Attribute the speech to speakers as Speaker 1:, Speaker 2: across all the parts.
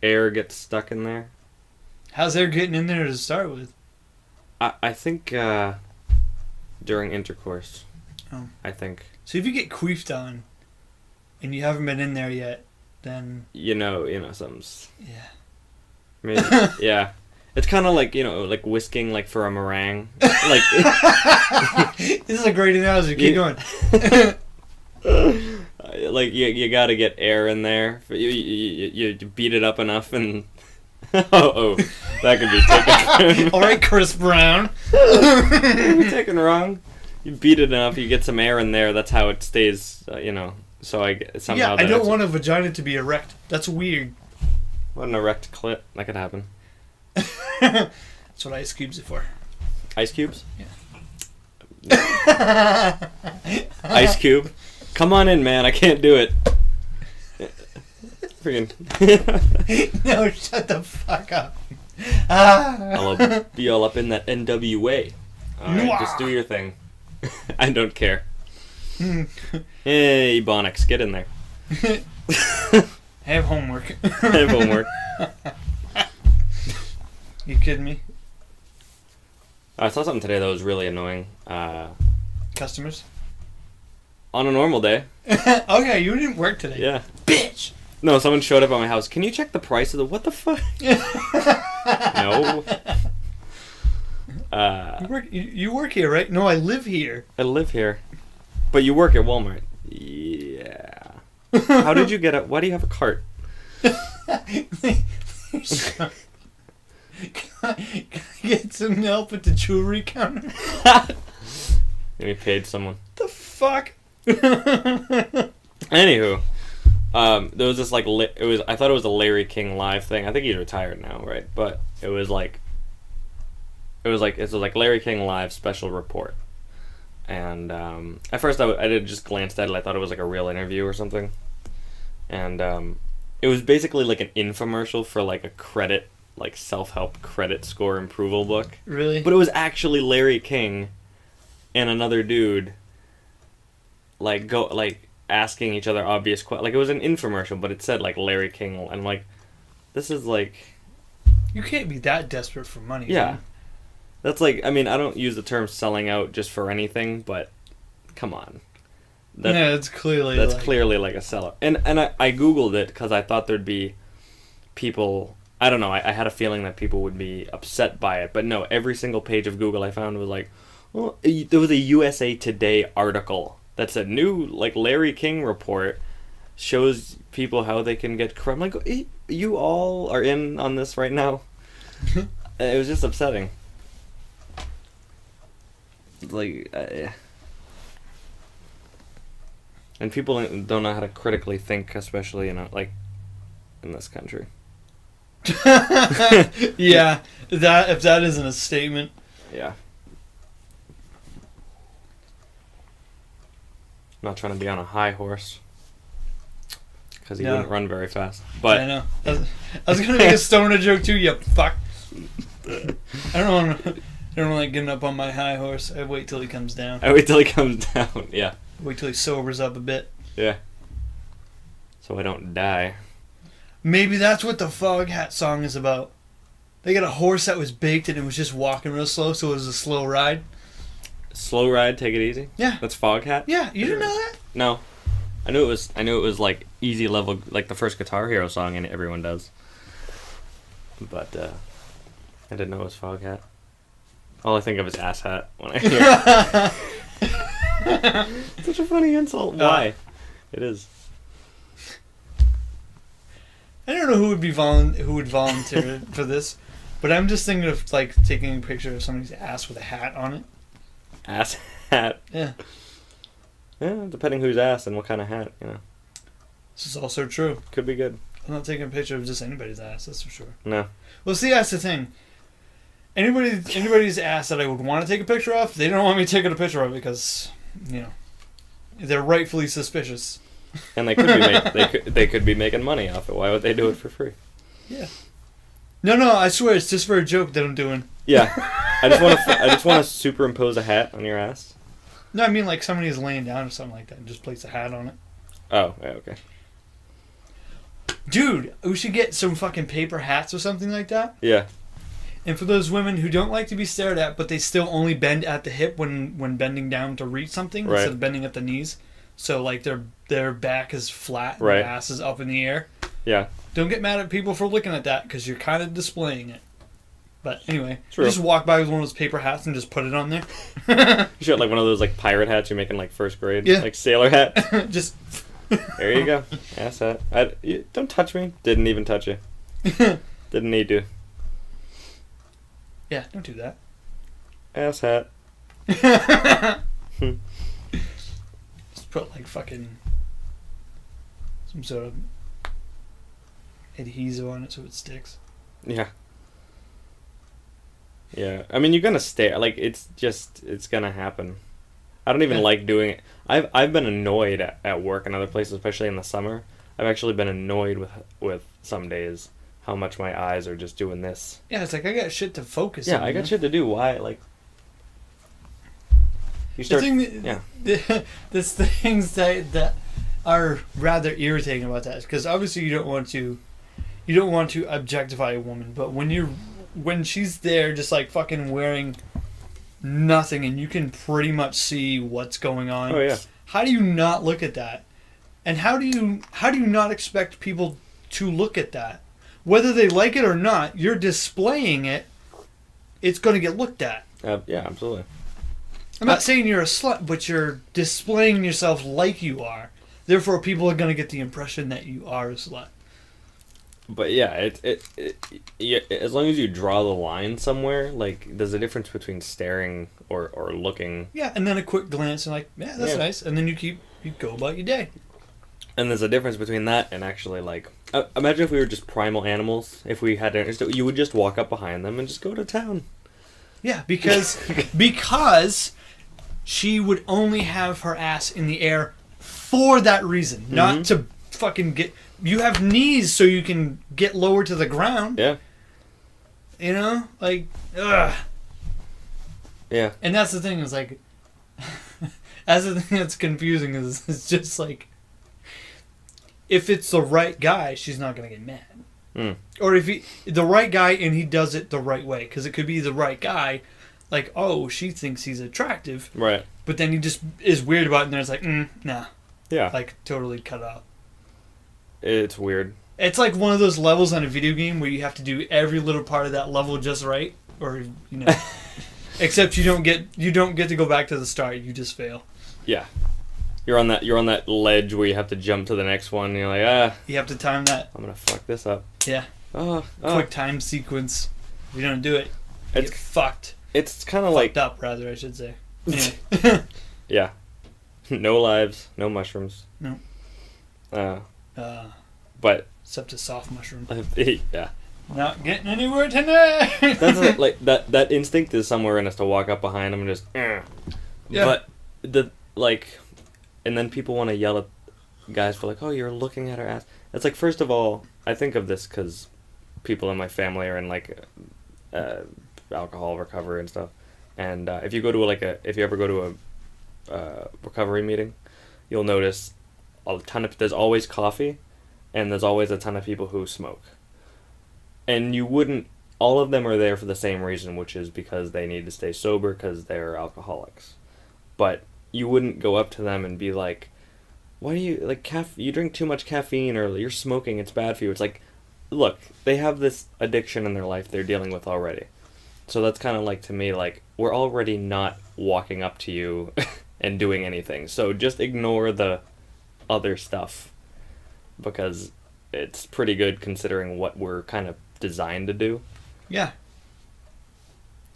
Speaker 1: air gets stuck in there.
Speaker 2: How's air getting in there to start with?
Speaker 1: I think during intercourse.
Speaker 2: Oh.
Speaker 1: I think.
Speaker 2: So if you get queefed on, and you haven't been in there yet, then
Speaker 1: You know, something's.
Speaker 2: yeah.
Speaker 1: Maybe, yeah. It's kind of like, like whisking like for a meringue. Like
Speaker 2: This is a great analogy. Keep going.
Speaker 1: like you got to get air in there. You beat it up enough and oh, that could be taken.
Speaker 2: All right, Chris Brown.
Speaker 1: Taken wrong. You beat it enough, you get some air in there. That's how it stays. So I somehow.
Speaker 2: Yeah, I don't want a vagina to be erect. That's weird.
Speaker 1: What an erect clit. That could happen.
Speaker 2: That's what Ice Cube's it for.
Speaker 1: Ice cubes?
Speaker 2: Yeah.
Speaker 1: Ice Cube? Come on in, man. I can't do it. Freaking.
Speaker 2: No, shut the fuck up.
Speaker 1: I'll be all up in that NWA. Alright, just do your thing. I don't care. Hey, Ebonics, get in there.
Speaker 2: Have homework.
Speaker 1: Have homework.
Speaker 2: You kidding me?
Speaker 1: I saw something today that was really annoying.
Speaker 2: Customers?
Speaker 1: On a normal day.
Speaker 2: Okay, you didn't work today.
Speaker 1: Yeah.
Speaker 2: Bitch!
Speaker 1: No, someone showed up at my house. Can you check the price of the... What the fuck? No.
Speaker 2: You work here, right? No, I live here.
Speaker 1: I live here. But you work at Walmart. Yeah. How did you get it? Why do you have a cart?
Speaker 2: Can I get some help at the jewelry counter?
Speaker 1: And we paid someone.
Speaker 2: The fuck?
Speaker 1: Anywho, there was this like I thought it was a Larry King live thing. I think he's retired now, right? But it was like Larry King live special report. And at first I did just glanced at it. I thought it was like a real interview or something. And it was basically like an infomercial for like a credit, like self-help credit score approval book.
Speaker 2: Really?
Speaker 1: But it was actually Larry King and another dude like asking each other obvious questions. Like it was an infomercial, but it said like Larry King, and I'm like, this is like,
Speaker 2: you can't be that desperate for money.
Speaker 1: Yeah.
Speaker 2: Man.
Speaker 1: That's like, I mean, I don't use the term selling out just for anything, but come on.
Speaker 2: Yeah, it's clearly
Speaker 1: that's clearly like a sellout. And I Googled it because I thought there'd be people, I don't know, I had a feeling that people would be upset by it. But no, every single page of Google I found was like, well, there was a USA Today article that said new like Larry King report shows people how they can get crime. Like, you all are in on this right now. It was just upsetting. Like, and people don't know how to critically think, especially like in this country.
Speaker 2: Yeah, if that isn't a statement.
Speaker 1: Yeah. I'm not trying to be on a high horse because he wouldn't run very fast. But
Speaker 2: I know. I was gonna make a stoner joke too. You fuck. I don't like getting up on my high horse. I wait till he comes down.
Speaker 1: I wait till he comes down. Yeah.
Speaker 2: Wait till he sobers up a bit.
Speaker 1: Yeah. So I don't die.
Speaker 2: Maybe that's what the Fog Hat song is about. They got a horse that was baked and it was just walking real slow, so it was a slow ride.
Speaker 1: Slow ride, take it easy.
Speaker 2: Yeah.
Speaker 1: That's Fog Hat.
Speaker 2: Yeah, you didn't know that?
Speaker 1: No, I knew it was like easy level, like the first Guitar Hero song, and everyone does. But I didn't know it was Fog Hat. All I think of is ass hat when I hear it. Such a funny insult. Why? It is.
Speaker 2: I don't know who would volunteer for this, but I'm just thinking of like taking a picture of somebody's ass with a hat on it.
Speaker 1: Ass hat.
Speaker 2: Yeah.
Speaker 1: Yeah, depending whose ass and what kind of hat,
Speaker 2: This is also true.
Speaker 1: Could be good.
Speaker 2: I'm not taking a picture of just anybody's ass, that's for sure.
Speaker 1: No.
Speaker 2: Well, see, that's the thing. Anybody's ass that I would want to take a picture of, they don't want me taking a picture of because, they're rightfully suspicious.
Speaker 1: And they could they could be making money off it. Why would they do it for free?
Speaker 2: Yeah. No, I swear it's just for a joke that I'm doing.
Speaker 1: Yeah. I just want to superimpose a hat on your ass.
Speaker 2: No, I mean like somebody's laying down or something like that and just place a hat on it.
Speaker 1: Oh, yeah, okay.
Speaker 2: Dude, we should get some fucking paper hats or something like that.
Speaker 1: Yeah.
Speaker 2: And for those women who don't like to be stared at, but they still only bend at the hip when bending down to reach something
Speaker 1: Right.
Speaker 2: instead of bending at the knees. So like their back is flat and
Speaker 1: Right.
Speaker 2: their ass is up in the air.
Speaker 1: Yeah.
Speaker 2: Don't get mad at people for looking at that because you're kind of displaying it. But anyway,
Speaker 1: True.
Speaker 2: just walk by with one of those paper hats and just put it on there.
Speaker 1: You should have like one of those like pirate hats you make in like first grade.
Speaker 2: Yeah.
Speaker 1: Like sailor hat.
Speaker 2: Just
Speaker 1: There you go. Ass hat. Don't touch me. Didn't even touch you. Didn't need to.
Speaker 2: yeah, don't do that.
Speaker 1: Ass hat.
Speaker 2: Just put like fucking some sort of adhesive on it so it sticks.
Speaker 1: Yeah. Yeah. I mean, you're gonna stare. Like, it's gonna happen. I don't even
Speaker 2: Yeah.
Speaker 1: like doing it. I've been annoyed at work and other places, especially in the summer. I've actually been annoyed with some days how much my eyes are just doing this.
Speaker 2: Yeah, it's like I got shit to focus
Speaker 1: Yeah,
Speaker 2: on.
Speaker 1: I got
Speaker 2: man.
Speaker 1: shit to do. Why? Like, you
Speaker 2: The
Speaker 1: start.
Speaker 2: thing that,
Speaker 1: Yeah.
Speaker 2: there's things that are rather irritating about that because obviously you don't want to objectify a woman, but when she's there just like fucking wearing nothing and you can pretty much see what's going on.
Speaker 1: Oh yeah.
Speaker 2: How do you not look at that? And how do you not expect people to look at that? Whether they like it or not, you're displaying it. It's going to get looked at.
Speaker 1: Yeah, absolutely.
Speaker 2: I'm not saying you're a slut, but you're displaying yourself like you are. Therefore, people are going to get the impression that you are a slut.
Speaker 1: But yeah, yeah, as long as you draw the line somewhere, like there's a difference between staring or looking.
Speaker 2: Yeah, and then a quick glance and like, yeah, that's
Speaker 1: Yeah.
Speaker 2: nice. And then you go about your day.
Speaker 1: And there's a difference between that and actually like, imagine if we were just primal animals. If we had to, you would just walk up behind them and just go to town.
Speaker 2: Yeah, because she would only have her ass in the air for that reason, not to fucking get. You have knees so you can get lower to the ground.
Speaker 1: Yeah.
Speaker 2: You know, like, ugh.
Speaker 1: Yeah.
Speaker 2: And that's the thing is like, that's the thing that's confusing is it's just like, if it's the right guy, she's not gonna get mad.
Speaker 1: Mm.
Speaker 2: Or if the right guy and he does it the right way, because it could be the right guy, like, oh, she thinks he's attractive,
Speaker 1: Right.
Speaker 2: but then he just is weird about it, and then it's like, nah,
Speaker 1: Yeah.
Speaker 2: like totally cut out.
Speaker 1: It's weird.
Speaker 2: It's like one of those levels on a video game where you have to do every little part of that level just right, or you know, except you don't get to go back to the start. You just fail.
Speaker 1: Yeah. You're on that ledge where you have to jump to the next one. And you're like,
Speaker 2: You have to time that.
Speaker 1: I'm gonna fuck this up.
Speaker 2: Yeah. Quick time sequence. If you don't do it, you
Speaker 1: It's
Speaker 2: get fucked.
Speaker 1: It's kind of like
Speaker 2: Fucked up, rather, I should say. Anyway.
Speaker 1: yeah, no lives, no mushrooms.
Speaker 2: No.
Speaker 1: But
Speaker 2: Except a soft mushroom.
Speaker 1: yeah.
Speaker 2: Not getting anywhere tonight.
Speaker 1: That's like that instinct is somewhere in us to walk up behind them and just.
Speaker 2: Yeah.
Speaker 1: But and then people want to yell at guys for like, oh, you're looking at her ass. It's like, first of all, I think of this because people in my family are in like alcohol recovery and stuff. And if you ever go to a recovery meeting, you'll notice there's always coffee, and there's always a ton of people who smoke. And all of them are there for the same reason, which is because they need to stay sober because they're alcoholics. But you wouldn't go up to them and be like, why do you, like, you drink too much caffeine, or you're smoking, it's bad for you. It's like, look, they have this addiction in their life they're dealing with already. So that's kind of like, to me, like, we're already not walking up to you and doing anything. So just ignore the other stuff, because it's pretty good considering what we're kind of designed to do.
Speaker 2: Yeah.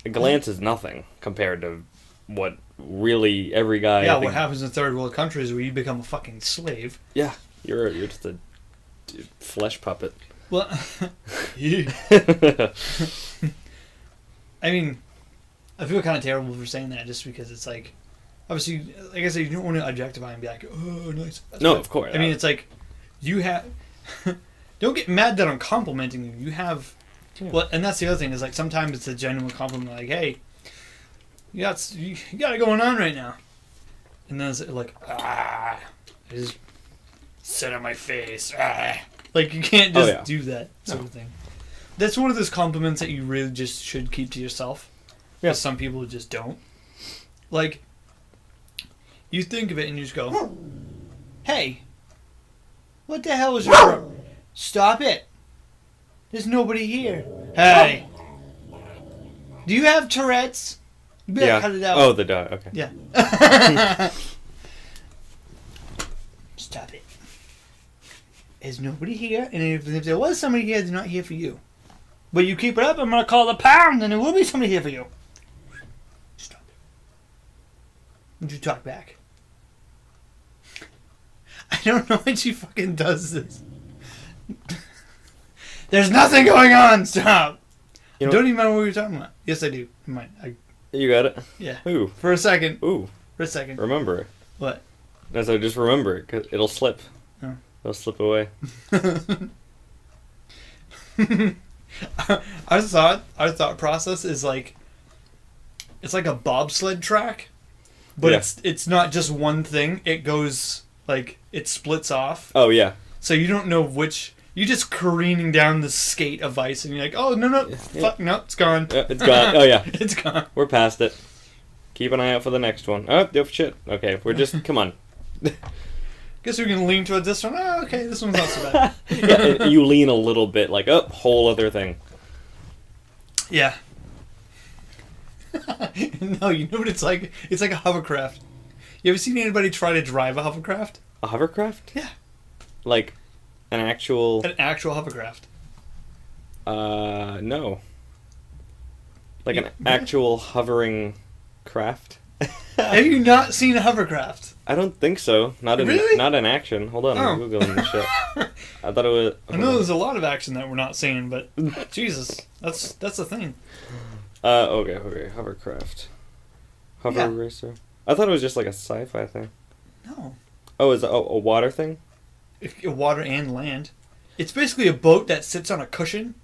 Speaker 1: A glance is nothing compared to what really every guy...
Speaker 2: Yeah, what happens in third world countries where you become a fucking slave.
Speaker 1: Yeah, you're just a flesh puppet.
Speaker 2: Well, I mean, I feel kind of terrible for saying that just because it's like, obviously, like I said, you don't want to objectify and be like, oh, nice. That's
Speaker 1: No,
Speaker 2: good.
Speaker 1: of course.
Speaker 2: I mean, it's like, you have... don't get mad that I'm complimenting you. You have...
Speaker 1: Yeah.
Speaker 2: Well, and that's the other thing, is like, sometimes it's a genuine compliment, like, hey, you got it going on right now. And then it's like, I just sit on my face. Like, you can't just
Speaker 1: Oh, yeah.
Speaker 2: do that sort
Speaker 1: No.
Speaker 2: of thing. That's one of those compliments that you really just should keep to yourself.
Speaker 1: Yeah.
Speaker 2: Some people just don't. Like, you think of it and you just go, hey, what the hell is your problem? Stop it. There's nobody here. Hey. Do you have Tourette's? You better cut it out.
Speaker 1: Oh, the dog. Okay.
Speaker 2: Yeah. Stop it. There's nobody here, and if there was somebody here, they're not here for you. But you keep it up, I'm going to call the pound, and there will be somebody here for you. Stop it. Would you talk back? I don't know when she fucking does this. There's nothing going on. Stop.
Speaker 1: You know,
Speaker 2: Don't even remember what we were talking about. Yes, I do. I might.
Speaker 1: You got it?
Speaker 2: Yeah.
Speaker 1: Ooh.
Speaker 2: For a second.
Speaker 1: Ooh.
Speaker 2: For a second.
Speaker 1: Remember it.
Speaker 2: What?
Speaker 1: That's how just remember it, because it'll slip.
Speaker 2: Oh.
Speaker 1: It'll slip away.
Speaker 2: Our thought process is like, it's like a bobsled track, but
Speaker 1: Yeah.
Speaker 2: it's not just one thing. It goes like, it splits off.
Speaker 1: Oh, yeah.
Speaker 2: So you don't know which. You're just careening down the skate of ice, and you're like, oh no, fuck, no, it's gone.
Speaker 1: Yeah, it's gone. Oh, yeah.
Speaker 2: It's gone.
Speaker 1: We're past it. Keep an eye out for the next one. Oh, shit. Okay, we're just... Come on.
Speaker 2: Guess we can lean towards this one. Oh, okay, this one's not so bad.
Speaker 1: Yeah, and you lean a little bit, like, oh, whole other thing.
Speaker 2: Yeah. No, you know what it's like? It's like a hovercraft. You ever seen anybody try to drive a hovercraft?
Speaker 1: A hovercraft?
Speaker 2: Yeah.
Speaker 1: Like, an actual...
Speaker 2: An actual hovercraft.
Speaker 1: No. Like an
Speaker 2: Yeah.
Speaker 1: actual hovering craft?
Speaker 2: Have you not seen a hovercraft?
Speaker 1: I don't think so. Not in
Speaker 2: Really?
Speaker 1: not in action. Hold on, I'm
Speaker 2: Oh.
Speaker 1: Googling this shit. I thought it was...
Speaker 2: I know there's a lot of action that we're not seeing, but Jesus, that's the thing.
Speaker 1: Okay, hovercraft. Hover
Speaker 2: Yeah.
Speaker 1: racer. I thought it was just like a sci-fi thing.
Speaker 2: No.
Speaker 1: Oh, is it a water thing?
Speaker 2: Water and land. It's basically a boat that sits on a cushion,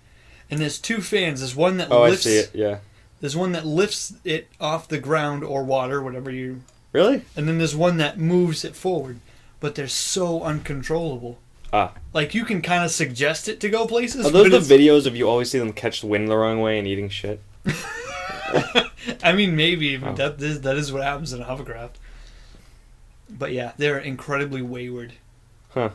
Speaker 2: and there's two fans. There's one that
Speaker 1: Oh,
Speaker 2: lifts.
Speaker 1: I see it, yeah.
Speaker 2: There's one that lifts it off the ground or water, whatever you.
Speaker 1: Really?
Speaker 2: And then there's one that moves it forward, but they're so uncontrollable.
Speaker 1: Ah.
Speaker 2: Like, you can kind of suggest it to go places.
Speaker 1: Are those
Speaker 2: but
Speaker 1: the videos of you always see them catch the wind the wrong way and eating shit?
Speaker 2: I mean, maybe
Speaker 1: Oh.
Speaker 2: that is what happens in a hovercraft. But yeah, they're incredibly wayward.
Speaker 1: Huh.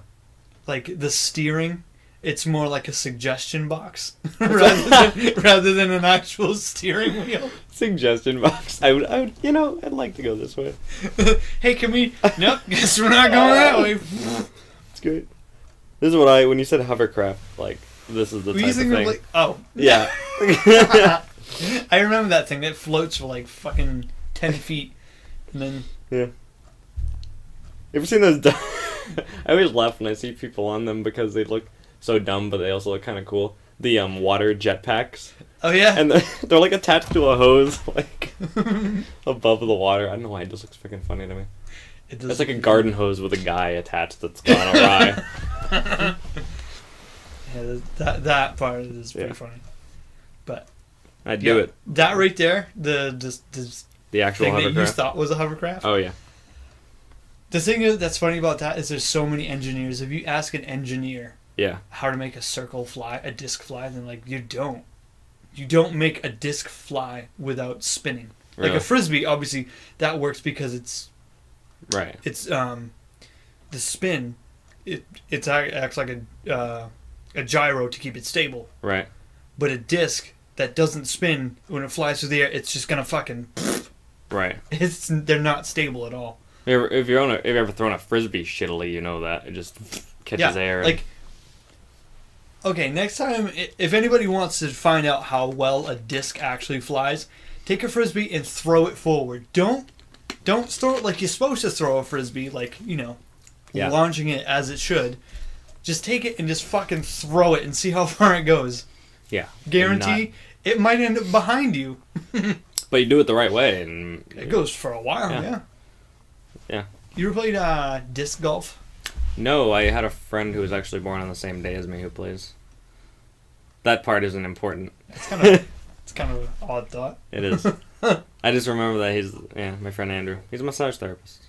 Speaker 2: Like, the steering, it's more like a suggestion box rather than an actual steering wheel.
Speaker 1: Suggestion box. I would, I'd like to go this way.
Speaker 2: Hey, can we? Nope, guess we're not going that way.
Speaker 1: It's great. This is what when you said hovercraft, like, this is the type of thing.
Speaker 2: Like, oh.
Speaker 1: Yeah.
Speaker 2: I remember that thing that floats for like fucking 10 feet. And then.
Speaker 1: Yeah. You ever seen those? I always laugh when I see people on them because they look so dumb, but they also look kind of cool. The water jetpacks,
Speaker 2: Oh, yeah.
Speaker 1: and they're like attached to a hose, like above the water. I don't know why it just looks freaking funny to me. It's like a garden hose with a guy attached that's gone awry.
Speaker 2: Yeah, that part is pretty
Speaker 1: Yeah.
Speaker 2: funny. But
Speaker 1: I'd do it.
Speaker 2: That right there, the
Speaker 1: The actual
Speaker 2: thing that you
Speaker 1: hovercraft.
Speaker 2: thought was a hovercraft.
Speaker 1: Oh yeah.
Speaker 2: The thing that's funny about that is there's so many engineers. If you ask an engineer
Speaker 1: Yeah.
Speaker 2: how to make a circle fly, a disc fly, then like you don't make a disc fly without spinning. Like
Speaker 1: Really?
Speaker 2: a frisbee, obviously that works because it's
Speaker 1: Right.
Speaker 2: the spin. It acts like a gyro to keep it stable.
Speaker 1: Right.
Speaker 2: But a disc that doesn't spin when it flies through the air, it's just gonna fucking.
Speaker 1: Right.
Speaker 2: They're not stable at all.
Speaker 1: If you've ever thrown a frisbee shittily, you know that it just catches air.
Speaker 2: Like, okay, next time, if anybody wants to find out how well a disc actually flies, take a frisbee and throw it forward. Don't throw it like you're supposed to throw a frisbee, like, launching it as it should. Just take it and just fucking throw it and see how far it goes.
Speaker 1: Yeah.
Speaker 2: Guarantee it might end up behind you.
Speaker 1: But you do it the right way, and
Speaker 2: It goes for a while, yeah.
Speaker 1: Yeah.
Speaker 2: You ever played disc golf?
Speaker 1: No, I had a friend who was actually born on the same day as me who plays. That part isn't important.
Speaker 2: It's kind of an odd thought.
Speaker 1: It is. I just remember that he's my friend Andrew. He's a massage therapist.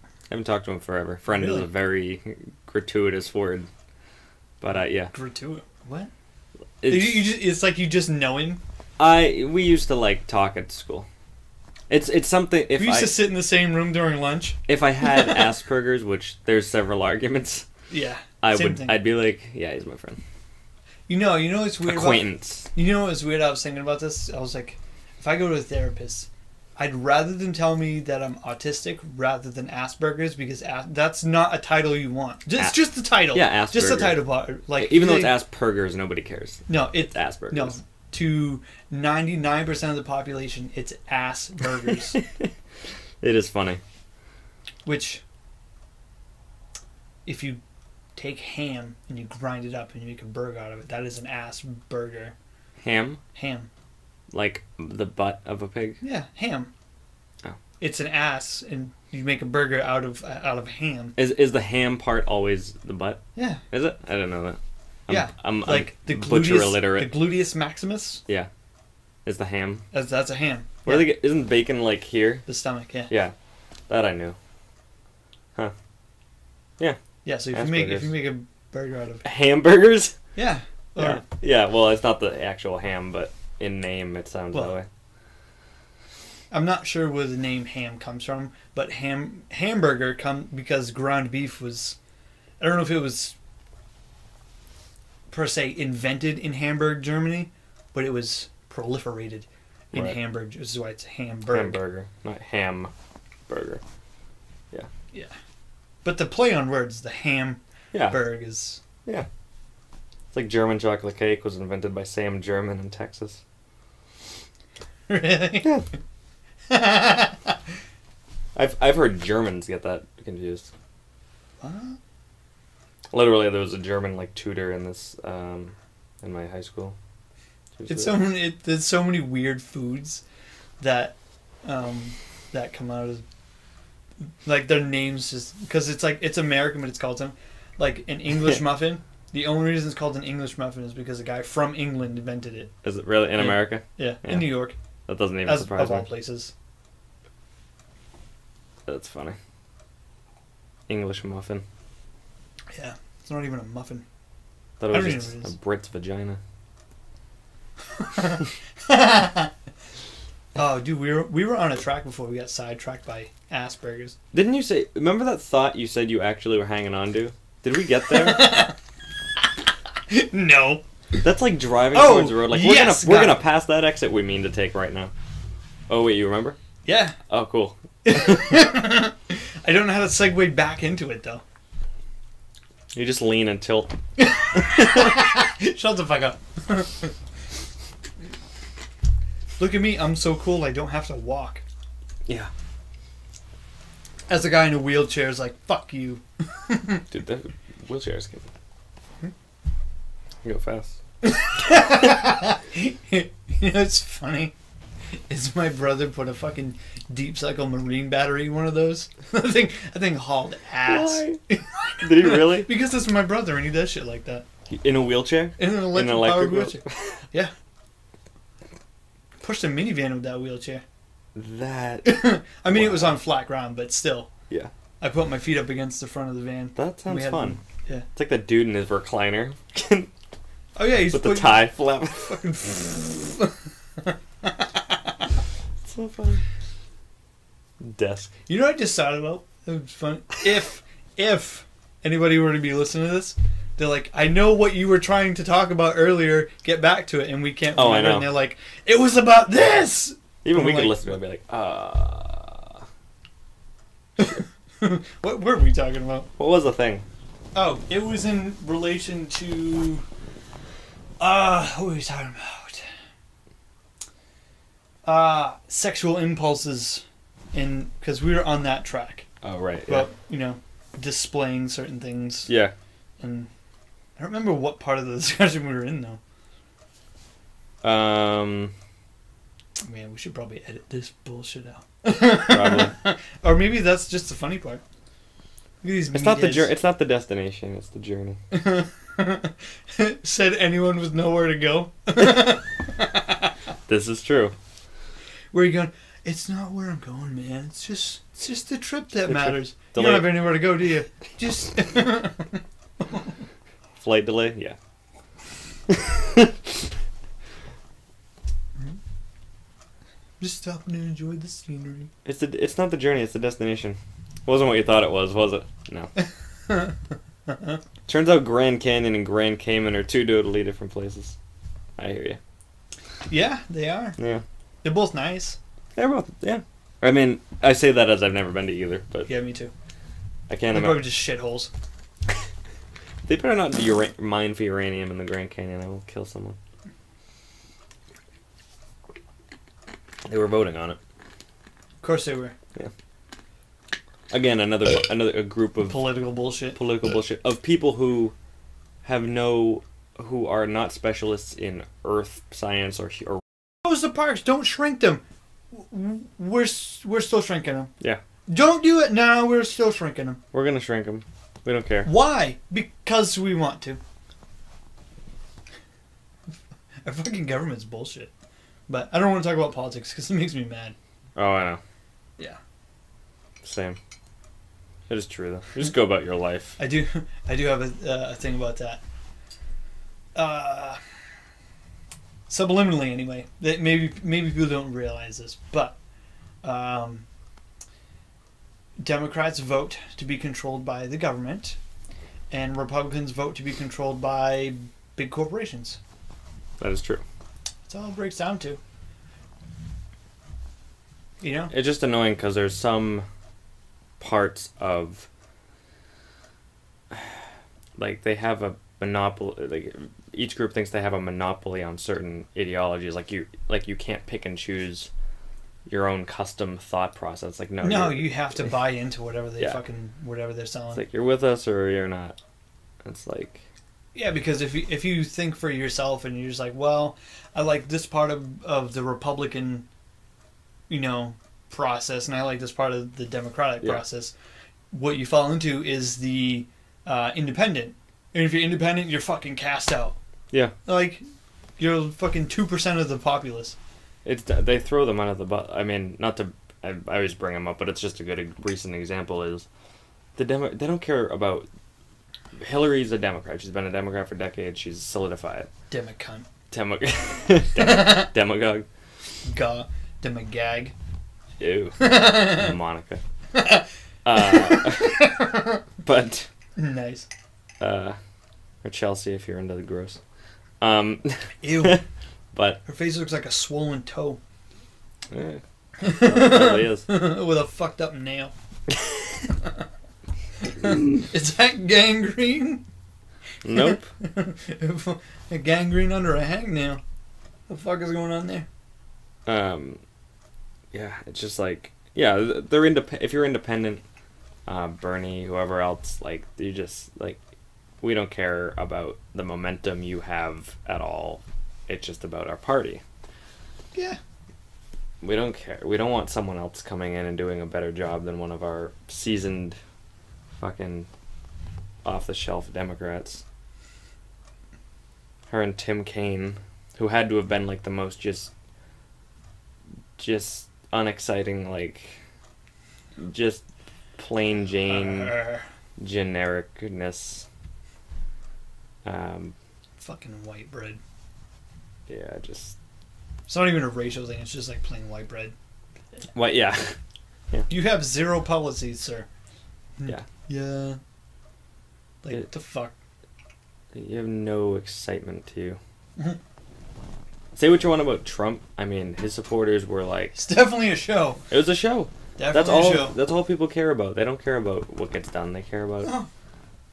Speaker 1: I haven't talked to him forever. Friend is
Speaker 2: Really?
Speaker 1: a very gratuitous word. But yeah,
Speaker 2: Gratuitous. What?
Speaker 1: it's
Speaker 2: It's like you just know him.
Speaker 1: we used to like talk at school. It's something
Speaker 2: We used to sit in the same room during lunch.
Speaker 1: if I had Asperger's, which there's several arguments,
Speaker 2: Yeah. Same thing.
Speaker 1: I'd be like, yeah, he's my friend.
Speaker 2: You know what's weird
Speaker 1: Acquaintance.
Speaker 2: You know what's weird? I was thinking about this. I was like, if I go to a therapist, I'd rather them tell me that I'm autistic rather than Asperger's, because that's not a title you want. It's just the title.
Speaker 1: Yeah,
Speaker 2: Just the
Speaker 1: Asperger.
Speaker 2: title part. Like,
Speaker 1: Even though it's Asperger's, nobody cares.
Speaker 2: no,
Speaker 1: It's Asperger's.
Speaker 2: no. To 99% of the population, it's Asperger's,
Speaker 1: It is funny.
Speaker 2: which, if you take ham and you grind it up and you make a burger out of it, that is an ass burger.
Speaker 1: Ham,
Speaker 2: Ham.
Speaker 1: like the butt of a pig.
Speaker 2: Yeah, ham.
Speaker 1: Oh.
Speaker 2: It's an ass, and you make a burger out of ham.
Speaker 1: Is the ham part always the butt?
Speaker 2: Yeah.
Speaker 1: Is it? I didn't know that. I'm
Speaker 2: like the
Speaker 1: butcher
Speaker 2: gluteus,
Speaker 1: illiterate.
Speaker 2: the gluteus maximus.
Speaker 1: Yeah, is the ham.
Speaker 2: That's a ham.
Speaker 1: Where do they get? Isn't bacon like here?
Speaker 2: The stomach. Yeah.
Speaker 1: Yeah, that I knew. Huh? Yeah.
Speaker 2: Yeah. So if
Speaker 1: Asperger's.
Speaker 2: you make a burger out of
Speaker 1: Hamburgers.
Speaker 2: yeah. Or,
Speaker 1: Yeah. Yeah. Well, it's not the actual ham, but in name it sounds that way.
Speaker 2: I'm not sure where the name ham comes from, but hamburger come because ground beef was. I don't know if it was per se invented in Hamburg, Germany, but it was proliferated in
Speaker 1: Right.
Speaker 2: Hamburg. This is why it's Hamburg.
Speaker 1: Hamburger, not ham burger.
Speaker 2: Yeah. But the play on words, the Hamburg
Speaker 1: Yeah.
Speaker 2: is.
Speaker 1: Yeah. It's like German chocolate cake was invented by Sam German in Texas.
Speaker 2: Really?
Speaker 1: Yeah. I've heard Germans get that confused.
Speaker 2: What?
Speaker 1: Literally, there was a German like tutor in this in my high school.
Speaker 2: There's so many weird foods that that come out of like their names, just because it's American, but it's called something like an English muffin. The only reason it's called an English muffin is because a guy from England invented it.
Speaker 1: Is it really in America?
Speaker 2: Yeah,
Speaker 1: Yeah.
Speaker 2: in New York,
Speaker 1: That doesn't even
Speaker 2: as
Speaker 1: surprise
Speaker 2: of all
Speaker 1: me.
Speaker 2: places.
Speaker 1: That's funny. English muffin.
Speaker 2: Yeah, it's not even a muffin.
Speaker 1: Thought
Speaker 2: I
Speaker 1: it
Speaker 2: don't
Speaker 1: was
Speaker 2: even
Speaker 1: just
Speaker 2: know
Speaker 1: a Brit's vagina.
Speaker 2: Oh, dude, we were on a track before we got sidetracked by Asperger's.
Speaker 1: Didn't you say? Remember that thought you said you actually were hanging on to? Did we get there?
Speaker 2: No.
Speaker 1: That's like driving
Speaker 2: Oh,
Speaker 1: towards the road. Like
Speaker 2: yes,
Speaker 1: we're
Speaker 2: got
Speaker 1: gonna
Speaker 2: it.
Speaker 1: pass that exit we mean to take right now. Oh wait, you remember?
Speaker 2: Yeah.
Speaker 1: Oh cool.
Speaker 2: I don't know how to segue back into it though.
Speaker 1: You just lean and tilt.
Speaker 2: Shut the fuck up. Look at me, I'm so cool I don't have to walk.
Speaker 1: Yeah.
Speaker 2: As a guy in a wheelchair is like, fuck you.
Speaker 1: Dude, that wheelchairs can go fast.
Speaker 2: You know what's funny? Is my brother put a fucking deep cycle marine battery in one of those? I think hauled ass.
Speaker 1: Why? Did he really?
Speaker 2: Because it's my brother and he does shit like that.
Speaker 1: In a wheelchair?
Speaker 2: In an
Speaker 1: In an
Speaker 2: electric powered
Speaker 1: electric
Speaker 2: wheelchair. Yeah. Pushed a minivan with that wheelchair.
Speaker 1: That.
Speaker 2: I mean, it was on flat ground, but still.
Speaker 1: Yeah.
Speaker 2: I put my feet up against the front of the van.
Speaker 1: That sounds
Speaker 2: We had
Speaker 1: fun.
Speaker 2: Yeah.
Speaker 1: It's like that dude in his recliner.
Speaker 2: Oh yeah, he's
Speaker 1: With the
Speaker 2: putting-
Speaker 1: tie flap.
Speaker 2: Fucking.
Speaker 1: So funny. Desk.
Speaker 2: You know what I just thought about? It was funny. If anybody were to be listening to this, they're like, I know what you were trying to talk about earlier. Get back to it, and we can't.
Speaker 1: Oh, I
Speaker 2: remember it.
Speaker 1: know.
Speaker 2: And they're like, it was about this.
Speaker 1: Even
Speaker 2: I'm
Speaker 1: we could
Speaker 2: like-
Speaker 1: listen to it and be like,
Speaker 2: What were we talking about?
Speaker 1: what was the thing?
Speaker 2: Oh, it was in relation to. What were we talking about? Sexual impulses, because we were on that track.
Speaker 1: Oh, right. Yeah.
Speaker 2: But displaying certain things.
Speaker 1: Yeah.
Speaker 2: And I don't remember what part of the discussion we were in though. Man, we should probably edit this bullshit out.
Speaker 1: Probably.
Speaker 2: Or maybe that's just the funny part. Look at these
Speaker 1: It's not the
Speaker 2: meatheads.
Speaker 1: It's not the destination. It's the journey.
Speaker 2: Said anyone with nowhere to go.
Speaker 1: This is true.
Speaker 2: Where are you going? It's not where I'm going, man. It's just the trip that
Speaker 1: The trip.
Speaker 2: matters. You
Speaker 1: Delay-
Speaker 2: don't have anywhere to go, do you? Just
Speaker 1: Flight delay? Yeah.
Speaker 2: Just stop and enjoy the scenery.
Speaker 1: It's not the journey, it's the destination. Wasn't what you thought it was it? No. Turns out Grand Canyon and Grand Cayman are two totally different places. I hear you.
Speaker 2: Yeah, they are.
Speaker 1: Yeah.
Speaker 2: They're both nice.
Speaker 1: They're both, yeah. I mean, I say that as I've never been to either, but
Speaker 2: Yeah, me too.
Speaker 1: I can't
Speaker 2: They're
Speaker 1: imagine.
Speaker 2: probably just shitholes.
Speaker 1: They better not be mine for uranium in the Grand Canyon. I will kill someone. They were voting on it.
Speaker 2: Of course they were.
Speaker 1: Yeah. Again, another a group of
Speaker 2: Political bullshit.
Speaker 1: political bullshit of people who who are not specialists in earth science or
Speaker 2: Close the parks. Don't shrink them. We're still shrinking them.
Speaker 1: yeah.
Speaker 2: Don't do it now. We're still shrinking them.
Speaker 1: We're gonna shrink them. We don't care.
Speaker 2: Why? Because we want to. Our fucking government's bullshit. But I don't want to talk about politics because it makes me mad.
Speaker 1: Oh, I know.
Speaker 2: Yeah.
Speaker 1: Same. It is true though. Just go about your life.
Speaker 2: I do have a thing about that. Subliminally, anyway. That maybe people don't realize this, but Democrats vote to be controlled by the government, and Republicans vote to be controlled by big corporations.
Speaker 1: That is true.
Speaker 2: That's all it breaks down to. You know?
Speaker 1: It's just annoying because there's some parts of like they have a monopoly. Like each group thinks they have a monopoly on certain ideologies. Like you can't pick and choose your own custom thought process. Like no,
Speaker 2: you have to buy into whatever they
Speaker 1: Yeah.
Speaker 2: whatever they're selling.
Speaker 1: It's like you're with us or you're not. It's like
Speaker 2: Yeah, because if you think for yourself and you're just like, well, I like this part of the Republican, process, and I like this part of the Democratic process, what you fall into is the independent. And if you're independent, you're fucking cast out.
Speaker 1: yeah.
Speaker 2: Like, you're fucking 2% of the populace.
Speaker 1: They throw them under the bus. I mean, not to. I always bring them up, but it's just a good recent example. Is they don't care about. Hillary's a Democrat. She's been a Democrat for decades. She's solidified.
Speaker 2: Demacunt.
Speaker 1: Demagogue.
Speaker 2: Demagag.
Speaker 1: Ew. Monica. But.
Speaker 2: Nice.
Speaker 1: Or Chelsea if you're into the gross.
Speaker 2: Ew.
Speaker 1: But.
Speaker 2: Her face looks like a swollen toe.
Speaker 1: It really is.
Speaker 2: With a fucked up nail. Is that gangrene?
Speaker 1: Nope.
Speaker 2: A gangrene under a hangnail. The fuck is going on there?
Speaker 1: Yeah, it's just like they're if you're independent, Bernie, whoever else, like you just like we don't care about the momentum you have at all. It's just about our party.
Speaker 2: Yeah.
Speaker 1: We don't care. We don't want someone else coming in and doing a better job than one of our seasoned fucking off-the-shelf Democrats. Her and Tim Kaine, who had to have been like the most just unexciting, like just plain Jane genericness.
Speaker 2: Fucking white bread.
Speaker 1: Yeah, just
Speaker 2: It's not even a racial thing, it's just like plain white bread.
Speaker 1: what? Yeah,
Speaker 2: You have zero policies, sir.
Speaker 1: yeah.
Speaker 2: Yeah. Like, what the fuck?
Speaker 1: You have no excitement to you.
Speaker 2: Mhm.
Speaker 1: Say what you want about Trump. I mean, his supporters were like,
Speaker 2: It's definitely a show.
Speaker 1: it was a show.
Speaker 2: Definitely a show.
Speaker 1: That's all people care about. They don't care about what gets done. They care about
Speaker 2: Oh.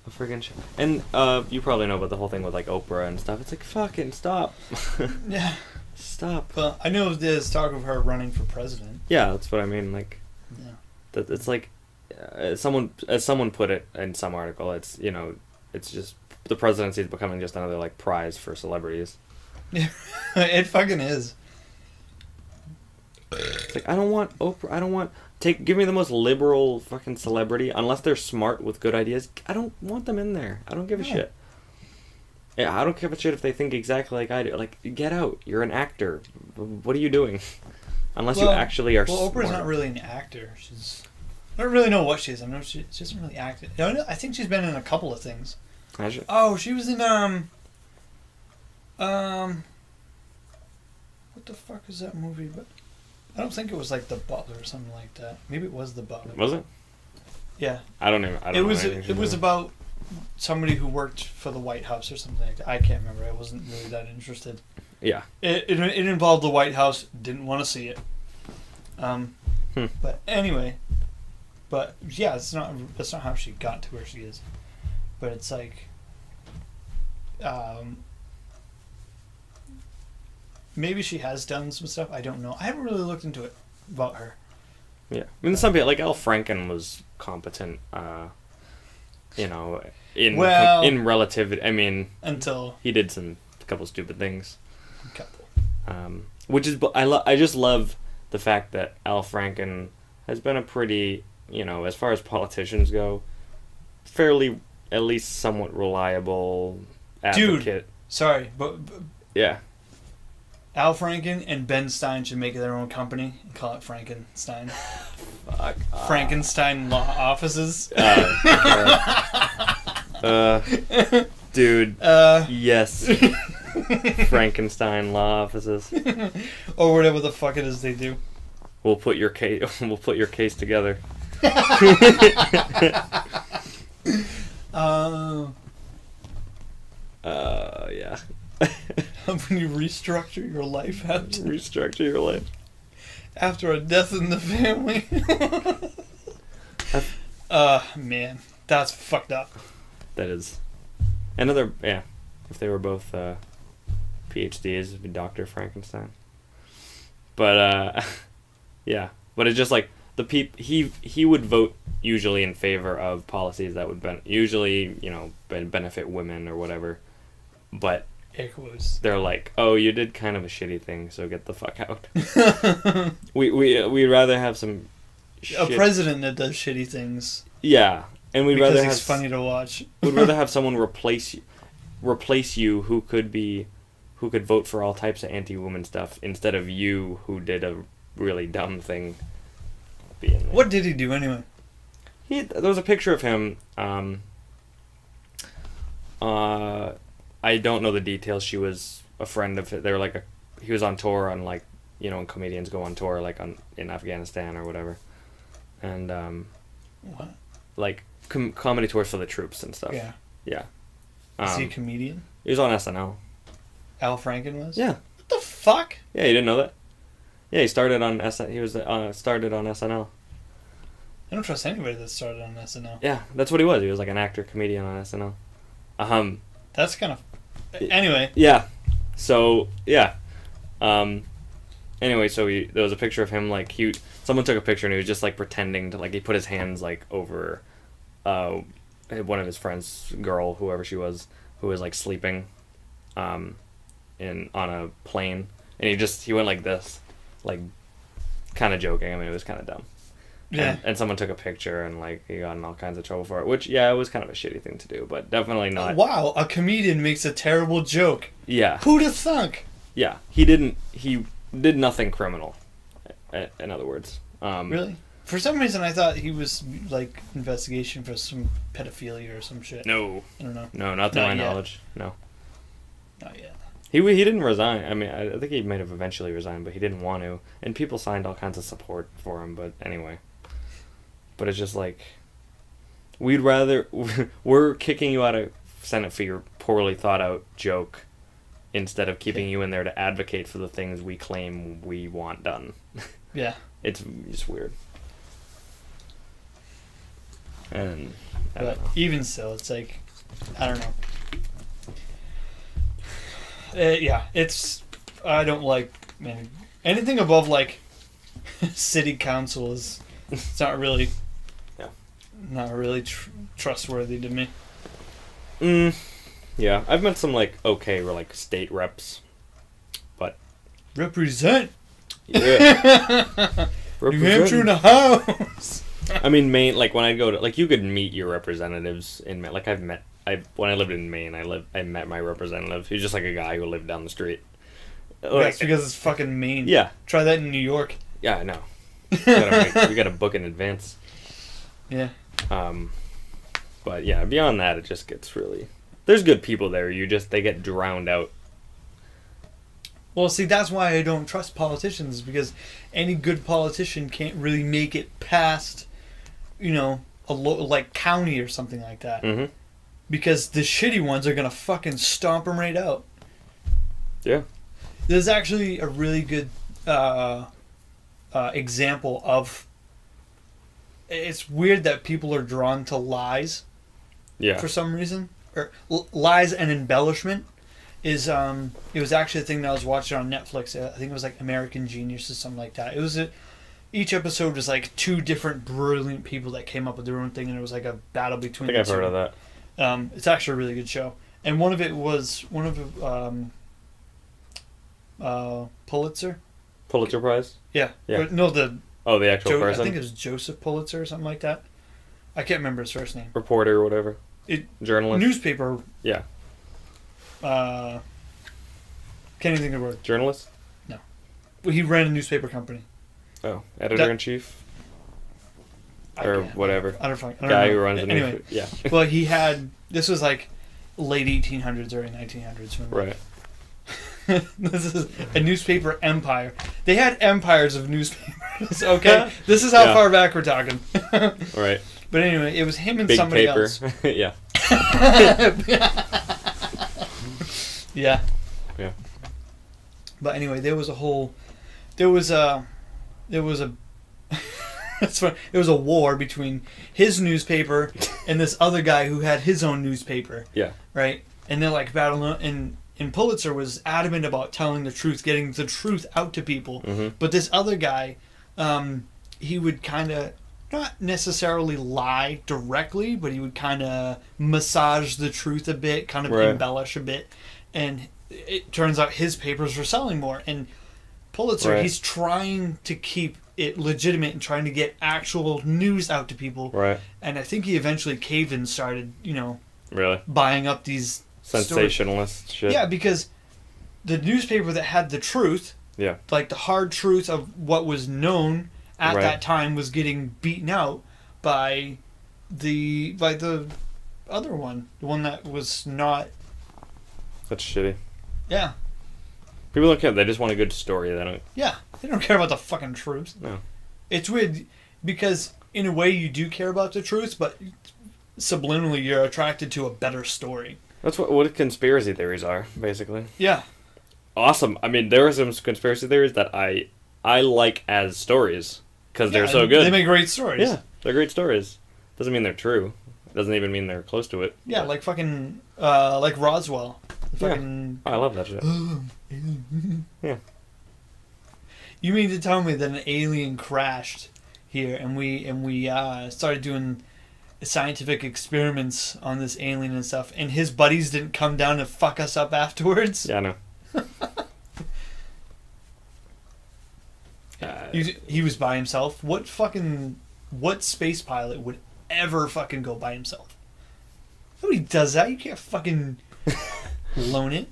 Speaker 1: a friggin' show. And you probably know about the whole thing with like Oprah and stuff. It's like fucking stop.
Speaker 2: Yeah.
Speaker 1: Stop.
Speaker 2: Well, I know there's talk of her running for president.
Speaker 1: Yeah, that's what I mean. Like,
Speaker 2: Yeah.
Speaker 1: that it's like as someone put it in some article. It's it's just the presidency is becoming just another like prize for celebrities.
Speaker 2: Yeah. It fucking is.
Speaker 1: It's like I don't want Oprah. I don't want give me the most liberal fucking celebrity unless they're smart with good ideas. I don't want them in there. I don't give a shit. Yeah, I don't give a shit if they think exactly like I do. Like, get out. You're an actor. What are you doing? Unless you actually are.
Speaker 2: Well, Oprah's
Speaker 1: smart.
Speaker 2: not really an actor. I don't really know what she is. I know she doesn't really act. I think she's been in a couple of things. Oh, she was in what the fuck is that movie? But I don't think it was like The Butler or something like that. Maybe it was The Butler.
Speaker 1: Was it?
Speaker 2: Yeah.
Speaker 1: I don't know.
Speaker 2: It was about somebody who worked for the White House or something like that. I can't remember. I wasn't really that interested.
Speaker 1: Yeah.
Speaker 2: It involved the White House. Didn't want to see it. But anyway, but yeah, that's not how she got to where she is. But it's like, maybe she has done some stuff. I don't know. I haven't really looked into it about her.
Speaker 1: Yeah, I mean, some people like Al Franken was competent. In relativity. I mean,
Speaker 2: until
Speaker 1: he did a couple stupid things.
Speaker 2: A couple.
Speaker 1: Which is I just love the fact that Al Franken has been a pretty, as far as politicians go, fairly, at least somewhat reliable advocate.
Speaker 2: Dude, sorry, but
Speaker 1: yeah.
Speaker 2: Al Franken and Ben Stein should make their own company and call it Frankenstein.
Speaker 1: Fuck.
Speaker 2: Frankenstein Law Offices.
Speaker 1: Dude. Yes. Frankenstein Law Offices.
Speaker 2: Or whatever the fuck it is they do.
Speaker 1: We'll put your case. We'll put your case together. Yeah.
Speaker 2: When you restructure your life after a death in the family. Man, that's fucked up.
Speaker 1: That is another. Yeah, if they were both PhDs, it'd be Dr. Frankenstein. But yeah, but it's just like he would vote usually in favor of policies that would benefit women or whatever, but they're like, oh, you did kind of a shitty thing, so get the fuck out. We'd rather have a
Speaker 2: president that does shitty things.
Speaker 1: Yeah, and we'd rather have
Speaker 2: funny to watch.
Speaker 1: We'd rather have someone replace you who could vote for all types of anti-woman stuff instead of you who did a really dumb thing. Being there.
Speaker 2: What did he do anyway?
Speaker 1: There was a picture of him. I don't know the details. She was a friend of. They were like he was on tour on when comedians go on tour in Afghanistan or whatever, and
Speaker 2: what?
Speaker 1: Like comedy tours for the troops and stuff.
Speaker 2: Yeah.
Speaker 1: Yeah.
Speaker 2: Is he a comedian?
Speaker 1: He was on SNL.
Speaker 2: Al Franken was?
Speaker 1: Yeah.
Speaker 2: What the fuck?
Speaker 1: Yeah, you didn't know that? Yeah, he started on He was started on SNL.
Speaker 2: I don't trust anybody that started on SNL.
Speaker 1: Yeah, that's what he was. He was like an actor comedian on SNL.
Speaker 2: That's kind of. Anyway.
Speaker 1: Yeah. So yeah. Anyway, so there was a picture of him someone took a picture and he was just pretending to he put his hands over one of his friends' girl, whoever she was, who was sleeping on a plane, and he went like this, kind of joking. I mean, it was kind of dumb.
Speaker 2: Yeah.
Speaker 1: And someone took a picture and he got in all kinds of trouble for it, which it was kind of a shitty thing to do, but definitely not.
Speaker 2: Wow, a comedian makes a terrible joke.
Speaker 1: Yeah.
Speaker 2: Who'd have thunk?
Speaker 1: Yeah, he did nothing criminal. In other words.
Speaker 2: Really? For some reason, I thought he was investigation for some pedophilia or some shit.
Speaker 1: No.
Speaker 2: I don't know.
Speaker 1: No, not to my knowledge. No.
Speaker 2: Not yet.
Speaker 1: He didn't resign. I mean, I think he might have eventually resigned, but he didn't want to. And people signed all kinds of support for him. But anyway, but it's just we're kicking you out of Senate for your poorly thought out joke, instead of keeping you in there to advocate for the things we claim we want done.
Speaker 2: Yeah.
Speaker 1: It's just weird. And
Speaker 2: but even so, it's I don't know. Yeah, I don't anything above city council is. It's not really.
Speaker 1: Yeah.
Speaker 2: Not really trustworthy to me.
Speaker 1: Yeah, I've met some state reps, but
Speaker 2: represent.
Speaker 1: Yeah.
Speaker 2: New Hampshire in the house.
Speaker 1: I mean, Maine. When I go to you could meet your representatives in Maine. When I lived in Maine, I met my representative. He was just a guy who lived down the street.
Speaker 2: That's because it's fucking Maine.
Speaker 1: Yeah.
Speaker 2: Try that in New York.
Speaker 1: Yeah, I know. We gotta book in advance.
Speaker 2: Yeah.
Speaker 1: But yeah, beyond that, it just gets really. There's good people there. They get drowned out.
Speaker 2: Well, see, that's why I don't trust politicians, because any good politician can't really make it past, like county or something like that.
Speaker 1: Mm-hmm.
Speaker 2: Because the shitty ones are gonna fucking stomp them right out.
Speaker 1: Yeah.
Speaker 2: There's actually a really good example of. It's weird that people are drawn to lies.
Speaker 1: Yeah.
Speaker 2: For some reason, or lies and embellishment. It was actually a thing that I was watching on Netflix. I think it was like American Genius or something like that. It was each episode was like two different brilliant people that came up with their own thing, and it was like a battle between.
Speaker 1: I think I've heard of that.
Speaker 2: It's actually a really good show, and one of it was Pulitzer.
Speaker 1: Pulitzer Prize.
Speaker 2: Yeah.
Speaker 1: Yeah.
Speaker 2: No,
Speaker 1: the actual person.
Speaker 2: I think it was Joseph Pulitzer or something like that. I can't remember his first name.
Speaker 1: Reporter or whatever. Journalist.
Speaker 2: Newspaper.
Speaker 1: Yeah.
Speaker 2: Can't even think of the word.
Speaker 1: Journalist?
Speaker 2: No. Well, he ran a newspaper company.
Speaker 1: Oh, editor-in-chief? Or whatever.
Speaker 2: I don't
Speaker 1: Guy
Speaker 2: know.
Speaker 1: who runs a
Speaker 2: anyway,
Speaker 1: yeah.
Speaker 2: Well, he had... This was like late 1800s, early 1900s.
Speaker 1: Right.
Speaker 2: This is a newspaper empire. They had empires of newspapers, okay? This is how far back we're talking.
Speaker 1: Right.
Speaker 2: But anyway, it was him and
Speaker 1: Big
Speaker 2: somebody
Speaker 1: paper.
Speaker 2: else.
Speaker 1: Yeah.
Speaker 2: Yeah.
Speaker 1: Yeah.
Speaker 2: But anyway, there was a that's fun. It was a war between his newspaper and this other guy who had his own newspaper.
Speaker 1: Yeah.
Speaker 2: Right? And they're like battling, and Pulitzer was adamant about telling the truth, getting the truth out to people.
Speaker 1: Mm-hmm.
Speaker 2: But this other guy, he would kind of not necessarily lie directly, but he would kind of massage the truth a bit, kind of embellish a bit. And it turns out his papers were selling more. And Pulitzer, he's trying to keep it legitimate and trying to get actual news out to people.
Speaker 1: Right.
Speaker 2: And I think he eventually caved and started,
Speaker 1: really
Speaker 2: buying up these
Speaker 1: sensationalist shit.
Speaker 2: Yeah, because the newspaper that had the truth, like the hard truth of what was known at that time, was getting beaten out by the other one, the one that was not.
Speaker 1: That's shitty.
Speaker 2: Yeah.
Speaker 1: People don't care. They just want a good story. They don't.
Speaker 2: Yeah, they don't care about the fucking truth.
Speaker 1: No.
Speaker 2: It's weird because in a way you do care about the truth, but subliminally you're attracted to a better story.
Speaker 1: That's what conspiracy theories are, basically.
Speaker 2: Yeah.
Speaker 1: Awesome. I mean, there are some conspiracy theories that I like as stories because they're so good.
Speaker 2: They make great stories.
Speaker 1: Yeah, they're great stories. Doesn't mean they're true. Doesn't even mean they're close to it.
Speaker 2: Yeah, like fucking like Roswell. Fucking...
Speaker 1: Oh, I love that shit. Yeah.
Speaker 2: You mean to tell me that an alien crashed here and we started doing scientific experiments on this alien and stuff, and his buddies didn't come down and fuck us up afterwards?
Speaker 1: Yeah, I know.
Speaker 2: He was by himself. What space pilot would ever fucking go by himself? Nobody does that. You can't fucking loan it.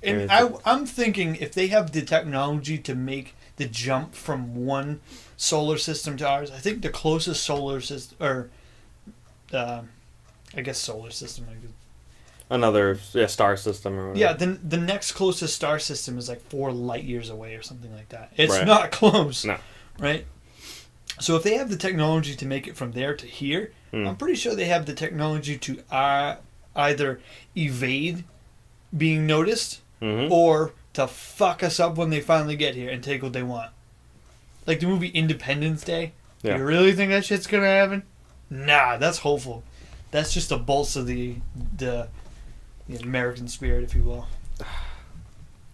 Speaker 2: And I'm thinking if they have the technology to make the jump from one solar system to ours, I think the closest solar system, or I guess solar system.
Speaker 1: Another star system or whatever.
Speaker 2: Yeah, the next closest star system is like 4 light years away or something like that. It's not close.
Speaker 1: No.
Speaker 2: Right? So if they have the technology to make it from there to here, I'm pretty sure they have the technology to either evade being noticed or to fuck us up when they finally get here and take what they want. Like the movie Independence Day. Yeah. You really think that shit's gonna happen? Nah, that's hopeful. That's just a bolster the American spirit, if you will.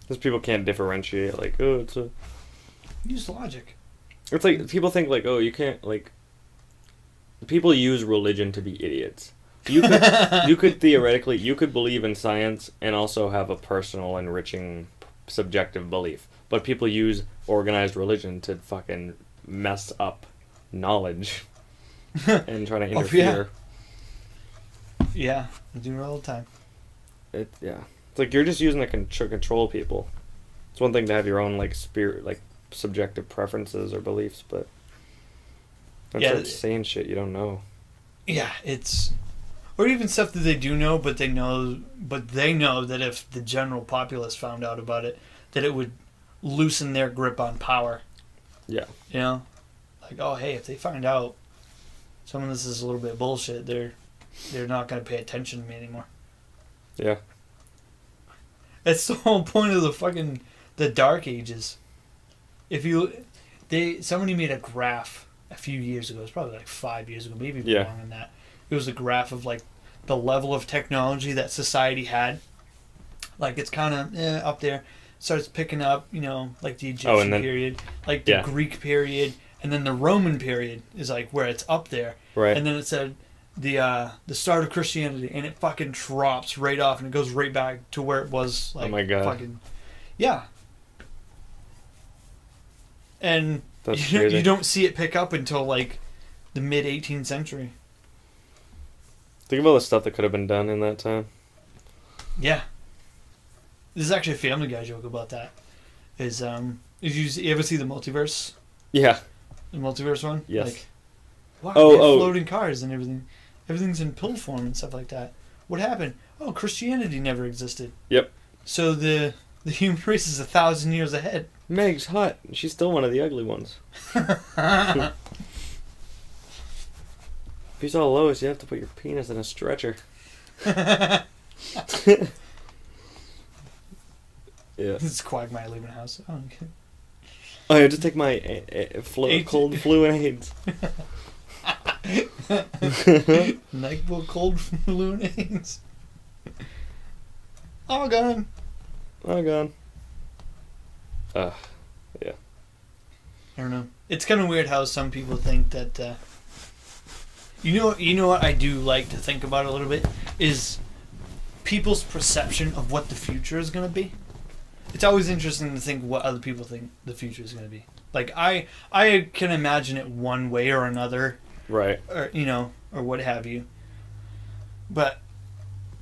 Speaker 1: Because people can't differentiate. Like, oh, it's a...
Speaker 2: Use logic.
Speaker 1: It's like, people think, like, oh, you can't, like... People use religion to be idiots. You could theoretically, you could believe in science and also have a personal, enriching, subjective belief. But people use organized religion to fucking mess up knowledge and try to interfere.
Speaker 2: Yeah, I do it all the time.
Speaker 1: It's like you're just using it to control people. It's one thing to have your own like spirit, like subjective preferences or beliefs, but that's saying shit you don't know.
Speaker 2: Yeah, it's or even stuff that they do know, but they know that if the general populace found out about it, that it would loosen their grip on power.
Speaker 1: Yeah.
Speaker 2: You know, like, oh hey, if they find out some of this is a little bit bullshit, they're not going to pay attention to me anymore.
Speaker 1: Yeah.
Speaker 2: That's the whole point of the Dark Ages. Somebody made a graph a few years ago. It's probably like 5 years ago, maybe
Speaker 1: Yeah.
Speaker 2: longer than that. It was a graph of like the level of technology that society had. Like it's kind of up there. Starts picking up, you know, like the Egyptian period, like the Greek period, and then the Roman period is like where it's up there.
Speaker 1: Right.
Speaker 2: And then it said the start of Christianity, and it fucking drops right off, and it goes right back to where it was. Like,
Speaker 1: oh my god.
Speaker 2: Fucking, yeah. And
Speaker 1: That's
Speaker 2: you don't see it pick up until like the mid 18th century.
Speaker 1: Think of all the stuff that could have been done in that time.
Speaker 2: Yeah. There's actually a Family Guy joke about that. Is you ever see the multiverse?
Speaker 1: Yeah.
Speaker 2: The multiverse one?
Speaker 1: Yes.
Speaker 2: Like, wow,
Speaker 1: Oh,
Speaker 2: they have
Speaker 1: oh.
Speaker 2: floating cars and everything. Everything's in pill form and stuff like that. What happened? Oh, Christianity never existed.
Speaker 1: Yep.
Speaker 2: So the human race is 1,000 years ahead.
Speaker 1: Meg's hot. She's still one of the ugly ones. If you saw Lois, you have to put your penis in a stretcher. Yeah.
Speaker 2: It's Quagmire leaving the house. Oh, okay.
Speaker 1: Oh, yeah, just take my cold flu and AIDS.
Speaker 2: NyQuil cold flu and AIDS. All gone.
Speaker 1: Oh, gone. Yeah.
Speaker 2: I don't know. It's kind of weird how some people think that. You know what I do like to think about a little bit is people's perception of what the future is going to be. It's always interesting to think what other people think the future is going to be. Like I can imagine it one way or another,
Speaker 1: Right.
Speaker 2: or or what have you. But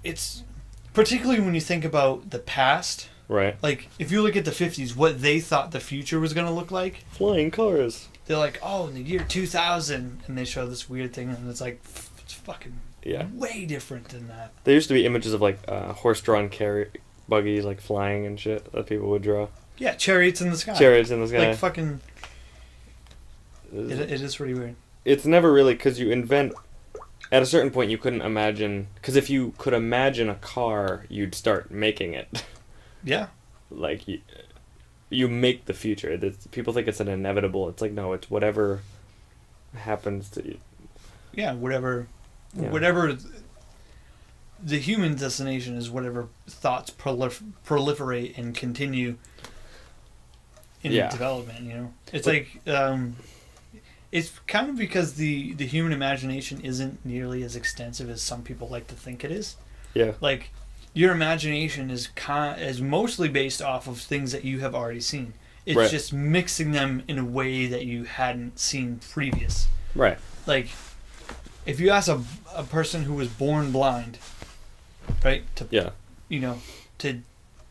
Speaker 2: it's particularly when you think about the past.
Speaker 1: Right.
Speaker 2: Like if you look at the 50s, what they thought the future was going to look like.
Speaker 1: Flying cars.
Speaker 2: They're like, oh, in the year 2000, and they show this weird thing, and it's like, it's fucking way different than that.
Speaker 1: There used to be images of like horse-drawn buggies like flying and shit that people would draw.
Speaker 2: Yeah, chariots in the sky.
Speaker 1: Chariots in the sky.
Speaker 2: Like fucking. It is pretty weird.
Speaker 1: It's never really because you invent. At a certain point, you couldn't imagine because if you could imagine a car, you'd start making it.
Speaker 2: Yeah.
Speaker 1: Like you make the future. People think it's an inevitable. It's like no, it's whatever happens to you.
Speaker 2: Yeah, whatever. The human destination is whatever thoughts proliferate and continue in development. You know, it's like it's kind of because the human imagination isn't nearly as extensive as some people like to think it is.
Speaker 1: Yeah.
Speaker 2: Like your imagination is mostly based off of things that you have already seen. It's just mixing them in a way that you hadn't seen previous.
Speaker 1: Right.
Speaker 2: Like, if you ask a person who was born blind, right, to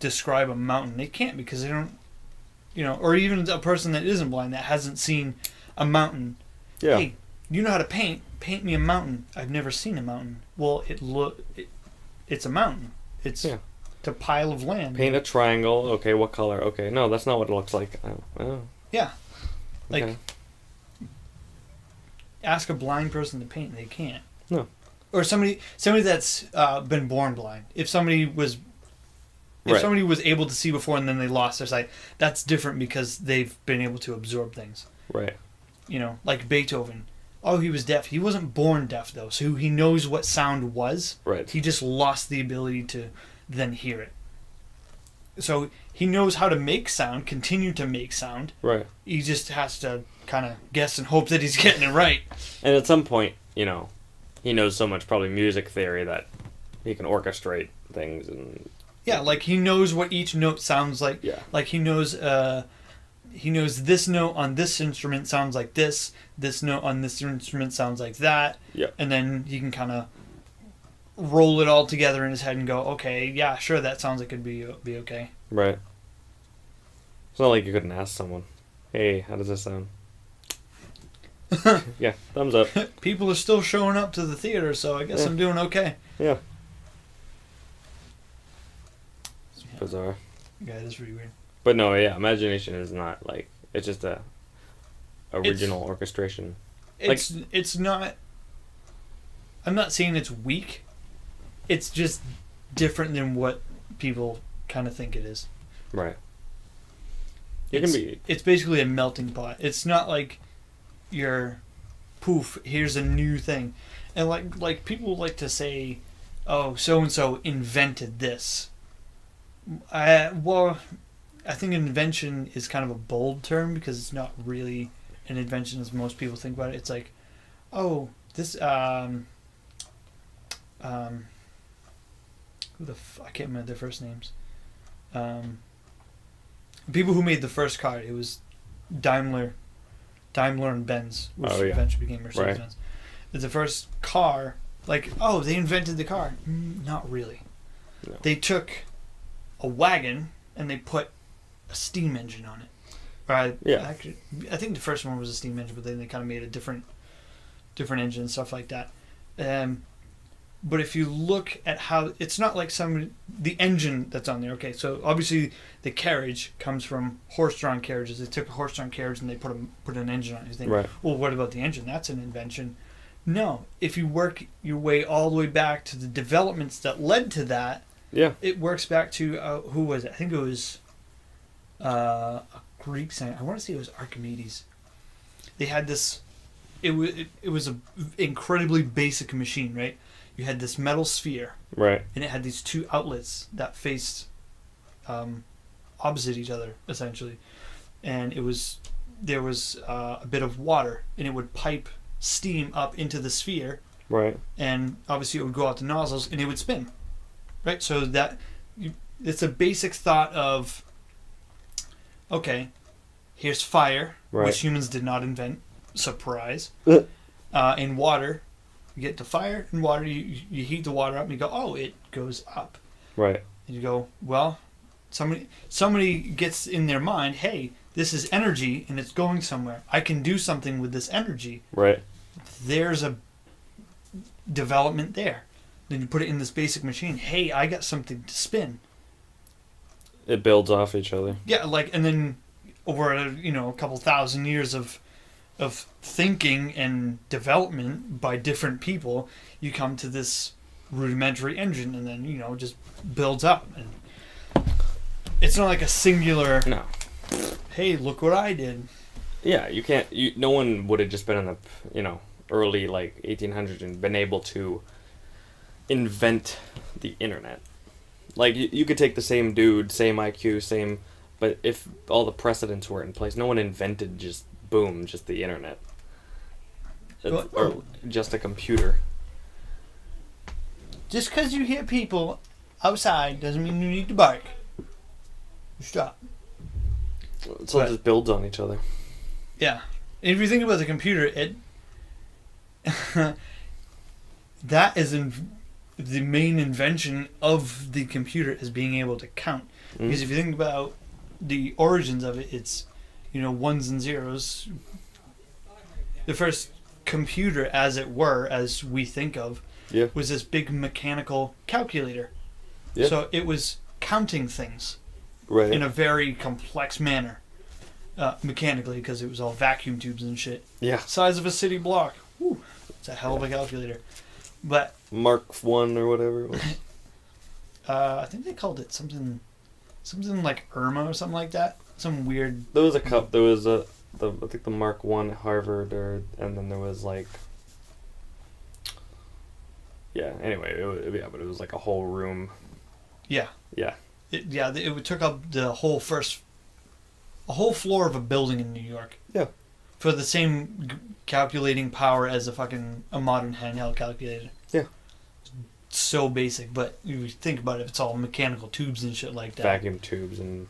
Speaker 2: describe a mountain, they can't because they don't, or even a person that isn't blind that hasn't seen a mountain.
Speaker 1: Yeah.
Speaker 2: Hey, you know how to paint? Paint me a mountain. I've never seen a mountain. Well, it's a mountain. It's a pile of land.
Speaker 1: Paint a triangle. Okay, what color? Okay, no, that's not what it looks like. Oh.
Speaker 2: Yeah. Like,
Speaker 1: Okay.
Speaker 2: ask a blind person to paint, they can't.
Speaker 1: No.
Speaker 2: Or somebody that's been born blind. If somebody was able to see before and then they lost their sight, that's different because they've been able to absorb things.
Speaker 1: Right.
Speaker 2: Like Beethoven. Oh, he was deaf. He wasn't born deaf, though, so he knows what sound was.
Speaker 1: Right.
Speaker 2: He just lost the ability to then hear it. So he knows how to make sound, continue to make sound.
Speaker 1: Right.
Speaker 2: He just has to kind of guess and hope that he's getting it right.
Speaker 1: And at some point, he knows so much probably music theory that he can orchestrate things and...
Speaker 2: Yeah, like he knows what each note sounds like.
Speaker 1: Yeah.
Speaker 2: Like he knows this note on this instrument sounds like this note on this instrument sounds like that.
Speaker 1: Yeah.
Speaker 2: And then he can kind of roll it all together in his head and go, okay, yeah, sure, that sounds like it'd be okay.
Speaker 1: Right. It's not like you couldn't ask someone, hey, how does this sound? Yeah, thumbs up.
Speaker 2: People are still showing up to the theater, so I guess
Speaker 1: Yeah.
Speaker 2: I'm doing okay.
Speaker 1: Yeah. It's bizarre.
Speaker 2: Yeah, that's pretty weird.
Speaker 1: But no, yeah, imagination is not like, it's just a original orchestration.
Speaker 2: It's not. I'm not saying it's weak. It's just different than what people kind of think it is.
Speaker 1: Right.
Speaker 2: It's basically a melting pot. It's not like you're poof, here's a new thing. And like people like to say, oh, so and so invented this. Well, I think invention is kind of a bold term because it's not really an invention as most people think about it. It's like, oh, this I can't remember their first names. People who made the first car, it was Daimler and Benz, which eventually became Mercedes-Benz. It's the first car, like, oh, they invented the car. Not really.
Speaker 1: No.
Speaker 2: They took a wagon and they put a steam engine on it. Right?
Speaker 1: Yeah.
Speaker 2: Actually, I think the first one was a steam engine, but then they kind of made a different engine and stuff like that. But if you look at how, it's not like the engine that's on there. Okay, so obviously the carriage comes from horse-drawn carriages. They took a horse-drawn carriage and they put an engine on it. You think,
Speaker 1: right.
Speaker 2: Well, what about the engine? That's an invention. No, if you work your way all the way back to the developments that led to that,
Speaker 1: yeah,
Speaker 2: it works back to who was it? I think it was a Greek scientist. I want to say it was Archimedes. They had this. It was an incredibly basic machine, right? You had this metal sphere,
Speaker 1: right,
Speaker 2: and it had these two outlets that faced opposite each other, essentially. And there was a bit of water, and it would pipe steam up into the sphere,
Speaker 1: right,
Speaker 2: and obviously it would go out the nozzles, and it would spin, right? So it's a basic thought of, okay, here's fire,
Speaker 1: right,
Speaker 2: which humans did not invent. Surprise. In water. You get to fire and water, you heat the water up and you go, oh, it goes up.
Speaker 1: Right.
Speaker 2: And you go, well, somebody gets in their mind, hey, this is energy and it's going somewhere. I can do something with this energy.
Speaker 1: Right.
Speaker 2: There's a development there. Then you put it in this basic machine. Hey, I got something to spin.
Speaker 1: It builds off each other.
Speaker 2: Yeah, and then over a couple thousand years of thinking and development by different people, you come to this rudimentary engine, and then just builds up. And it's not like a singular.
Speaker 1: No.
Speaker 2: Hey, look what I did.
Speaker 1: Yeah, you can't. No one would have just been in the early 1800s and been able to invent the internet. Like you could take the same dude, same IQ, but if all the precedents were in place, no one invented just the internet. Or just a computer.
Speaker 2: Just because you hear people outside doesn't mean you need to bark. Stop.
Speaker 1: So it just builds on each other.
Speaker 2: Yeah. If you think about the computer, that is the main invention of the computer is being able to count.
Speaker 1: Mm-hmm.
Speaker 2: Because if you think about the origins of it, it's ones and zeros. The first computer, as it were, as we think of, was this big mechanical calculator. Yeah. So it was counting things in a very complex manner, mechanically, because it was all vacuum tubes and shit.
Speaker 1: Yeah.
Speaker 2: Size of a city block. Whew, it's a hell of a calculator. But
Speaker 1: Mark I or whatever it was.
Speaker 2: I think they called it something like Irma or something like that. Some weird.
Speaker 1: There was a cup. There was I think the Mark I at Harvard, and then there was anyway, but it was like a whole room.
Speaker 2: Yeah.
Speaker 1: Yeah.
Speaker 2: It took up a whole floor of a building in New York.
Speaker 1: Yeah.
Speaker 2: For the same calculating power as a modern handheld calculator.
Speaker 1: Yeah.
Speaker 2: So basic, but you think about it, it's all mechanical tubes and shit like that.
Speaker 1: Vacuum tubes and.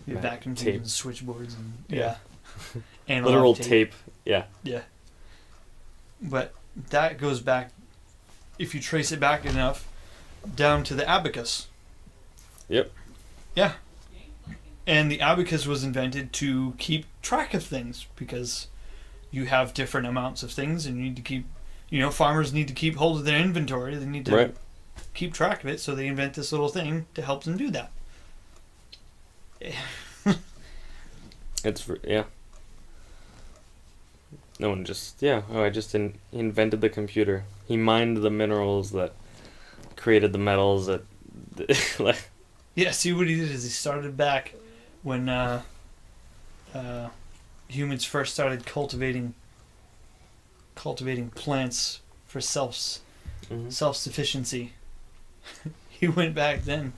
Speaker 2: Vacuum
Speaker 1: tape.
Speaker 2: tubes and switchboards and
Speaker 1: literal tape. Yeah.
Speaker 2: Yeah. But that goes back, if you trace it back enough, down to the abacus.
Speaker 1: Yep.
Speaker 2: Yeah. And the abacus was invented to keep track of things because you have different amounts of things, and you need to keep, farmers need to keep hold of their inventory. They need to keep track of it, so they invent this little thing to help them do that.
Speaker 1: Yeah. No one just, I just invented the computer. He mined the minerals that created the metals that, like...
Speaker 2: Yeah, see what he did is he started back when humans first started cultivating plants for self-sufficiency. He went back then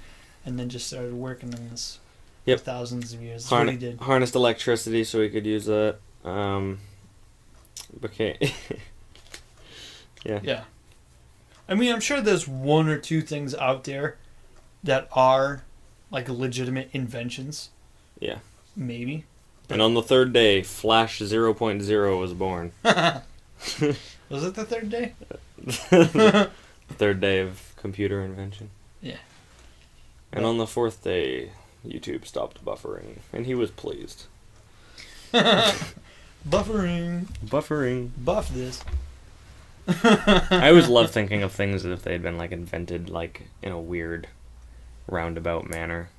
Speaker 2: and then just started working on this for thousands of years. That's what he did.
Speaker 1: Harnessed electricity so he could use it. Okay.
Speaker 2: Yeah. I mean, I'm sure there's one or two things out there that are like legitimate inventions.
Speaker 1: Yeah.
Speaker 2: Maybe.
Speaker 1: And on the third day, Flash 0.0 was born.
Speaker 2: Was it the third day?
Speaker 1: Third day of computer invention.
Speaker 2: Yeah.
Speaker 1: And on the fourth day, YouTube stopped buffering, and he was pleased.
Speaker 2: Buffering. Buff this.
Speaker 1: I always love thinking of things as if they had been like invented like in a weird roundabout manner.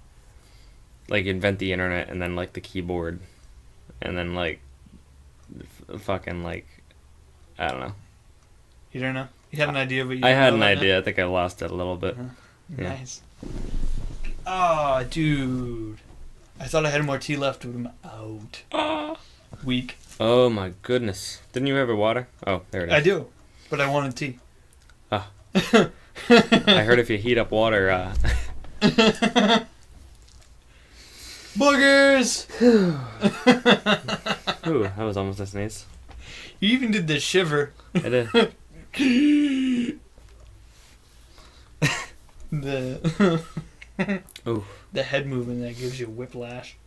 Speaker 1: Like invent the internet and then like the keyboard and then like fucking like I don't know.
Speaker 2: You don't know? You had an idea, but you
Speaker 1: I had
Speaker 2: an
Speaker 1: idea. I think I lost it a little bit. Yeah.
Speaker 2: Nice. Oh, dude. I thought I had more tea left, but I'm out. Weak.
Speaker 1: Oh my goodness. Didn't you have a water? Oh, there it is.
Speaker 2: I do, but I wanted tea.
Speaker 1: Oh. I heard if you heat up water,
Speaker 2: Boogers!
Speaker 1: Ooh, that was almost a sneeze.
Speaker 2: You even did the shiver.
Speaker 1: I did.
Speaker 2: Ooh. The head movement that gives you whiplash.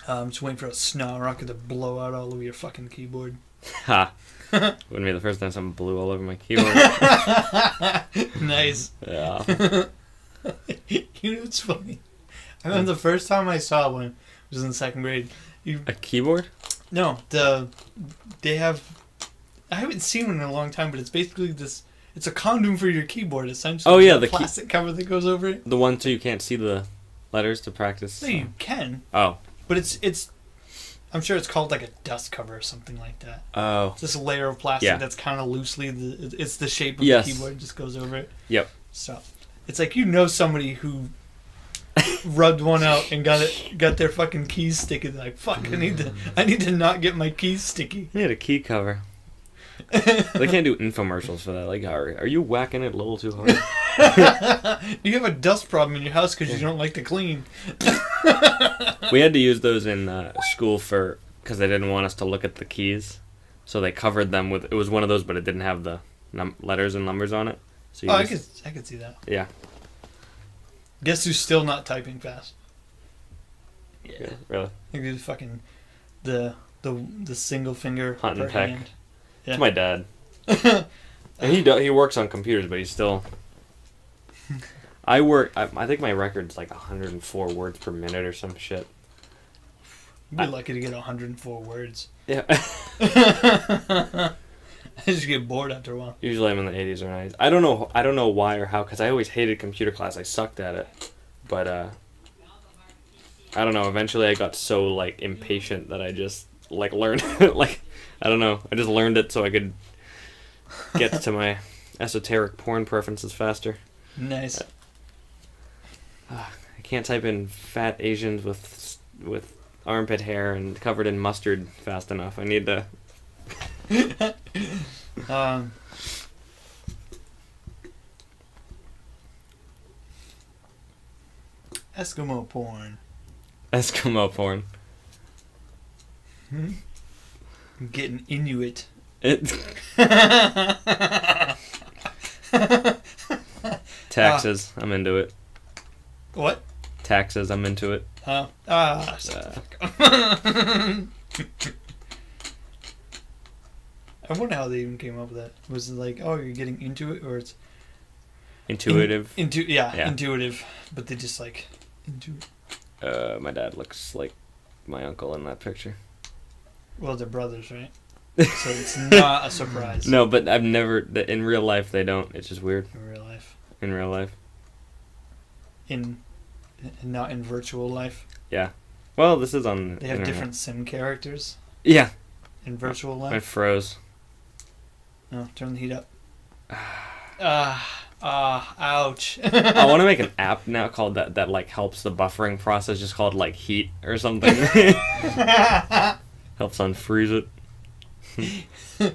Speaker 2: I'm just waiting for a snot rocket to blow out all over your fucking keyboard.
Speaker 1: Ha. Wouldn't be the first time something blew all over my keyboard.
Speaker 2: Nice.
Speaker 1: Yeah.
Speaker 2: You know what's funny? I remember the first time I saw one was in second grade.
Speaker 1: A keyboard?
Speaker 2: No, they have. I haven't seen one in a long time, but it's basically this. It's a condom for your keyboard, essentially.
Speaker 1: Oh yeah,
Speaker 2: the plastic cover that goes over it.
Speaker 1: The one so you can't see the letters to practice.
Speaker 2: No, you can.
Speaker 1: Oh.
Speaker 2: But it's. I'm sure it's called like a dust cover or something like that.
Speaker 1: Oh.
Speaker 2: It's this layer of plastic that's kind of loosely. It's the shape of the keyboard. It just goes over it.
Speaker 1: Yep.
Speaker 2: So, it's like somebody who rubbed one out and got their fucking keys sticky. They're like, fuck, I need to not get my keys sticky.
Speaker 1: I need a key cover. They can't do infomercials for that. Like, are you whacking it a little too hard?
Speaker 2: Do you have a dust problem in your house because you don't like to clean?
Speaker 1: We had to use those in school because they didn't want us to look at the keys, so they covered them with. It was one of those, but it didn't have the letters and numbers on it. So
Speaker 2: I could see that.
Speaker 1: Yeah.
Speaker 2: Guess who's still not typing fast?
Speaker 1: Yeah. Really?
Speaker 2: I think it's fucking the single finger
Speaker 1: Hunt and
Speaker 2: per
Speaker 1: peck.
Speaker 2: hand. Yeah.
Speaker 1: It's my dad. And he works on computers, but he's still. I think my record's like 104 words per minute or some shit.
Speaker 2: You'd be lucky to get 104 words.
Speaker 1: Yeah.
Speaker 2: I just get bored after a while.
Speaker 1: Usually I'm in the 80s or 90s. I don't know why or how, because I always hated computer class. I sucked at it. But, I don't know. Eventually I got so, like, impatient that I just, like, learned, like, I don't know. I just learned it so I could get to my esoteric porn preferences faster.
Speaker 2: Nice.
Speaker 1: I can't type in fat Asians with armpit hair and covered in mustard fast enough. I need to...
Speaker 2: Eskimo porn.
Speaker 1: Eskimo porn.
Speaker 2: I'm getting Inuit.
Speaker 1: Taxes. I'm into it.
Speaker 2: What?
Speaker 1: Taxes. I'm into it.
Speaker 2: I wonder how they even came up with that. Was it like, oh, you're getting into it, or it's
Speaker 1: intuitive?
Speaker 2: Intuitive. But they just like into it.
Speaker 1: My dad looks like my uncle in that picture.
Speaker 2: Well, they're brothers, right? So it's not a surprise.
Speaker 1: No, but I've never... In real life, they don't. It's just weird.
Speaker 2: In real life.
Speaker 1: In real life.
Speaker 2: Not in virtual life.
Speaker 1: Yeah. Well, this is on
Speaker 2: They have
Speaker 1: internet.
Speaker 2: different sim characters
Speaker 1: Yeah.
Speaker 2: in virtual
Speaker 1: I
Speaker 2: life.
Speaker 1: froze.
Speaker 2: No, turn the heat up. Ouch.
Speaker 1: I want to make an app now called that like helps the buffering process, just called like Heat or something. Helps unfreeze it.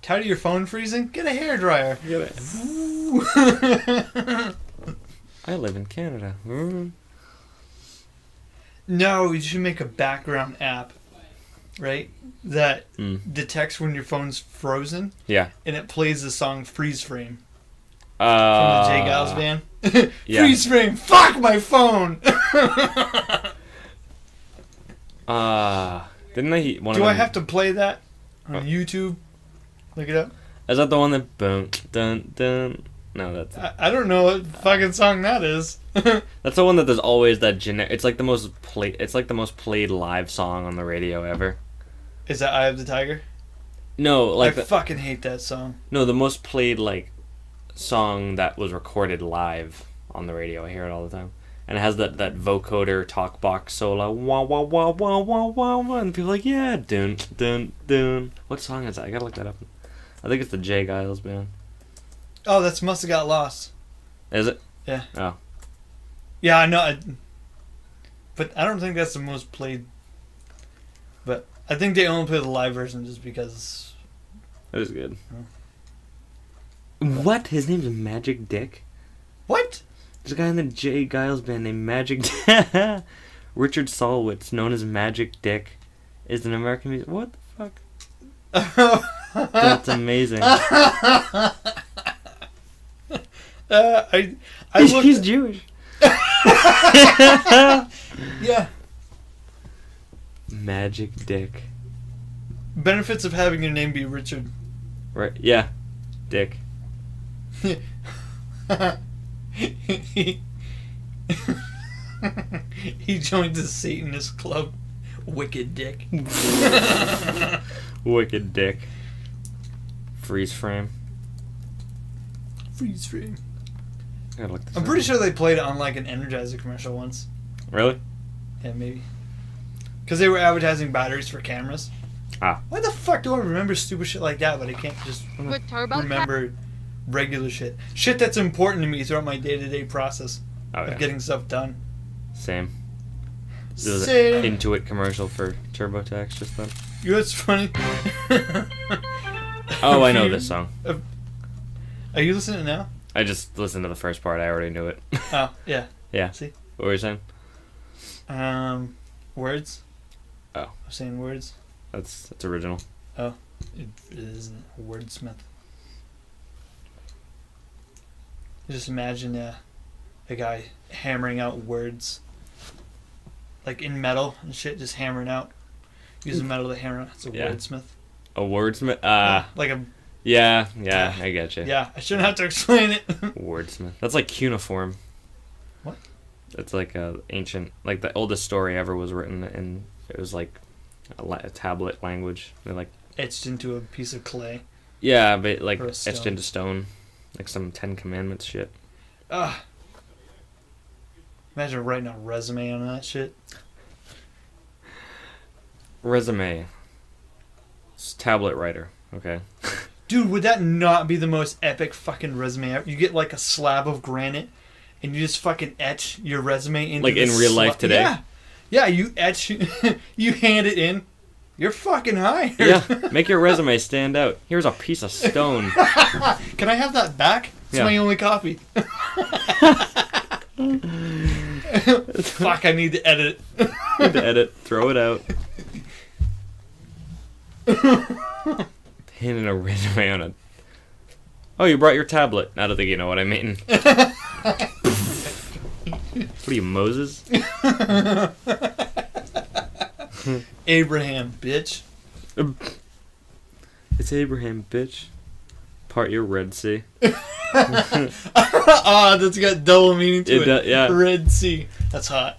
Speaker 2: Tired of your phone freezing? Get a hairdryer.
Speaker 1: I live in Canada.
Speaker 2: No, you should make a background app, right? That detects when your phone's frozen.
Speaker 1: Yeah.
Speaker 2: And it plays the song Freeze Frame from the J. Giles band.
Speaker 1: Yeah.
Speaker 2: Freeze Frame! Fuck my phone!
Speaker 1: Didn't they...
Speaker 2: Do I have to play that on YouTube? Look it up.
Speaker 1: Is that the one that... Boom, dun, dun? No, that's...
Speaker 2: I don't know what fucking song that is.
Speaker 1: That's the one that there's always that generic... It's like the most played live song on the radio ever.
Speaker 2: Is that Eye of the Tiger?
Speaker 1: No, like...
Speaker 2: I fucking hate that song.
Speaker 1: No, the most played, like, song that was recorded live on the radio. I hear it all the time. And it has that vocoder talk box solo. Wah, wah, wah, wah, wah, wah, wah. And people are like, yeah, dun, dun, dun. What song is that? I gotta look that up. I think it's the J. Giles band.
Speaker 2: Oh, that's Must Have Got Lost.
Speaker 1: Is it?
Speaker 2: Yeah.
Speaker 1: Oh.
Speaker 2: Yeah, I know. But I don't think that's the most played. But I think they only play the live version just because.
Speaker 1: That is good. What? His name's Magic Dick?
Speaker 2: What?
Speaker 1: There's a guy in the J. Giles band named Magic Richard Solwitz, known as Magic Dick, is an American musician. What the fuck? That's amazing. He's Jewish.
Speaker 2: Yeah.
Speaker 1: Magic Dick.
Speaker 2: Benefits of having your name be Richard.
Speaker 1: Right? Yeah. Dick.
Speaker 2: He joined the Satanist club. Wicked Dick.
Speaker 1: Wicked Dick. Freeze frame.
Speaker 2: Freeze frame.
Speaker 1: Gotta look this
Speaker 2: I'm
Speaker 1: up.
Speaker 2: pretty sure they played it on like an Energizer commercial once.
Speaker 1: Really?
Speaker 2: Yeah, maybe. Because they were advertising batteries for cameras.
Speaker 1: Ah.
Speaker 2: Why the fuck do I remember stupid shit like that, but I can't just remember regular shit? Shit that's important to me throughout my day-to-day process of getting stuff done.
Speaker 1: Same. There was
Speaker 2: Same.
Speaker 1: an Intuit commercial for TurboTax just then.
Speaker 2: You know what's funny?
Speaker 1: Oh, I know this song.
Speaker 2: Are you listening now?
Speaker 1: I just listened to the first part. I already knew it.
Speaker 2: Oh, yeah.
Speaker 1: Yeah.
Speaker 2: See?
Speaker 1: What were you saying?
Speaker 2: Words.
Speaker 1: Oh.
Speaker 2: I'm saying words.
Speaker 1: That's original.
Speaker 2: Oh. It isn't a wordsmith. Just imagine a guy hammering out words. Like in metal and shit, just hammering out. Using metal to hammer out. It's a wordsmith.
Speaker 1: A wordsmith?
Speaker 2: Like a...
Speaker 1: Yeah, I get you.
Speaker 2: Yeah, I shouldn't have to explain it.
Speaker 1: Wordsmith. That's like cuneiform.
Speaker 2: What?
Speaker 1: It's like a ancient... Like the oldest story ever was written in... It was like a tablet language. They're like...
Speaker 2: Etched into a piece of clay.
Speaker 1: Yeah, but like
Speaker 2: Or a
Speaker 1: etched
Speaker 2: stone.
Speaker 1: into stone. Like some Ten Commandments shit.
Speaker 2: Imagine writing a resume on that shit.
Speaker 1: Resume. It's tablet writer. Okay.
Speaker 2: Dude, would that not be the most epic fucking resume ever? You get like a slab of granite and you just fucking etch your resume into
Speaker 1: Like in real life today?
Speaker 2: Yeah. Yeah, you etch, you hand it in. You're fucking hired.
Speaker 1: Yeah, make your resume stand out. Here's a piece of stone.
Speaker 2: Can I have that back? It's my only copy. Fuck, I need to edit it.
Speaker 1: Need to edit. Throw it out. Handing a resume on a... Oh, you brought your tablet. I don't think you know what I mean. What are you, Moses?
Speaker 2: Abraham, bitch.
Speaker 1: It's Abraham, bitch. Part your Red Sea.
Speaker 2: That's got double meaning to it.
Speaker 1: Yeah.
Speaker 2: Red Sea. That's hot.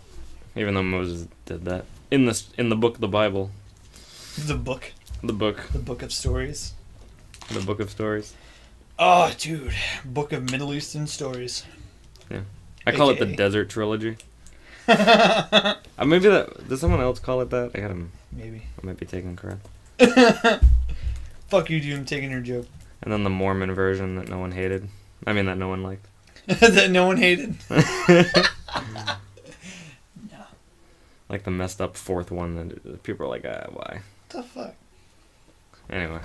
Speaker 1: Even though Moses did that. In the book, the Bible.
Speaker 2: The book.
Speaker 1: The book.
Speaker 2: The book of stories.
Speaker 1: The book of stories.
Speaker 2: Oh, dude. Book of Middle Eastern stories.
Speaker 1: Yeah. I call it the
Speaker 2: AKA.
Speaker 1: Desert Trilogy. Maybe that... Does someone else call it that?
Speaker 2: Maybe.
Speaker 1: I might be taking credit.
Speaker 2: Fuck you, dude. I'm taking your joke.
Speaker 1: And then the Mormon version that no one hated. I mean, that no one liked.
Speaker 2: That no one hated. No.
Speaker 1: Like the messed up fourth one that people are like, why?
Speaker 2: What the fuck?
Speaker 1: Anyway.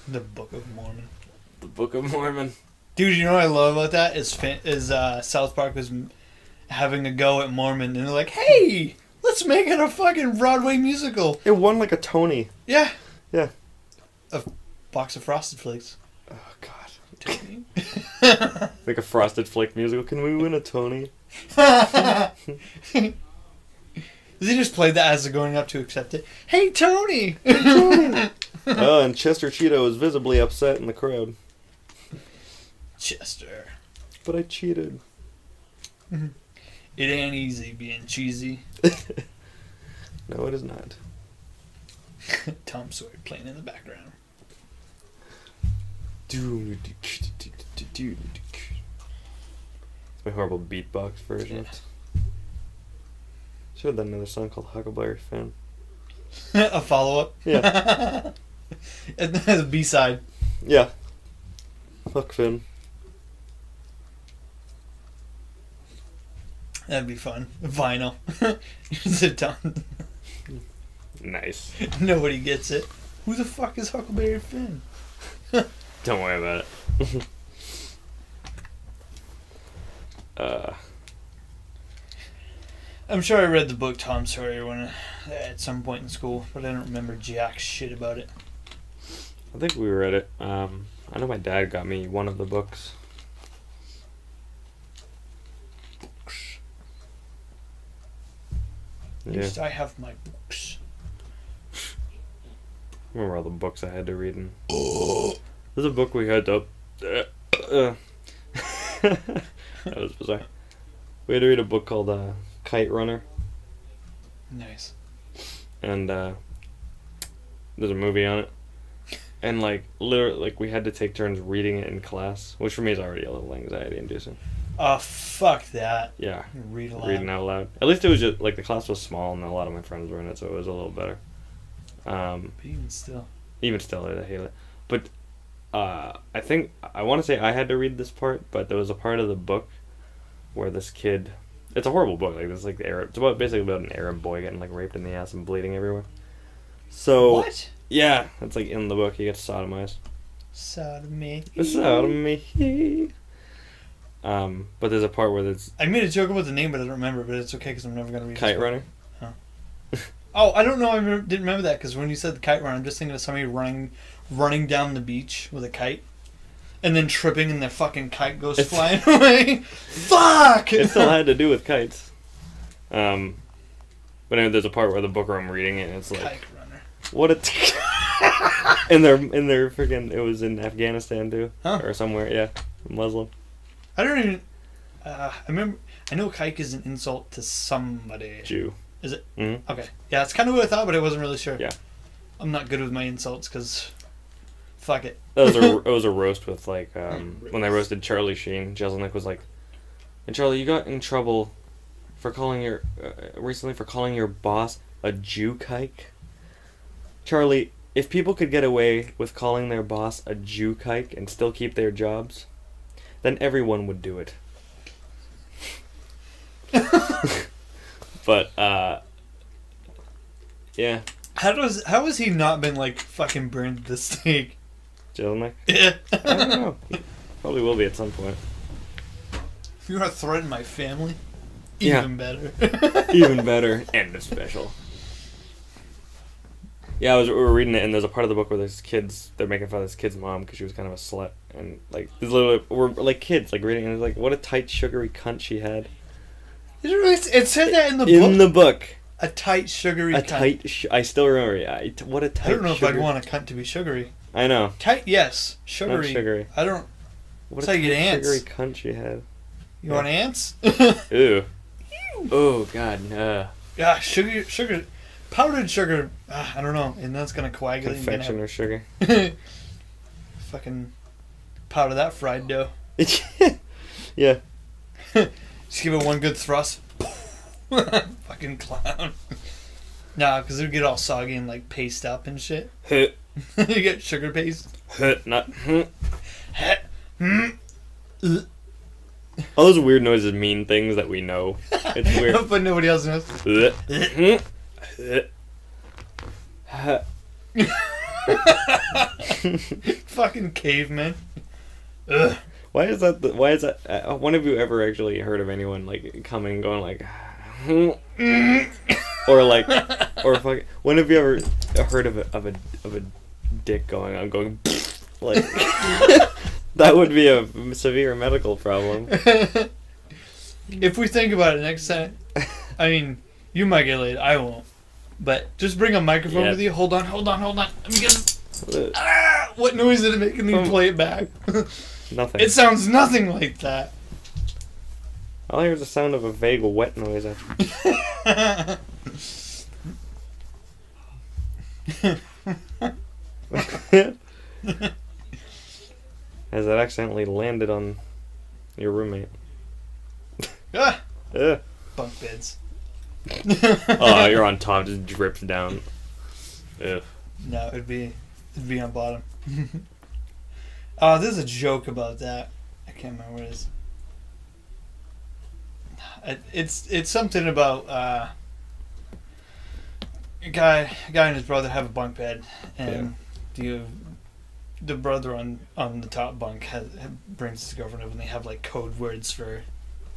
Speaker 2: The Book of Mormon.
Speaker 1: The Book of Mormon.
Speaker 2: Dude, you know what I love about that? Is South Park was having a go at Mormon, and they're like, hey, let's make it a fucking Broadway musical.
Speaker 1: It won like a Tony.
Speaker 2: Yeah.
Speaker 1: Yeah.
Speaker 2: A box of Frosted Flakes.
Speaker 1: Oh, God.
Speaker 2: Tony.
Speaker 1: Like a Frosted Flake musical. Can we win a Tony?
Speaker 2: They just played that as they're going up to accept it. Hey, Tony!
Speaker 1: Oh, and Chester Cheeto is visibly upset in the crowd.
Speaker 2: Chester.
Speaker 1: But I cheated.
Speaker 2: It ain't easy being cheesy.
Speaker 1: No, it is not.
Speaker 2: Tom Sawyer playing in the background.
Speaker 1: It's my horrible beatbox version.
Speaker 2: Yeah.
Speaker 1: Should have done another song called Huckleberry Finn.
Speaker 2: A follow-up?
Speaker 1: Yeah.
Speaker 2: And then the B-side.
Speaker 1: Yeah. Huck Finn.
Speaker 2: That'd be fun. Vinyl. Sit down.
Speaker 1: Nice.
Speaker 2: Nobody gets it. Who the fuck is Huckleberry Finn?
Speaker 1: Don't worry about it.
Speaker 2: I'm sure I read the book Tom Sawyer when at some point in school, but I don't remember jack shit about it.
Speaker 1: I think we read it. I know my dad got me one of the books.
Speaker 2: At
Speaker 1: Yeah.
Speaker 2: least I have my books.
Speaker 1: I remember all the books I had to read. And there's a book we had to... that was bizarre. We had to read a book called Kite Runner.
Speaker 2: Nice.
Speaker 1: And there's a movie on it. And like literally, like we had to take turns reading it in class, which for me is already a little anxiety inducing.
Speaker 2: Oh, fuck that.
Speaker 1: Yeah.
Speaker 2: Read aloud.
Speaker 1: Reading out loud. At least it was just like the class was small and a lot of my friends were in it, so it was a little better.
Speaker 2: But even still.
Speaker 1: Even still, I hate it. But I think I want to say I had to read this part, but there was a part of the book where this kid. It's a horrible book. Like this, like the Arab. It's basically about an Arab boy getting like raped in the ass and bleeding everywhere. So
Speaker 2: What?
Speaker 1: yeah, it's like in the book he gets sodomized.
Speaker 2: Sodomy.
Speaker 1: Sodomy. But there's a part where there's
Speaker 2: I made a joke about the name, but I don't remember. But it's okay because I'm never gonna read.
Speaker 1: Kite
Speaker 2: this book.
Speaker 1: Runner.
Speaker 2: Oh, I don't know. Didn't remember that because when you said the kite run, I'm just thinking of somebody running down the beach with a kite, and then tripping, and the fucking kite goes flying away. Fuck!
Speaker 1: It still had to do with kites. But anyway, there's a part where the book where I'm reading it, and it's like,
Speaker 2: Kite runner.
Speaker 1: what a in their freaking. It was in Afghanistan too,
Speaker 2: Huh.
Speaker 1: or somewhere. Yeah, Muslim.
Speaker 2: I don't even. I remember. I know kike is an insult to somebody.
Speaker 1: Jew.
Speaker 2: Is it?
Speaker 1: Mm-hmm.
Speaker 2: Okay. Yeah, that's kind of what I thought, but I wasn't really sure.
Speaker 1: Yeah.
Speaker 2: I'm not good with my insults because. Fuck it.
Speaker 1: It was a roast with like when they roasted Charlie Sheen. Jeselnik was like, "And Charlie, you got in trouble for calling your recently for calling your boss a Jew kike. Charlie, if people could get away with calling their boss a Jew kike and still keep their jobs, then everyone would do it." But yeah.
Speaker 2: How has he not been like fucking burned at the stake?
Speaker 1: Jeselnik?
Speaker 2: Yeah.
Speaker 1: I don't know. Probably will be at some point.
Speaker 2: If you want to threaten my family,
Speaker 1: Yeah.
Speaker 2: even better.
Speaker 1: Even better and special. Yeah, we were reading it, and there's a part of the book where there's kids. They're making fun of this kid's mom because she was kind of a slut, and like there's literally we're like kids like reading, and it's like what a tight sugary cunt she had.
Speaker 2: It said that in the book.
Speaker 1: In the book,
Speaker 2: A tight sugary
Speaker 1: a
Speaker 2: cunt.
Speaker 1: tight. I still remember. Yeah, what a tight.
Speaker 2: I don't know if
Speaker 1: sugar-
Speaker 2: I'd want a cunt to be sugary.
Speaker 1: I know.
Speaker 2: Tight, yes. Sugary.
Speaker 1: Not sugary.
Speaker 2: I don't.
Speaker 1: What
Speaker 2: That's how you get ants.
Speaker 1: sugary cunt she had.
Speaker 2: You want ants?
Speaker 1: Ew. Oh God, no.
Speaker 2: Yeah, sugar, powdered sugar. I don't know, and that's gonna coagulate.
Speaker 1: Confectioner sugar.
Speaker 2: Fucking powder that fried dough.
Speaker 1: Yeah.
Speaker 2: Just give it one good thrust. Fucking clown. Nah, because it would get all soggy and like paste up and shit. You get sugar paste.
Speaker 1: Not. All those weird noises mean things that we know. It's weird.
Speaker 2: But nobody else knows. Fucking caveman. Ugh.
Speaker 1: Why is that? When have you ever actually heard of anyone like coming and going like, or like, or fuck? When have you ever heard of a dick going like? That would be a severe medical problem.
Speaker 2: If we think about it next time, I mean, you might get laid. I won't. But just bring a microphone with you. Hold on. Let me get. What noise did it make? And you play it back.
Speaker 1: Nothing.
Speaker 2: It sounds nothing like that.
Speaker 1: All I hear is the sound of a vague wet noise. Has that accidentally landed on your roommate?
Speaker 2: Bunk beds.
Speaker 1: Oh, you're on top, just drips down. Ugh.
Speaker 2: No, it'd be on bottom. There's a joke about that. I can't remember what it is. It's something about a guy and his brother have a bunk bed, and the brother on the top bunk brings his girlfriend over, and they have like code words for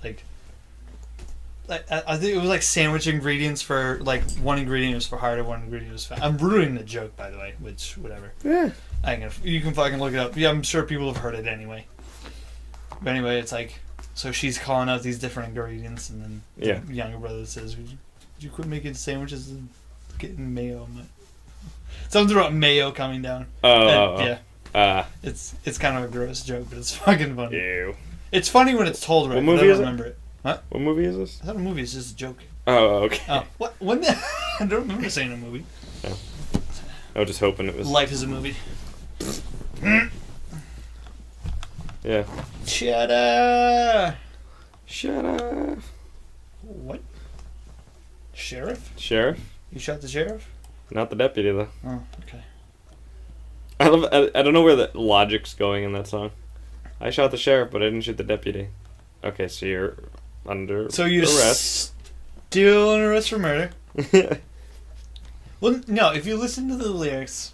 Speaker 2: like I think it was like sandwich ingredients for like one ingredient was for harder, one ingredient was fat. I'm ruining the joke, by the way, which whatever. Yeah. You can fucking look it up. Yeah, I'm sure people have heard it anyway. But anyway, it's like, so she's calling out these different ingredients, and then the younger brother says, "Would you quit making sandwiches and getting mayo?" Something about mayo coming down. It's kind of a gross joke, but it's fucking funny.
Speaker 1: Ew.
Speaker 2: It's funny when it's told right.
Speaker 1: What movie is it?
Speaker 2: Remember it. What?
Speaker 1: What movie is this?
Speaker 2: I thought a movie is just a joke.
Speaker 1: Oh, okay.
Speaker 2: Oh, what? When I don't remember saying a movie.
Speaker 1: No. I was just hoping it was.
Speaker 2: Life is a movie.
Speaker 1: Yeah.
Speaker 2: Shut up. What? Sheriff? You shot the sheriff?
Speaker 1: Not the deputy, though.
Speaker 2: Oh, okay.
Speaker 1: I don't know where the logic's going in that song. I shot the sheriff, but I didn't shoot the deputy. Okay, so you're under arrest.
Speaker 2: Still under arrest for murder. Well, no, if you listen to the lyrics,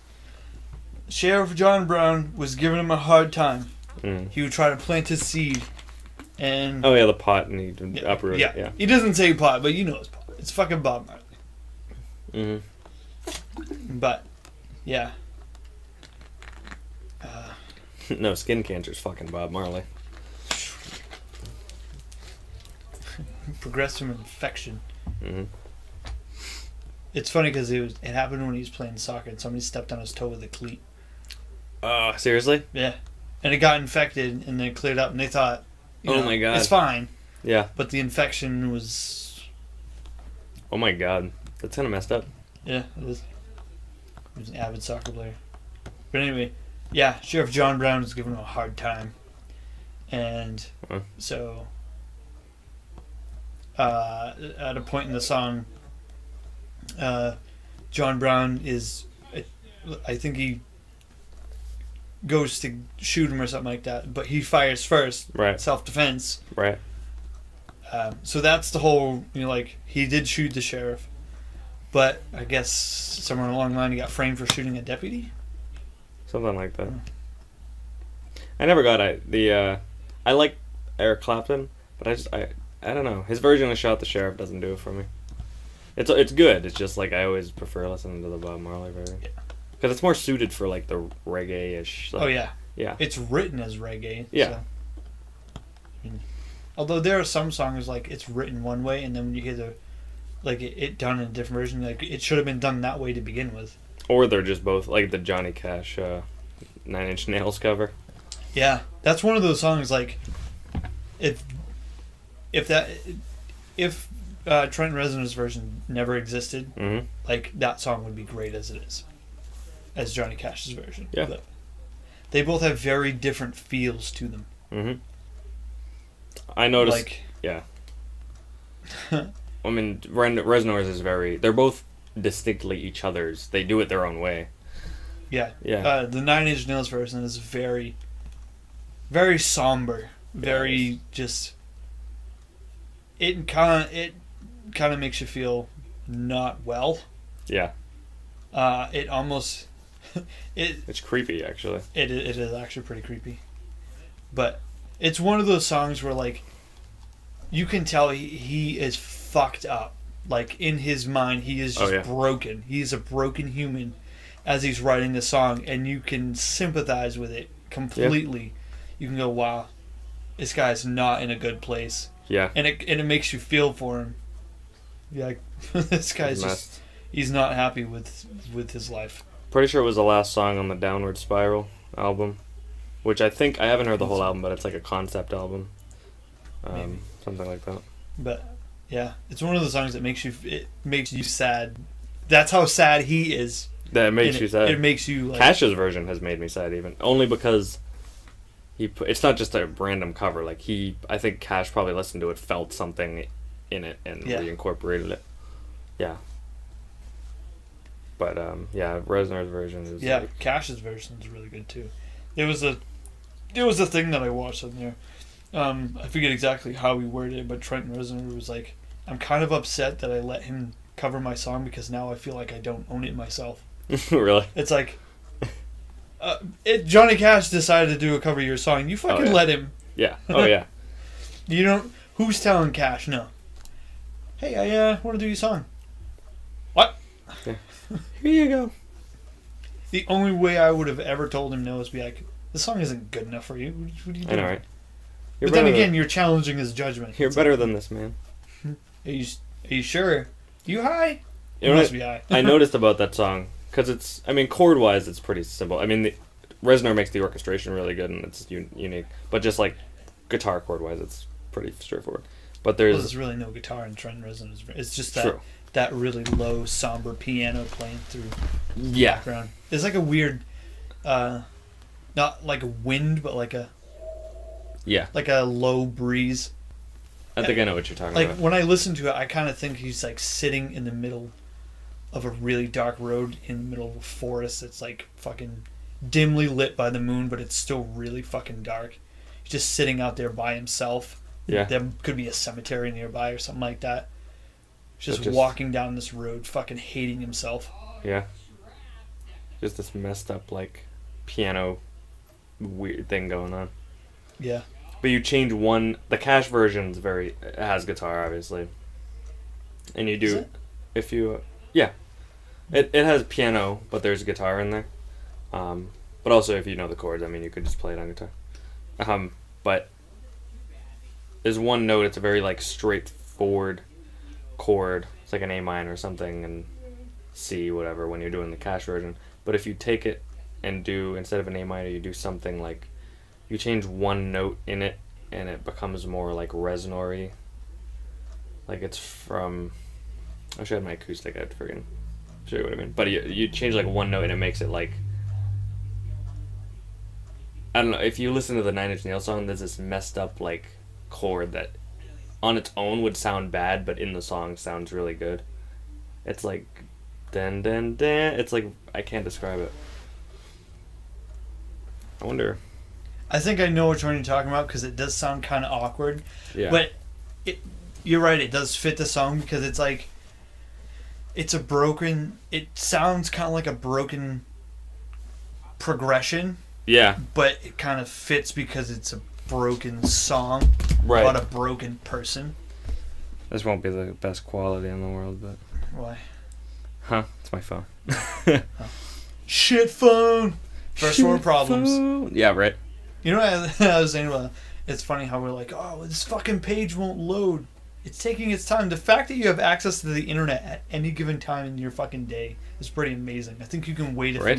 Speaker 2: Sheriff John Brown was giving him a hard time.
Speaker 1: Mm.
Speaker 2: He would try to plant his seed, and
Speaker 1: the pot, and he uprooted it. Yeah.
Speaker 2: He doesn't say pot, but you know it's pot. It's fucking Bob Marley.
Speaker 1: Mm-hmm.
Speaker 2: But, yeah.
Speaker 1: No, skin cancer's fucking Bob Marley.
Speaker 2: Progressed from infection.
Speaker 1: Mm-hmm.
Speaker 2: It's funny because it happened when he was playing soccer and somebody stepped on his toe with a cleat.
Speaker 1: Seriously?
Speaker 2: Yeah. And it got infected and then it cleared up and they thought,
Speaker 1: oh my god,
Speaker 2: it's fine.
Speaker 1: Yeah.
Speaker 2: But the infection was...
Speaker 1: Oh my god. That's kind of messed up.
Speaker 2: Yeah, it is. He was an avid soccer player. But anyway, yeah, Sheriff John Brown was giving him a hard time. And so... at a point in the song, John Brown is, I think he goes to shoot him or something like that, but he fires first,
Speaker 1: right?
Speaker 2: Self-defense,
Speaker 1: right?
Speaker 2: So that's the whole, like, he did shoot the sheriff, but I guess somewhere along the line he got framed for shooting a deputy,
Speaker 1: something like that. I never got I like Eric Clapton, but I don't know. His version of "Shot the Sheriff" doesn't do it for me. It's good. It's just like I always prefer listening to the Bob Marley version because it's more suited for like the reggae-ish. Like, yeah. It's
Speaker 2: written as reggae.
Speaker 1: Yeah.
Speaker 2: So. I mean, although there are some songs like it's written one way, and then when you hear it done in a different version, like it should have been done that way to begin with. Or
Speaker 1: they're just both like the Johnny Cash 9 Inch Nails cover.
Speaker 2: Yeah, that's one of those songs like if Trent Reznor's version never existed,
Speaker 1: Mm-hmm.
Speaker 2: like that song would be great as it is, as Johnny Cash's version.
Speaker 1: Yeah.
Speaker 2: But they both have very different feels to them.
Speaker 1: Mm-hmm. I noticed.
Speaker 2: Like,
Speaker 1: Yeah. I mean, Reznor's is very. They're both distinctly each other's. They do it their own way.
Speaker 2: yeah,
Speaker 1: Yeah.
Speaker 2: the Nine Inch Nails version is very, very somber. Very just. It kind of makes you feel not well.
Speaker 1: Yeah.
Speaker 2: It almost.
Speaker 1: It's creepy, actually.
Speaker 2: It is actually pretty creepy, but it's one of those songs where like you can tell he is fucked up. Like in his mind, he is just broken. He's a broken human as he's writing the song, and you can sympathize with it completely. Yep. You can go, "Wow, this guy's not in a good place."
Speaker 1: Yeah,
Speaker 2: and it makes you feel for him. Yeah, like, this guy's just he's not happy with his life.
Speaker 1: Pretty sure it was the last song on the Downward Spiral album, which I think I haven't heard the whole album, but it's like a concept album, something like that.
Speaker 2: But yeah, it's one of the songs that makes you sad. That's how sad he is.
Speaker 1: That makes you sad.
Speaker 2: It makes you like,
Speaker 1: Cash's version has made me sad even only because it's not just a random cover. Like I think Cash probably listened to it, felt something in it, and reincorporated it. Yeah. But Reznor's version is like,
Speaker 2: Cash's version is really good too. It was a thing that I watched on there. I forget exactly how he worded it, but Trent Reznor was like, "I'm kind of upset that I let him cover my song because now I feel like I don't own it myself."
Speaker 1: Really?
Speaker 2: It's like, Johnny Cash decided to do a cover of your song. You fucking let him.
Speaker 1: Yeah. Oh yeah.
Speaker 2: You don't. Who's telling Cash no? Hey, I want to do your song. What?
Speaker 1: Yeah. Here you go.
Speaker 2: The only way I would have ever told him no is be like, "This song isn't good enough for you. What are you doing?"
Speaker 1: I know, right?
Speaker 2: But then again, you're challenging his judgment.
Speaker 1: You're better than this, man.
Speaker 2: Are you sure? You high?
Speaker 1: You
Speaker 2: must be high.
Speaker 1: I noticed about that song because chord-wise, it's pretty simple. I mean, Reznor makes the orchestration really good and it's unique, but just like guitar chord-wise, it's pretty straightforward. But there's
Speaker 2: really no guitar in Trent Reznor's. It's just that really low, somber piano playing through the background. It's like a weird, not like a wind, but like a low breeze.
Speaker 1: I think I know what you're talking
Speaker 2: about.
Speaker 1: Like
Speaker 2: when I listen to it, I kind of think he's like sitting in the middle of a really dark road in the middle of a forest that's like fucking dimly lit by the moon, but it's still really fucking dark. He's just sitting out there by himself.
Speaker 1: Yeah.
Speaker 2: There could be a cemetery nearby or something like that. Just walking down this road, fucking hating himself.
Speaker 1: Yeah. Just this messed up, like, piano weird thing going on.
Speaker 2: Yeah.
Speaker 1: But you change the Cash version's it has guitar, obviously. And you do, if you, it has piano, but there's guitar in there. But also if you know the chords, I mean, you could just play it on guitar. But there's one note, it's a very, like, straightforward chord. It's like an A minor or something, and C, whatever, when you're doing the Cash version. But if you take it and instead of an A minor, you do something like, you change one note in it, and it becomes more like Reznor-y. Like it's from, I wish I had my acoustic, I'd friggin' show you what I mean. But you change like one note, and it makes it like, I don't know, if you listen to the Nine Inch Nails song, there's this messed up like chord that on its own would sound bad, but in the song sounds really good. It's like, dun dun dun, it's like, I can't describe it. I wonder.
Speaker 2: I think I know which one you're talking about because it does sound kind of awkward.
Speaker 1: Yeah.
Speaker 2: But you're right, it does fit the song because it's like, it sounds kind of like a broken progression.
Speaker 1: Yeah.
Speaker 2: But it kind of fits because it's a broken song about a broken person.
Speaker 1: This won't be the best quality in the world, but...
Speaker 2: Why?
Speaker 1: Huh? It's my phone.
Speaker 2: Oh. Shit phone! First world problems.
Speaker 1: Phone. Yeah, right.
Speaker 2: You know what I was saying about, it's funny how we're like, oh, this fucking page won't load. It's taking its time. The fact that you have access to the internet at any given time in your fucking day is pretty amazing. I think you can wait I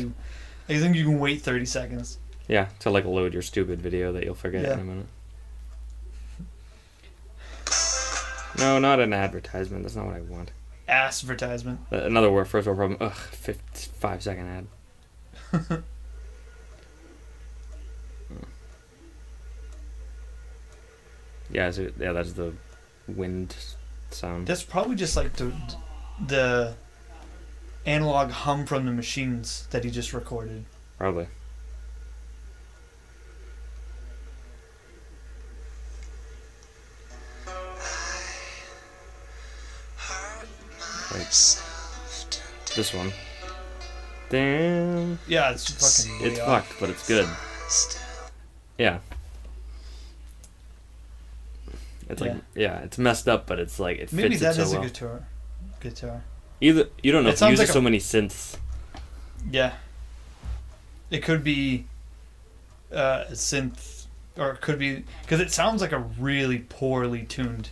Speaker 2: think you can wait 30 seconds.
Speaker 1: Yeah, to like load your stupid video that you'll forget in a minute. No, not an advertisement. That's not what I want.
Speaker 2: Advertisement.
Speaker 1: Another word, first world problem. Ugh, 5-second ad. Yeah, that's the wind sound.
Speaker 2: That's probably just like the analog hum from the machines that he just recorded.
Speaker 1: Probably. Like this one. Damn.
Speaker 2: Yeah, it's fucking.
Speaker 1: It's fucked, but it's good. Yeah. It's like it's messed up, but it's like it
Speaker 2: Maybe
Speaker 1: fits
Speaker 2: that
Speaker 1: it
Speaker 2: is
Speaker 1: so well.
Speaker 2: a guitar.
Speaker 1: Either you don't know
Speaker 2: It
Speaker 1: if it
Speaker 2: sounds
Speaker 1: uses
Speaker 2: like
Speaker 1: so many synths.
Speaker 2: Yeah. It could be a synth, or it could be because it sounds like a really poorly tuned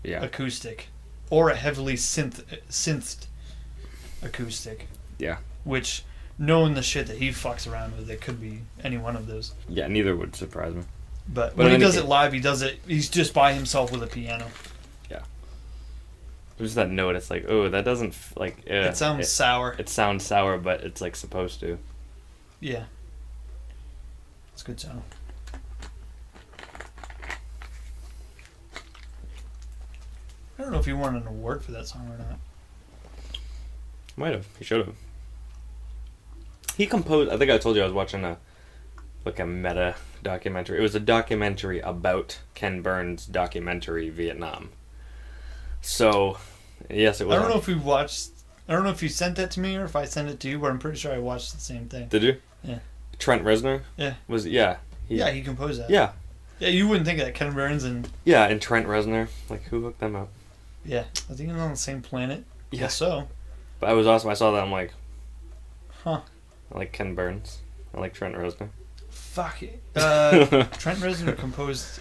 Speaker 2: acoustic, or a heavily synthed acoustic.
Speaker 1: Yeah.
Speaker 2: Which, knowing the shit that he fucks around with, it could be any one of those.
Speaker 1: Yeah, neither would surprise me.
Speaker 2: But when he does it live, he's just by himself with a piano.
Speaker 1: Yeah. There's that note, it's like, oh, that doesn't, like...
Speaker 2: it sounds sour.
Speaker 1: It sounds sour, but it's, like, supposed to.
Speaker 2: Yeah. It's a good sound. I don't know if he won an award for that song or not.
Speaker 1: Might have. He should have. He composed... I think I told you I was watching a meta documentary. It was a documentary about Ken Burns' documentary Vietnam. So, yes, it was.
Speaker 2: I don't know if we watched. I don't know if you sent that to me or if I sent it to you, but I'm pretty sure I watched the same thing.
Speaker 1: Did you?
Speaker 2: Yeah.
Speaker 1: Trent Reznor?
Speaker 2: Yeah.
Speaker 1: He
Speaker 2: composed that.
Speaker 1: Yeah.
Speaker 2: Yeah, you wouldn't think of that. Ken Burns and...
Speaker 1: Yeah, and Trent Reznor. Like, who hooked them up?
Speaker 2: Yeah. I think they're on the same planet.
Speaker 1: Yeah.
Speaker 2: Guess so.
Speaker 1: But it was awesome. I saw that. I'm like...
Speaker 2: Huh.
Speaker 1: I like Ken Burns. I like Trent Reznor.
Speaker 2: Fuck it. Trent Reznor composed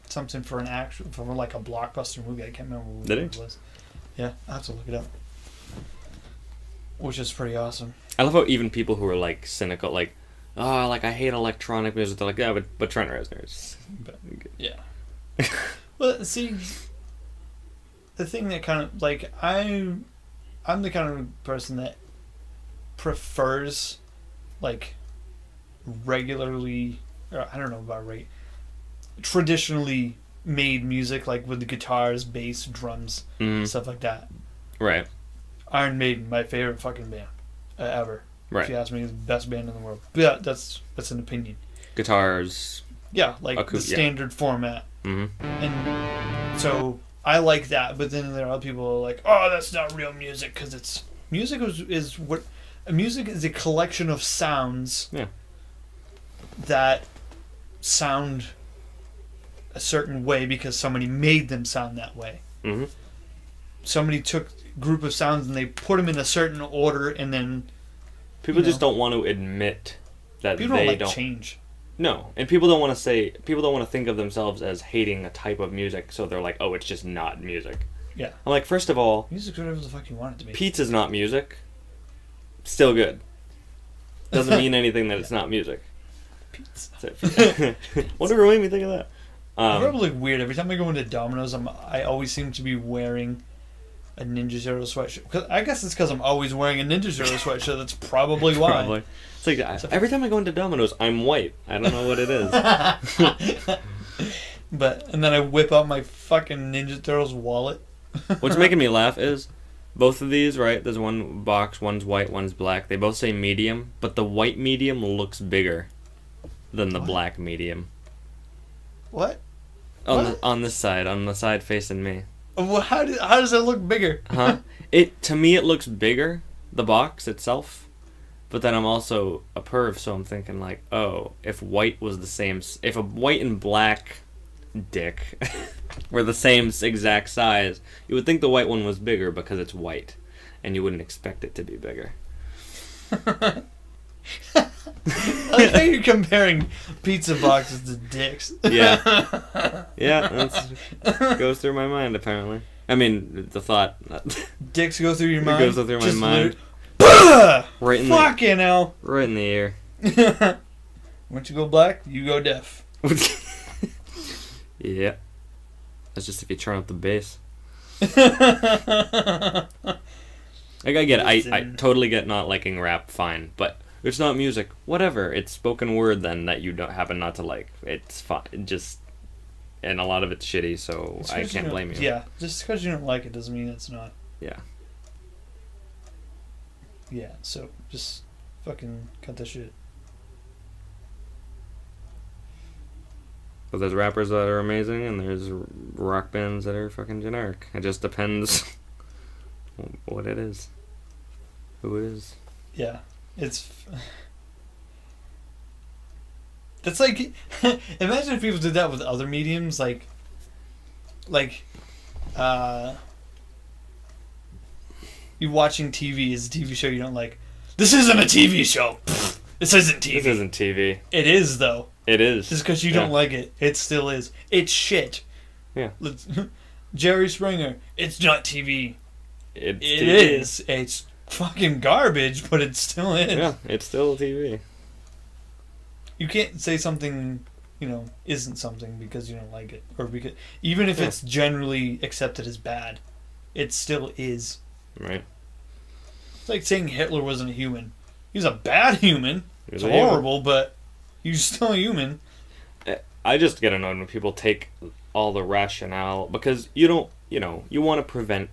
Speaker 2: something for like a blockbuster movie. I can't remember what it was. Yeah, I'll have to look it up. Which is pretty awesome.
Speaker 1: I love how even people who are like cynical, like, oh, like I hate electronic music, they're like, yeah, but Trent Reznor is...
Speaker 2: Yeah. Well, see, the thing that kind of, like, I'm the kind of person that prefers, like, regularly, or I don't know about traditionally made music, like with the guitars, bass, drums, stuff like that.
Speaker 1: Right.
Speaker 2: Iron Maiden, my favorite fucking band ever.
Speaker 1: Right.
Speaker 2: If you ask me, the best band in the world. But yeah, that's an opinion.
Speaker 1: Guitars.
Speaker 2: Yeah, like the standard format.
Speaker 1: Mm-hmm.
Speaker 2: And so I like that, but then there are other people who are like, oh, that's not real music, because it's... Music is what... Music is a collection of sounds that sound a certain way because somebody made them sound that way.
Speaker 1: Mm-hmm.
Speaker 2: Somebody took a group of sounds and they put them in a certain order, and then...
Speaker 1: People just don't want to admit that
Speaker 2: people
Speaker 1: they
Speaker 2: don't change.
Speaker 1: No, and people don't want to think of themselves as hating a type of music, so they're like, oh, it's just not music.
Speaker 2: Yeah.
Speaker 1: I'm like, first of all...
Speaker 2: Music's whatever the fuck you want it to be.
Speaker 1: Pizza's not music. Still good. Doesn't mean anything that it's not music.
Speaker 2: Pizza.
Speaker 1: Whatever made me think of that.
Speaker 2: I probably look weird. Every time I go into Domino's, I always seem to be wearing a Ninja Zero sweatshirt. I guess it's because I'm always wearing a Ninja Zero sweatshirt. That's probably why.
Speaker 1: Probably. It's like every time I go into Domino's, I'm white. I don't know what it is.
Speaker 2: And then I whip out my fucking Ninja Turtles wallet.
Speaker 1: What's making me laugh is both of these, right? There's one box, one's white, one's black. They both say medium, but the white medium looks bigger than the black medium.
Speaker 2: What?
Speaker 1: On this side, on the side facing me.
Speaker 2: Well, how does it look bigger?
Speaker 1: Huh? To me it looks bigger, the box itself. But then I'm also a perv, so I'm thinking like, oh, if white was the same, if a white and black dick were the same exact size, you would think the white one was bigger because it's white, and you wouldn't expect it to be bigger.
Speaker 2: I like how you're comparing pizza boxes to dicks.
Speaker 1: Yeah. Yeah, that goes through my mind, apparently. I mean, the thought.
Speaker 2: Dicks go through your mind?
Speaker 1: It goes through my mind.
Speaker 2: Right in fucking hell.
Speaker 1: Right in the ear.
Speaker 2: Once you go black, you go deaf.
Speaker 1: Yeah. That's just if you turn up the bass. Like, I get it. I totally get not liking rap, fine. But it's not music. Whatever. It's spoken word, then, that you don't happen not to like. It's fine. Just... And a lot of it's shitty, so I can't blame you.
Speaker 2: Yeah, just because you don't like it doesn't mean it's not.
Speaker 1: Yeah.
Speaker 2: Yeah, so just fucking cut the shit.
Speaker 1: But there's rappers that are amazing, and there's rock bands that are fucking generic. It just depends what it is. Who it is.
Speaker 2: Yeah, it's... That's like... Imagine if people did that with other mediums, like... You watching TV is a TV show you don't like. This isn't a TV show! Pfft, this isn't TV.
Speaker 1: This isn't TV.
Speaker 2: It is, though.
Speaker 1: It is.
Speaker 2: Just because you don't like it, it still is. It's shit.
Speaker 1: Yeah.
Speaker 2: Jerry Springer, it's not TV.
Speaker 1: It
Speaker 2: is. It's fucking garbage, but it still is.
Speaker 1: Yeah, it's still TV.
Speaker 2: You can't say something, isn't something because you don't like it. Or because even if it's generally accepted as bad, it still is.
Speaker 1: Right.
Speaker 2: It's like saying Hitler wasn't a human. He's a bad human. It's horrible, but he's still a human.
Speaker 1: I just get annoyed when people take all the rationale, because you don't, you want to prevent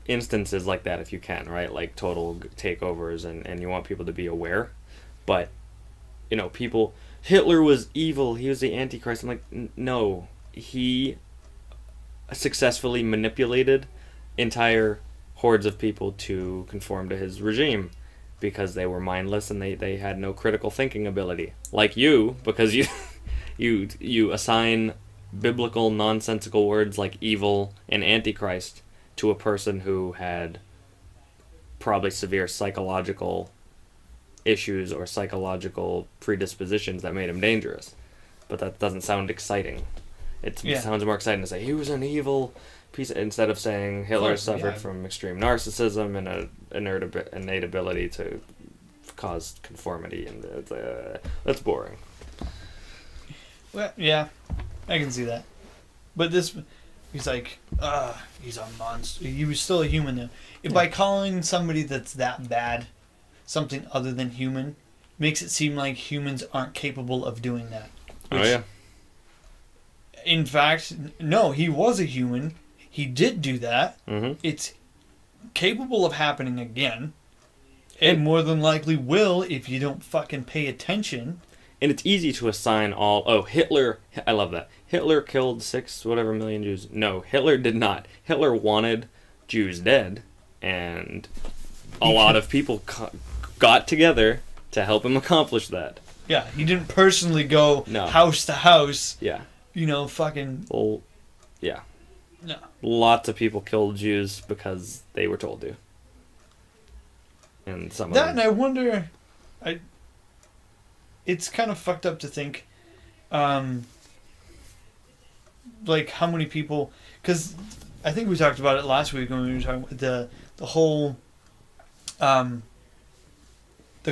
Speaker 1: instances like that if you can, right? Like total takeovers, and you want people to be aware. But, people, Hitler was evil, he was the Antichrist. I'm like, no, he successfully manipulated entire hordes of people to conform to his regime because they were mindless and they had no critical thinking ability. Like you, because you assign biblical nonsensical words like evil and Antichrist to a person who had probably severe psychological issues or psychological predispositions that made him dangerous. But that doesn't sound exciting. It sounds more exciting to say he was an evil piece, instead of saying Hitler suffered from extreme narcissism and an innate ability to cause conformity, and that's boring.
Speaker 2: Well, yeah, I can see that. But he's like, he's a monster. He was still a human though. If by calling somebody that's that bad something other than human, makes it seem like humans aren't capable of doing that. Which, in fact, no, he was a human. He did do that. Mm-hmm. It's capable of happening again. It more than likely will if you don't fucking pay attention.
Speaker 1: And it's easy to assign Hitler, I love that. Hitler killed 6 million Jews. No, Hitler did not. Hitler wanted Jews dead, and a lot of people got together to help him accomplish that.
Speaker 2: Yeah, he didn't personally go house to house.
Speaker 1: Yeah.
Speaker 2: Fucking...
Speaker 1: Well, yeah.
Speaker 2: No.
Speaker 1: Lots of people killed Jews because they were told to. And some of them...
Speaker 2: And I wonder... It's kind of fucked up to think... like, how many people... Because I think we talked about it last week when we were talking about the whole... the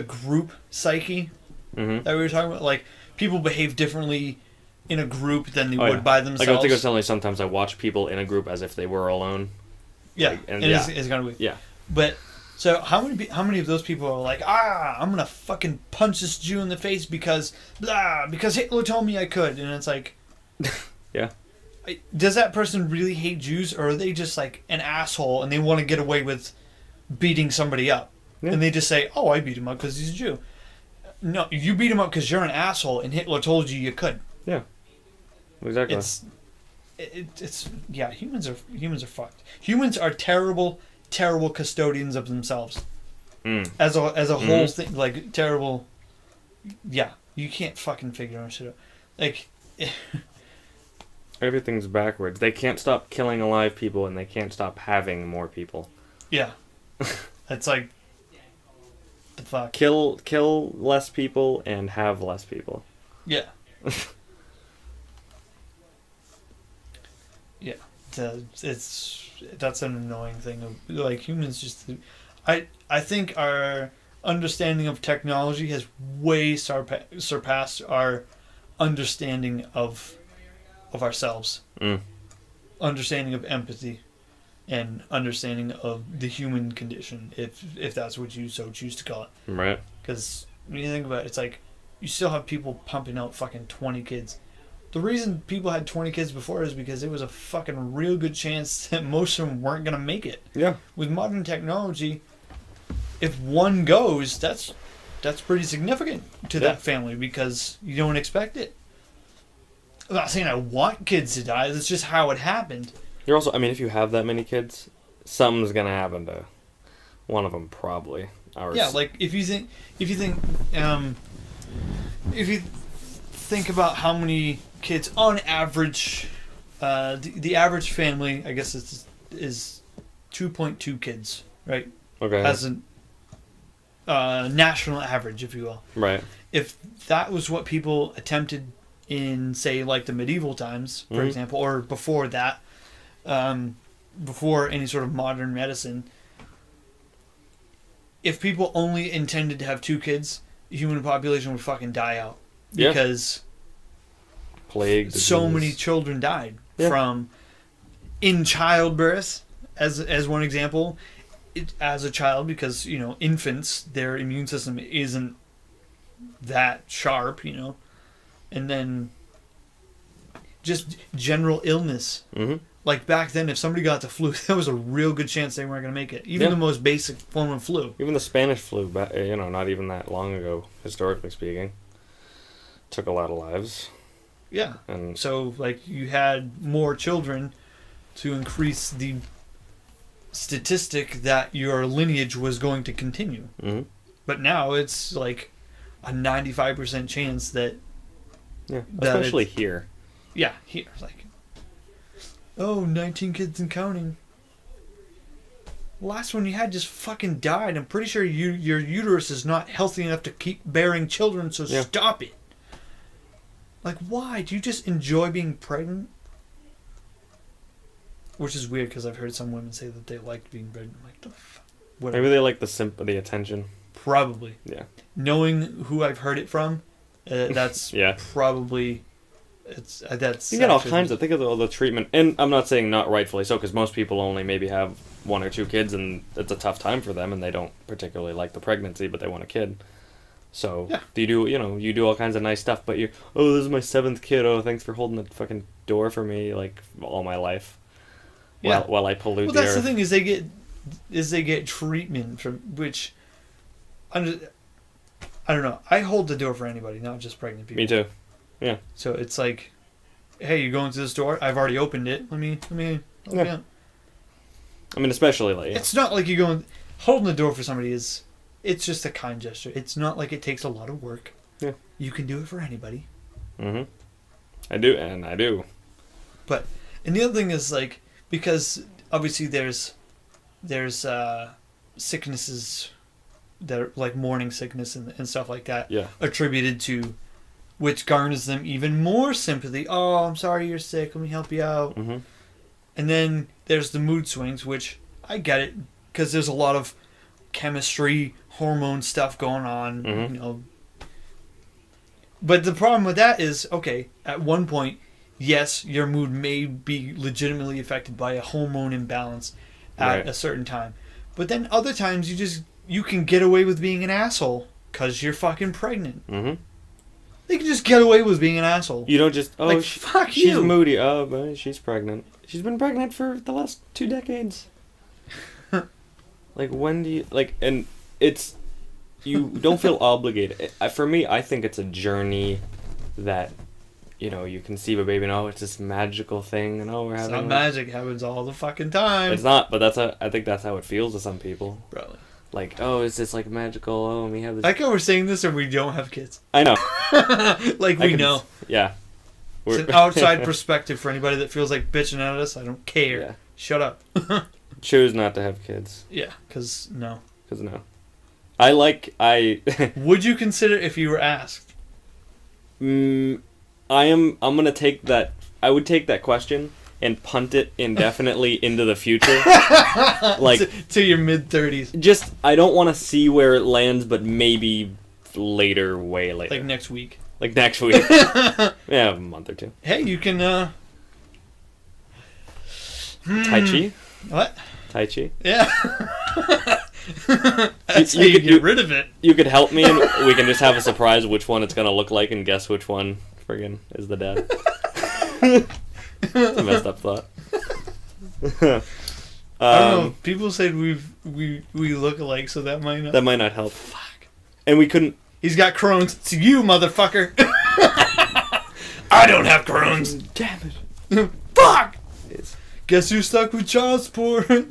Speaker 2: group psyche that we were talking about. Like, people behave differently in a group than they would by themselves.
Speaker 1: Like, I think I was telling you, sometimes I watch people in a group as if they were alone.
Speaker 2: Yeah, it's kind of weird.
Speaker 1: Yeah.
Speaker 2: But, so how many of those people are like, I'm going to fucking punch this Jew in the face because Hitler told me I could. And it's like...
Speaker 1: Yeah.
Speaker 2: Does that person really hate Jews, or are they just like an asshole and they want to get away with beating somebody up? Yeah. And they just say, I beat him up because he's a Jew. No, you beat him up because you're an asshole and Hitler told you could.
Speaker 1: Yeah. Exactly.
Speaker 2: It's humans are fucked. Humans are terrible custodians of themselves. As a whole thing, like, terrible. Yeah, you can't fucking figure out shit out. Like,
Speaker 1: everything's backwards. They can't stop killing alive people, and they can't stop having more people.
Speaker 2: Yeah, it's like, the fuck.
Speaker 1: Kill less people and have less people.
Speaker 2: Yeah. Yeah, that's an annoying thing. Like, humans just... I think our understanding of technology has way surpassed our understanding of ourselves. Understanding of empathy. and understanding of the human condition, if that's what you so choose to call it.
Speaker 1: Right.
Speaker 2: Because when you think about it, it's like you still have people pumping out fucking 20 kids. The reason people had 20 kids before is because it was a fucking real good chance that most of them weren't going to make it.
Speaker 1: Yeah.
Speaker 2: With modern technology, if one goes, that's pretty significant to that family because you don't expect it. I'm not saying I want kids to die. That's just how it happened.
Speaker 1: You're also, I mean, if you have that many kids, something's gonna happen to one of them, probably.
Speaker 2: Yeah, like if you think about how many kids on average, the average family, I guess is 2.2 kids, right?
Speaker 1: Okay.
Speaker 2: As a national average, if you will.
Speaker 1: Right.
Speaker 2: If that was what people attempted in, say, like the medieval times, for example, or before that, before any sort of modern medicine, if people only intended to have 2 kids, the human population would fucking die out. Because
Speaker 1: plague,
Speaker 2: so many children died from in childbirth, as one example, as a child, because, you know, infants, their immune system isn't that sharp, you know, and then just general illness. Like back then, if somebody got the flu, there was a real good chance they weren't going to make it. Even the most basic form of flu.
Speaker 1: Even the Spanish flu, you know, not even that long ago, historically speaking, took a lot of lives.
Speaker 2: Yeah.
Speaker 1: And
Speaker 2: so, like, you had more children to increase the statistic that your lineage was going to continue. But now it's like a 95% chance that...
Speaker 1: Yeah, especially here.
Speaker 2: Yeah, here. Like, oh, 19 kids and counting. Last one you had just fucking died. I'm pretty sure your uterus is not healthy enough to keep bearing children, so stop it. Like, why? Do you just enjoy being pregnant? Which is weird, because I've heard some women say that they liked being pregnant. I'm like, the fuck? Whatever.
Speaker 1: Maybe they like the attention.
Speaker 2: Probably.
Speaker 1: Yeah.
Speaker 2: Knowing who I've heard it from, that's probably... that's
Speaker 1: you get all kinds of... Think of all the treatment. And I'm not saying not rightfully so, because most people only maybe have 1 or 2 kids, and it's a tough time for them, and they don't particularly like the pregnancy, but they want a kid. So you do all kinds of nice stuff, but this is my 7th kid. Oh, thanks for holding the fucking door for me like all my life. While I pollute the earth.
Speaker 2: Well, that's the thing, is they get treatment from which I don't know. I hold the door for anybody, not just pregnant people.
Speaker 1: Me too. Yeah.
Speaker 2: So it's like, hey, you're going to this door? I've already opened it. Let me help you out.
Speaker 1: I mean, especially like
Speaker 2: it's not like you're going holding the door for somebody is. It's just a kind gesture. It's not like it takes a lot of work.
Speaker 1: Yeah.
Speaker 2: You can do it for anybody.
Speaker 1: I do.
Speaker 2: But, and the other thing is, like, because obviously there's sicknesses that are like morning sickness and stuff like that attributed to, which garners them even more sympathy. Oh, I'm sorry you're sick. Let me help you out. And then there's the mood swings, which I get it, because there's a lot of chemistry, hormone stuff going on, you know. But the problem with that is, okay, at one point, yes, your mood may be legitimately affected by a hormone imbalance at a certain time. But then other times you can get away with being an asshole because you're fucking pregnant. They can just get away with being an asshole.
Speaker 1: You don't just,
Speaker 2: like, fuck
Speaker 1: she's
Speaker 2: you.
Speaker 1: moody. Oh, but she's pregnant. She's been pregnant for the last 2 decades. Like, when do you... Like, and it's... You don't feel obligated. For me, I think it's a journey that, you know, you conceive a baby and, oh, it's this magical thing, and, oh, we're having...
Speaker 2: It's not magic. It happens all the fucking time.
Speaker 1: It's not, but I think that's how it feels to some people.
Speaker 2: Probably.
Speaker 1: Like, oh, is this, like, magical? Oh, we have this...
Speaker 2: I like how we're saying this and we don't have kids.
Speaker 1: I know.
Speaker 2: Like, we know.
Speaker 1: Yeah.
Speaker 2: It's an outside perspective for anybody that feels like bitching at us. I don't care.
Speaker 1: Yeah.
Speaker 2: Shut up.
Speaker 1: Choose not to have kids.
Speaker 2: Yeah, because no.
Speaker 1: Because no.
Speaker 2: Would you consider if you were asked?
Speaker 1: I'm gonna take that. I would take that question and punt it indefinitely into the future. Like
Speaker 2: to your mid-30s.
Speaker 1: Just, I don't want to see where it lands, but maybe later, way later.
Speaker 2: Like next week.
Speaker 1: Like next week. Yeah, a month or 2.
Speaker 2: Hey, you can
Speaker 1: Tai Chi?
Speaker 2: What?
Speaker 1: Tai Chi.
Speaker 2: Yeah. That's how you get rid of it.
Speaker 1: You could help me, and we can just have a surprise which one it's gonna look like, and guess which one friggin' is the dad. It's a messed up thought.
Speaker 2: I don't know. People said we look alike, so that might
Speaker 1: not help. Fuck. And we couldn't.
Speaker 2: He's got Crohn's. It's you, motherfucker. I don't have Crohn's.
Speaker 1: Damn
Speaker 2: it. Fuck. Guess who's stuck with child support?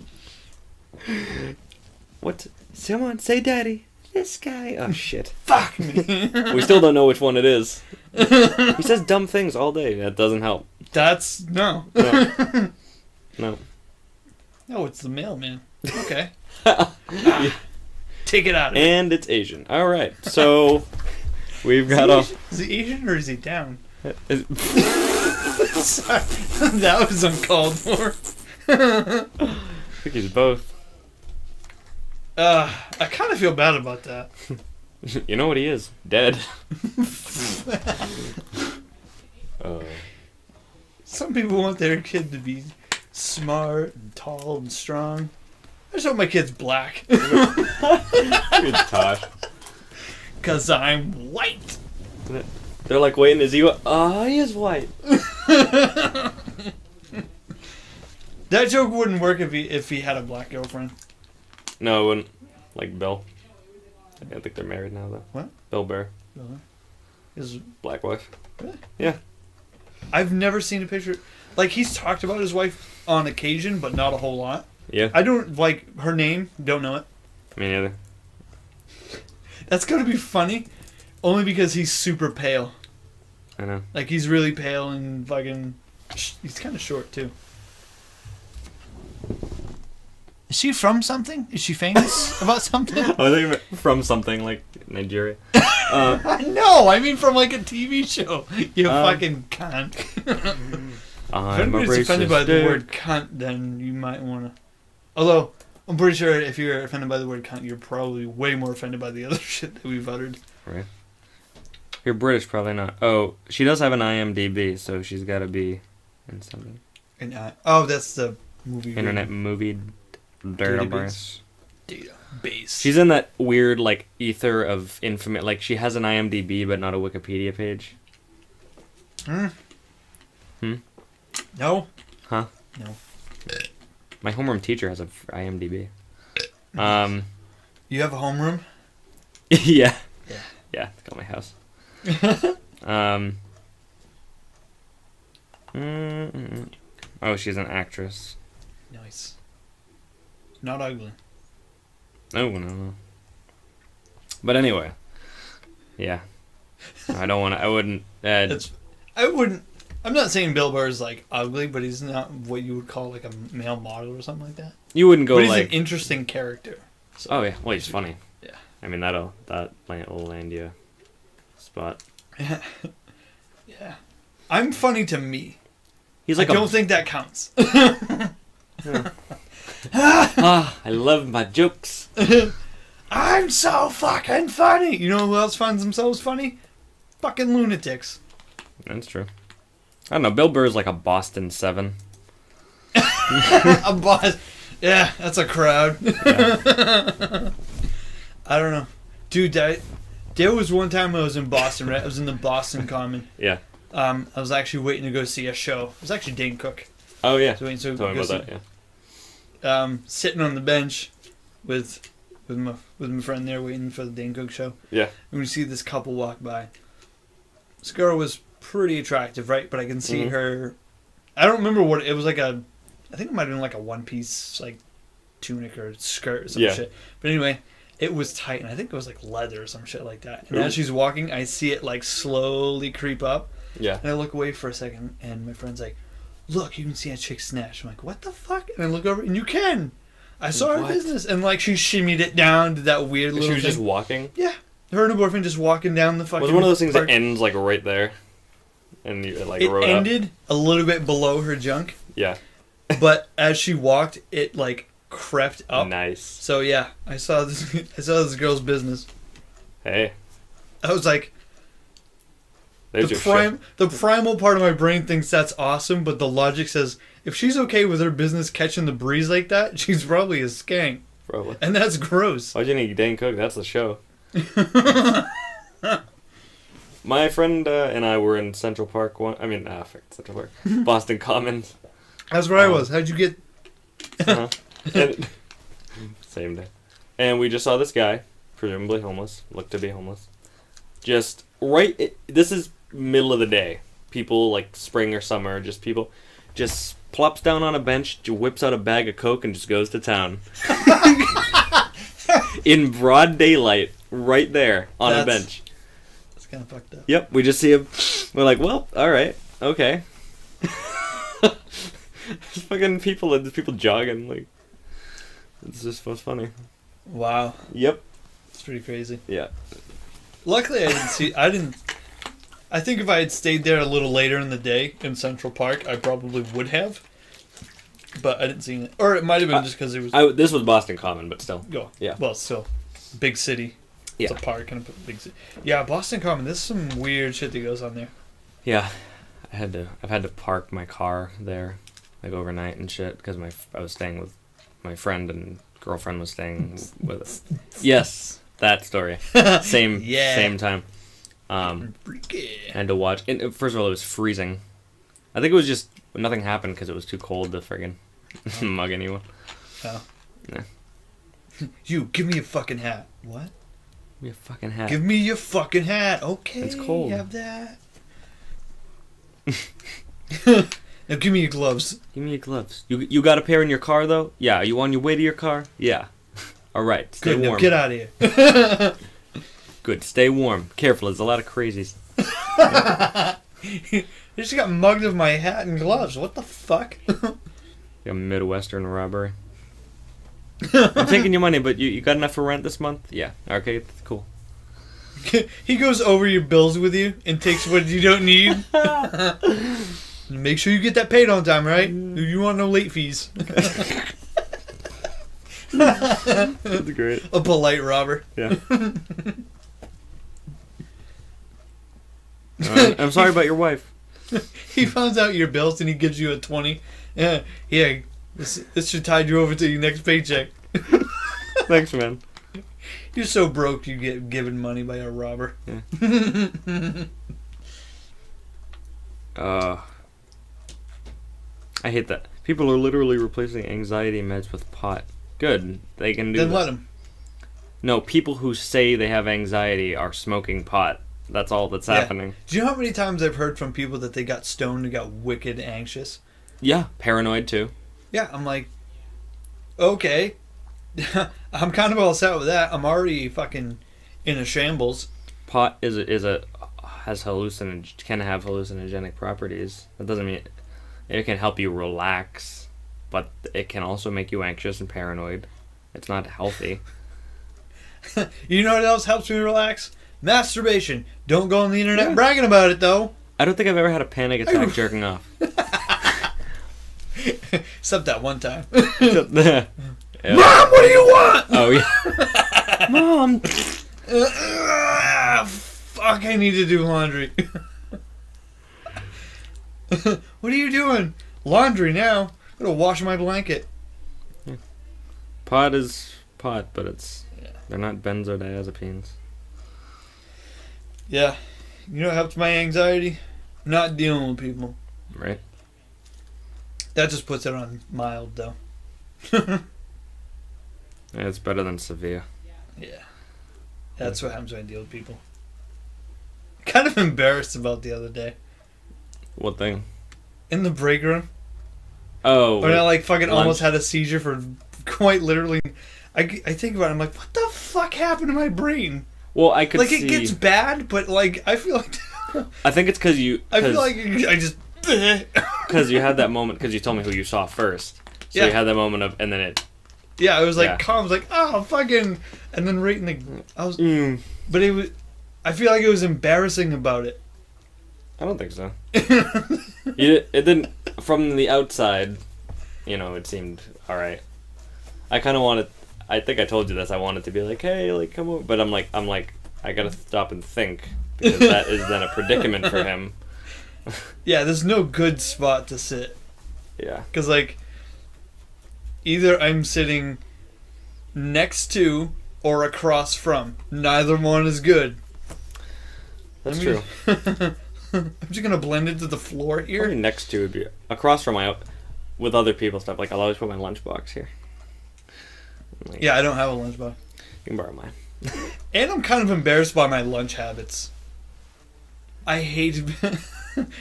Speaker 1: What? Someone say, "Daddy." This guy. Oh shit.
Speaker 2: Fuck me.
Speaker 1: We still don't know which one it is. He says dumb things all day. That doesn't help.
Speaker 2: That's no.
Speaker 1: No.
Speaker 2: No, it's the mailman. Okay. Take it out of it.
Speaker 1: And it's Asian. All right. So we've got
Speaker 2: Is he Asian or is he down?
Speaker 1: Sorry.
Speaker 2: That was uncalled for.
Speaker 1: I think he's both.
Speaker 2: I kind of feel bad about that.
Speaker 1: You know what he is? Dead.
Speaker 2: Some people want their kid to be smart and tall and strong. I just hope my kid's black.
Speaker 1: Good Tosh.
Speaker 2: Because I'm white.
Speaker 1: They're like, waiting, is he white? Oh, he is white.
Speaker 2: That joke wouldn't work if he had a black girlfriend.
Speaker 1: No, it wouldn't. Like Bill. I don't think they're married now, though.
Speaker 2: What?
Speaker 1: Bill Burr.
Speaker 2: His
Speaker 1: black wife.
Speaker 2: Really?
Speaker 1: Yeah.
Speaker 2: I've never seen a picture. Like, he's talked about his wife on occasion, but not a whole lot.
Speaker 1: Yeah.
Speaker 2: I don't, like, her name. Don't know it.
Speaker 1: Me neither.
Speaker 2: That's gonna be funny. Only because he's super pale.
Speaker 1: I know.
Speaker 2: Like, he's really pale and fucking... He's kind of short, too. Is she from something? Is she famous about something?
Speaker 1: I think from something like Nigeria.
Speaker 2: No, I mean from like a TV show. You fucking cunt. If anybody's offended by the word cunt, then you might want to... Although, I'm pretty sure if you're offended by the word cunt, you're probably way more offended by the other shit that we've uttered.
Speaker 1: Right. You're British, probably not. Oh, she does have an IMDb, so she's got to be in something.
Speaker 2: Oh, that's the movie.
Speaker 1: Internet movie database.
Speaker 2: She's
Speaker 1: in that weird, like, ether of infamy. Like, she has an IMDb, but not a Wikipedia page.
Speaker 2: No.
Speaker 1: Huh?
Speaker 2: No.
Speaker 1: My homeroom teacher has an IMDb.
Speaker 2: You have a homeroom?
Speaker 1: Yeah.
Speaker 2: Yeah.
Speaker 1: Yeah, it's got my house. Oh, she's an actress.
Speaker 2: Nice. Not ugly.
Speaker 1: No. But anyway. Yeah. I wouldn't.
Speaker 2: I'm not saying Bill Burr is like ugly, but he's not what you would call like a male model or something like that.
Speaker 1: You wouldn't go
Speaker 2: but he's
Speaker 1: like...
Speaker 2: an interesting character.
Speaker 1: So. Oh yeah, well he's funny.
Speaker 2: Yeah.
Speaker 1: I mean that will land you a spot.
Speaker 2: Yeah. I'm funny to me.
Speaker 1: He's like
Speaker 2: I don't think that counts.
Speaker 1: I love my jokes.
Speaker 2: I'm so fucking funny. You know who else finds themselves funny? Fucking lunatics.
Speaker 1: That's true. I don't know. Bill Burr is like a Boston 7.
Speaker 2: A boss. Yeah, that's a crowd.
Speaker 1: Yeah.
Speaker 2: I don't know. Dude, there was one time I was in Boston, right? I was in the Boston Common.
Speaker 1: Yeah.
Speaker 2: I was actually waiting to go see a show. It was actually Dane Cook.
Speaker 1: Oh, yeah.
Speaker 2: So waiting to
Speaker 1: Tell me
Speaker 2: go
Speaker 1: about
Speaker 2: see,
Speaker 1: that, yeah.
Speaker 2: Sitting on the bench with my friend there waiting for the Dane Cook show.
Speaker 1: Yeah.
Speaker 2: And we see this couple walk by. This girl was pretty attractive, right? But I can see her... I don't remember what... It was like a... I think it might have been like a one-piece like tunic or skirt or some shit. But anyway, it was tight. And I think it was like leather or some shit like that. And as she's walking, I see it like slowly creep up.
Speaker 1: Yeah.
Speaker 2: And I look away for a second, and my friend's like, look, you can see a chick snatch. I'm like, what the fuck? And I look over, and you can. I saw her business. And like she shimmied it down to that weird little
Speaker 1: She was
Speaker 2: thing.
Speaker 1: just walking?
Speaker 2: Yeah. Her and her boyfriend just walking down the fucking...
Speaker 1: Was it one of those things
Speaker 2: park.
Speaker 1: that ends like right there? And you like
Speaker 2: it
Speaker 1: rode
Speaker 2: ended
Speaker 1: up?
Speaker 2: a little bit below her junk.
Speaker 1: Yeah.
Speaker 2: But as she walked, it like crept up.
Speaker 1: Nice.
Speaker 2: So yeah, I saw this girl's business.
Speaker 1: Hey.
Speaker 2: I was like,
Speaker 1: There's your shit.
Speaker 2: The primal part of my brain thinks that's awesome, but the logic says if she's okay with her business catching the breeze like that, she's probably a skank.
Speaker 1: Probably.
Speaker 2: And that's gross.
Speaker 1: Why'd you need Dane Cook? That's the show. My friend and I were in Central Park Central Park. Boston Commons.
Speaker 2: That's where I was. How'd you get...
Speaker 1: Same day. And we just saw this guy, presumably homeless, looked to be homeless. Just this is middle of the day. People like spring or summer, just plops down on a bench, whips out a bag of Coke and just goes to town. In broad daylight, right there on a bench.
Speaker 2: That's kind of fucked up.
Speaker 1: Yep, we just see him. We're like, well, all right, okay. There's fucking people jogging, like, it's just was funny.
Speaker 2: Wow.
Speaker 1: Yep.
Speaker 2: It's pretty crazy.
Speaker 1: Yeah.
Speaker 2: Luckily, I think if I had stayed there a little later in the day in Central Park, I probably would have. But I didn't see it. Or it might have been just because it was...
Speaker 1: This was Boston Common, but still.
Speaker 2: Go.
Speaker 1: Yeah.
Speaker 2: Well, still. Big city. It's a park and a big city. Yeah, Boston Common, there's some weird shit that goes on there.
Speaker 1: Yeah. I've had to park my car there, like, overnight and shit, because I was staying with my friend and girlfriend was staying with us. Yes, that story. Same time. I had to watch. And first of all, it was freezing. I think it was just nothing happened because it was too cold to friggin' mug anyone.
Speaker 2: Oh.
Speaker 1: Yeah.
Speaker 2: You, give me a fucking hat. What?
Speaker 1: Give me a fucking hat.
Speaker 2: Give me your fucking hat. Okay.
Speaker 1: It's cold.
Speaker 2: Have that. Now give me your gloves.
Speaker 1: Give me your gloves. You got a pair in your car though? Yeah. Are you on your way to your car? Yeah. All right. Stay
Speaker 2: warm.
Speaker 1: Now
Speaker 2: get out of here.
Speaker 1: Good. Stay warm. Careful. There's a lot of crazies.
Speaker 2: You just got mugged of my hat and gloves. What the fuck?
Speaker 1: A Midwestern robbery. I'm taking your money, but you got enough for rent this month? Yeah. Okay. Cool.
Speaker 2: He goes over your bills with you and takes what you don't need. Make sure you get that paid on time, right? You want no late fees.
Speaker 1: That's great.
Speaker 2: A polite robber.
Speaker 1: Yeah. I'm sorry about your wife.
Speaker 2: He finds out your bills and he gives you a 20. Yeah, this should tide you over to your next paycheck.
Speaker 1: Thanks, man.
Speaker 2: You're so broke you get given money by a robber.
Speaker 1: Yeah. I hate that. People are literally replacing anxiety meds with pot. Good. They can do
Speaker 2: Then
Speaker 1: that.
Speaker 2: let them.
Speaker 1: No, people who say they have anxiety are smoking pot. That's all that's happening.
Speaker 2: Do you know how many times I've heard from people that they got stoned and got wicked anxious?
Speaker 1: Yeah, paranoid too.
Speaker 2: Yeah, I'm like, okay. I'm kind of all set with that. I'm already fucking in a shambles.
Speaker 1: Pot can have hallucinogenic properties. That doesn't mean it can help you relax, but it can also make you anxious and paranoid. It's not healthy.
Speaker 2: You know what else helps me relax? Masturbation. Don't go on the internet bragging about it, though.
Speaker 1: I don't think I've ever had a panic attack jerking off.
Speaker 2: Except that one time.
Speaker 1: Yeah.
Speaker 2: Mom, what do you want?
Speaker 1: Oh, yeah. Mom.
Speaker 2: Fuck, I need to do laundry. What are you doing? Laundry now. I'm going to wash my blanket.
Speaker 1: Yeah. Pot is pot, but they're not benzodiazepines.
Speaker 2: Yeah. You know what helps my anxiety? Not dealing with people.
Speaker 1: Right.
Speaker 2: That just puts it on mild, though.
Speaker 1: Yeah, it's better than severe.
Speaker 2: Yeah. That's what happens when I deal with people. Kind of embarrassed about the other day.
Speaker 1: What thing?
Speaker 2: In the break room.
Speaker 1: Oh.
Speaker 2: When I like fucking
Speaker 1: lunch.
Speaker 2: almost had a seizure for quite literally. I think about it, I'm like, what the fuck happened to my brain?
Speaker 1: Well, I could
Speaker 2: like
Speaker 1: see...
Speaker 2: it gets bad, but like I feel like
Speaker 1: I think it's because you...
Speaker 2: I feel like I just...
Speaker 1: Because you had that moment, because you told me who you saw first. So you had that moment of... And then it...
Speaker 2: Yeah, I was like, calm. I was like, oh, fucking... And then right in the... I was... But it was... I feel like it was embarrassing about it.
Speaker 1: I don't think so. It didn't... From the outside, it seemed alright. I kind of wanted... I think I told you this. I wanted to be like, hey, like, come over. But I'm like, I gotta stop and think because that is then a predicament for him.
Speaker 2: Yeah, there's no good spot to sit.
Speaker 1: Yeah.
Speaker 2: Because, like, either I'm sitting next to or across from. Neither one is good.
Speaker 1: That's true.
Speaker 2: I'm just going to blend into the floor here.
Speaker 1: Probably next to would be across from my, with other people's stuff. Like, I'll always put my lunchbox here. Like,
Speaker 2: Yeah, I don't have a lunchbox.
Speaker 1: You can borrow mine.
Speaker 2: And I'm kind of embarrassed by my lunch habits. I hate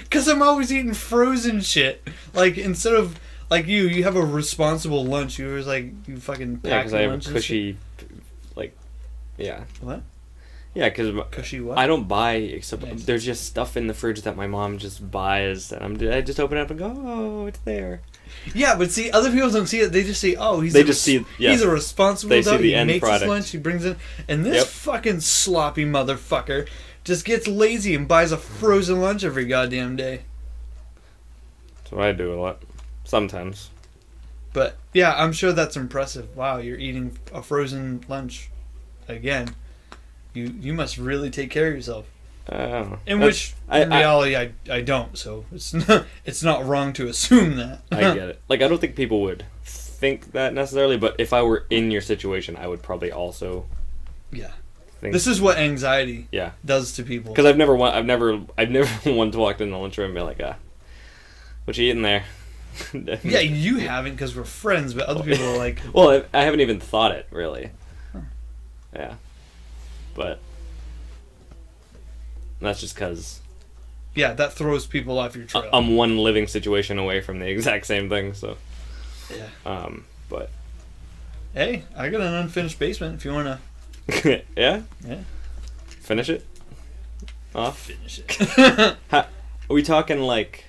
Speaker 2: because I'm always eating frozen shit. Like, instead of, like, you have a responsible lunch. You always, like, you fucking
Speaker 1: Yeah,
Speaker 2: pack
Speaker 1: because
Speaker 2: your
Speaker 1: I have
Speaker 2: lunch
Speaker 1: a
Speaker 2: and
Speaker 1: cushy, like, yeah.
Speaker 2: What?
Speaker 1: Yeah, because
Speaker 2: Cushy what?
Speaker 1: I don't buy, except
Speaker 2: Nice.
Speaker 1: there's just stuff in the fridge that my mom just buys, and I just open it up and go, oh, it's there.
Speaker 2: Yeah, but see, other people don't see it. They just say, "Oh, he's
Speaker 1: They just see- yeah.
Speaker 2: he's a responsible
Speaker 1: They see
Speaker 2: adult.
Speaker 1: the
Speaker 2: He
Speaker 1: end
Speaker 2: makes
Speaker 1: product.
Speaker 2: his lunch. He brings it." And this
Speaker 1: Yep.
Speaker 2: fucking sloppy motherfucker just gets lazy and buys a frozen lunch every goddamn day.
Speaker 1: That's what I do a lot. Sometimes.
Speaker 2: But yeah, I'm sure that's impressive. Wow, you're eating a frozen lunch again. You must really take care of yourself. In which, in reality, I don't. So it's not wrong to assume that.
Speaker 1: I get it. Like, I don't think people would think that necessarily, but if I were in your situation, I would probably also
Speaker 2: Yeah.
Speaker 1: think.
Speaker 2: This is what anxiety
Speaker 1: Yeah.
Speaker 2: does to people.
Speaker 1: Because I've never once walked in the lunchroom and be like, what you eating there?
Speaker 2: Yeah, you haven't because we're friends, but other people are like,
Speaker 1: Well, I haven't even thought it, really.
Speaker 2: Huh.
Speaker 1: Yeah. But that's just because
Speaker 2: yeah, that throws people off your trail.
Speaker 1: I'm one living situation away from the exact same thing, so.
Speaker 2: Yeah.
Speaker 1: But.
Speaker 2: Hey, I got an unfinished basement if you want to
Speaker 1: Yeah?
Speaker 2: Yeah.
Speaker 1: Finish it? Off?
Speaker 2: finish it.
Speaker 1: Are we talking like.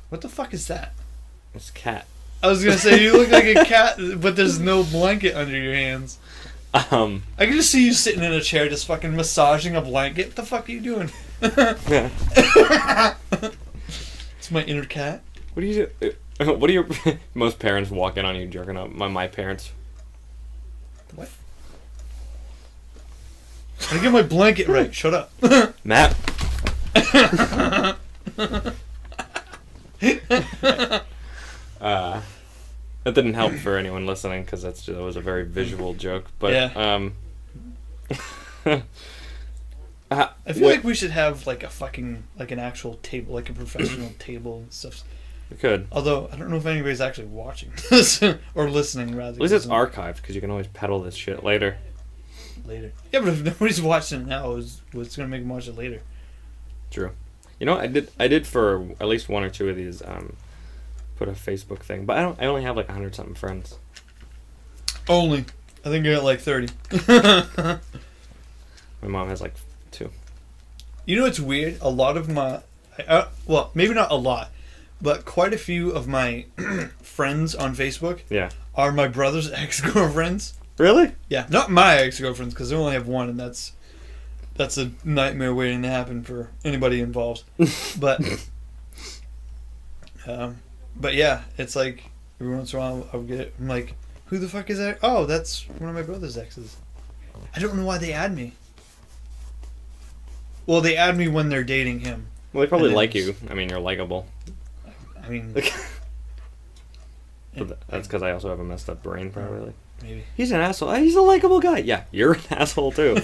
Speaker 2: What the fuck is that?
Speaker 1: It's a cat.
Speaker 2: I was going to say, you look like a cat, but there's no blanket under your hands. I can just see you sitting in a chair just fucking massaging a blanket. What the fuck are you doing?
Speaker 1: Yeah.
Speaker 2: It's my inner cat.
Speaker 1: What do you do? What do your most parents walk in on you jerking up? My parents.
Speaker 2: What? I get my blanket right. Shut up.
Speaker 1: Matt. That didn't help for anyone listening because that was a very visual joke. But
Speaker 2: Yeah. I feel like we should have like a fucking like an actual table, like a professional table and stuff.
Speaker 1: we could.
Speaker 2: Although I don't know if anybody's actually watching this or listening rather.
Speaker 1: At least it's archived because you can always peddle this shit later.
Speaker 2: later. Yeah, but if nobody's watching it now, what's gonna make them watch it later?
Speaker 1: True. You know, I did for at least one or two of these. Put a Facebook thing, but I only have like 100 something friends.
Speaker 2: Only, I think I got like 30.
Speaker 1: My mom has like 2.
Speaker 2: You know what's weird? A lot of my, well, maybe not a lot, but quite a few of my friends on Facebook
Speaker 1: Yeah.
Speaker 2: are my brother's ex-girlfriends.
Speaker 1: Really?
Speaker 2: Yeah, not my ex-girlfriends because I only have one, and that's a nightmare waiting to happen for anybody involved. But but yeah, it's like every once in a while I'll get it. I'm like, who the fuck is that? Oh, that's one of my brother's exes. I don't know why they add me. Well, they add me when they're dating him.
Speaker 1: Well, they probably
Speaker 2: And then
Speaker 1: like you. I mean, you're likable.
Speaker 2: I mean,
Speaker 1: But that's because I also have a messed up brain, probably.
Speaker 2: maybe.
Speaker 1: He's an asshole. He's a likable guy. Yeah, you're an asshole too.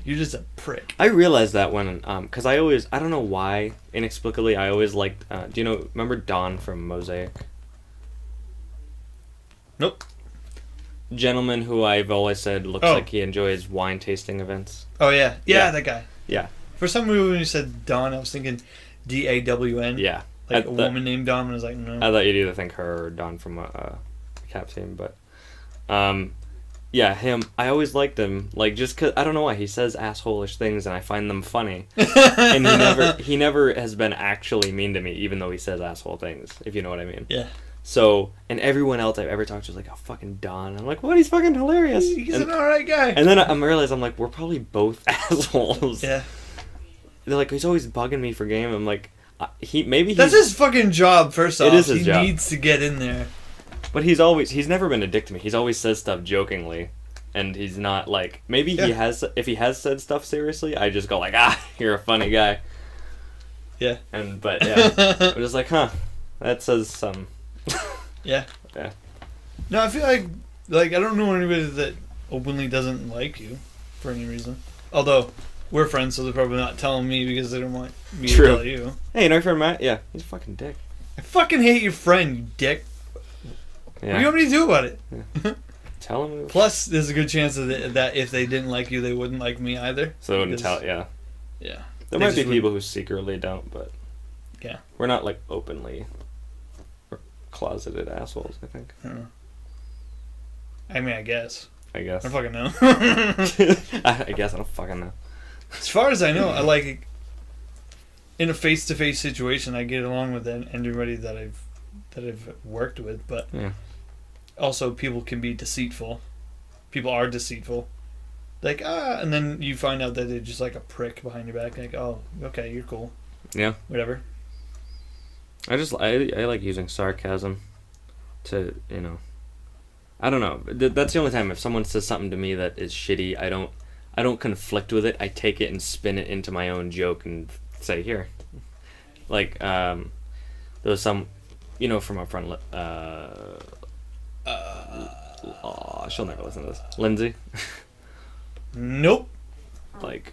Speaker 2: You're just a prick.
Speaker 1: I realized that when, because I don't know why, inexplicably, I always liked, remember Don from Mosaic?
Speaker 2: Nope.
Speaker 1: Gentleman who I've always said looks
Speaker 2: Oh.
Speaker 1: like he enjoys wine tasting events.
Speaker 2: Oh yeah,
Speaker 1: Yeah.
Speaker 2: that guy.
Speaker 1: Yeah.
Speaker 2: For some reason, when you said Dawn, I was thinking DAWN.
Speaker 1: Yeah.
Speaker 2: Like
Speaker 1: I
Speaker 2: a
Speaker 1: thought-
Speaker 2: woman named Dawn. I was like, no.
Speaker 1: I thought you'd either think her or Don from a Cap team, but, yeah, him. I always liked him, like, just cause I don't know why he says asshole-ish things, and I find them funny. And he never has been actually mean to me, even though he says asshole things, if you know what I mean.
Speaker 2: Yeah.
Speaker 1: So, and everyone else I've ever talked to is like, oh, fucking Don. I'm like, what? He's fucking hilarious.
Speaker 2: He's an alright guy.
Speaker 1: And then I realize I'm like, we're probably both assholes.
Speaker 2: Yeah.
Speaker 1: They're like, he's always bugging me for game. I'm like,
Speaker 2: That's his fucking job, first off.
Speaker 1: It is his
Speaker 2: he
Speaker 1: job.
Speaker 2: needs to get in there.
Speaker 1: But he's never been a dick to me. He's always says stuff jokingly. and he's not like, maybe he
Speaker 2: Yeah.
Speaker 1: has, if he has said stuff seriously, I just go like, you're a funny guy.
Speaker 2: Yeah.
Speaker 1: But yeah, I'm just like, that says some.
Speaker 2: Yeah.
Speaker 1: Yeah.
Speaker 2: No, I feel like I don't know anybody that openly doesn't like you for any reason. Although we're friends, so they're probably not telling me because they don't want me
Speaker 1: True.
Speaker 2: to tell you.
Speaker 1: Hey, you know your friend Matt? Yeah, he's a fucking dick.
Speaker 2: I fucking hate your friend, you dick.
Speaker 1: Yeah.
Speaker 2: What do you want me to do about it?
Speaker 1: Yeah. Tell him.
Speaker 2: Plus, there's a good chance that if they didn't like you, they wouldn't like me either.
Speaker 1: So they wouldn't
Speaker 2: because-
Speaker 1: tell. Yeah.
Speaker 2: Yeah.
Speaker 1: There
Speaker 2: They
Speaker 1: might be
Speaker 2: just
Speaker 1: people who secretly don't, but
Speaker 2: Yeah.
Speaker 1: we're not like openly or closeted assholes. I think.
Speaker 2: I don't know. I mean, I guess.
Speaker 1: I guess.
Speaker 2: I don't fucking know.
Speaker 1: I guess I don't fucking know.
Speaker 2: As far as I know, I like in a face-to-face situation, I get along with everybody that I've worked with, but
Speaker 1: Yeah.
Speaker 2: also people can be deceitful. People are deceitful. Like, and then you find out that they're just like a prick behind your back. Like, oh, okay, you're cool.
Speaker 1: Yeah.
Speaker 2: Whatever.
Speaker 1: I like using sarcasm to, I don't know. That's the only time if someone says something to me that is shitty, I don't conflict with it. I take it and spin it into my own joke and say, here. Like, there was some, from our friend, she'll never listen to this. Lindsay.
Speaker 2: Nope.
Speaker 1: Like,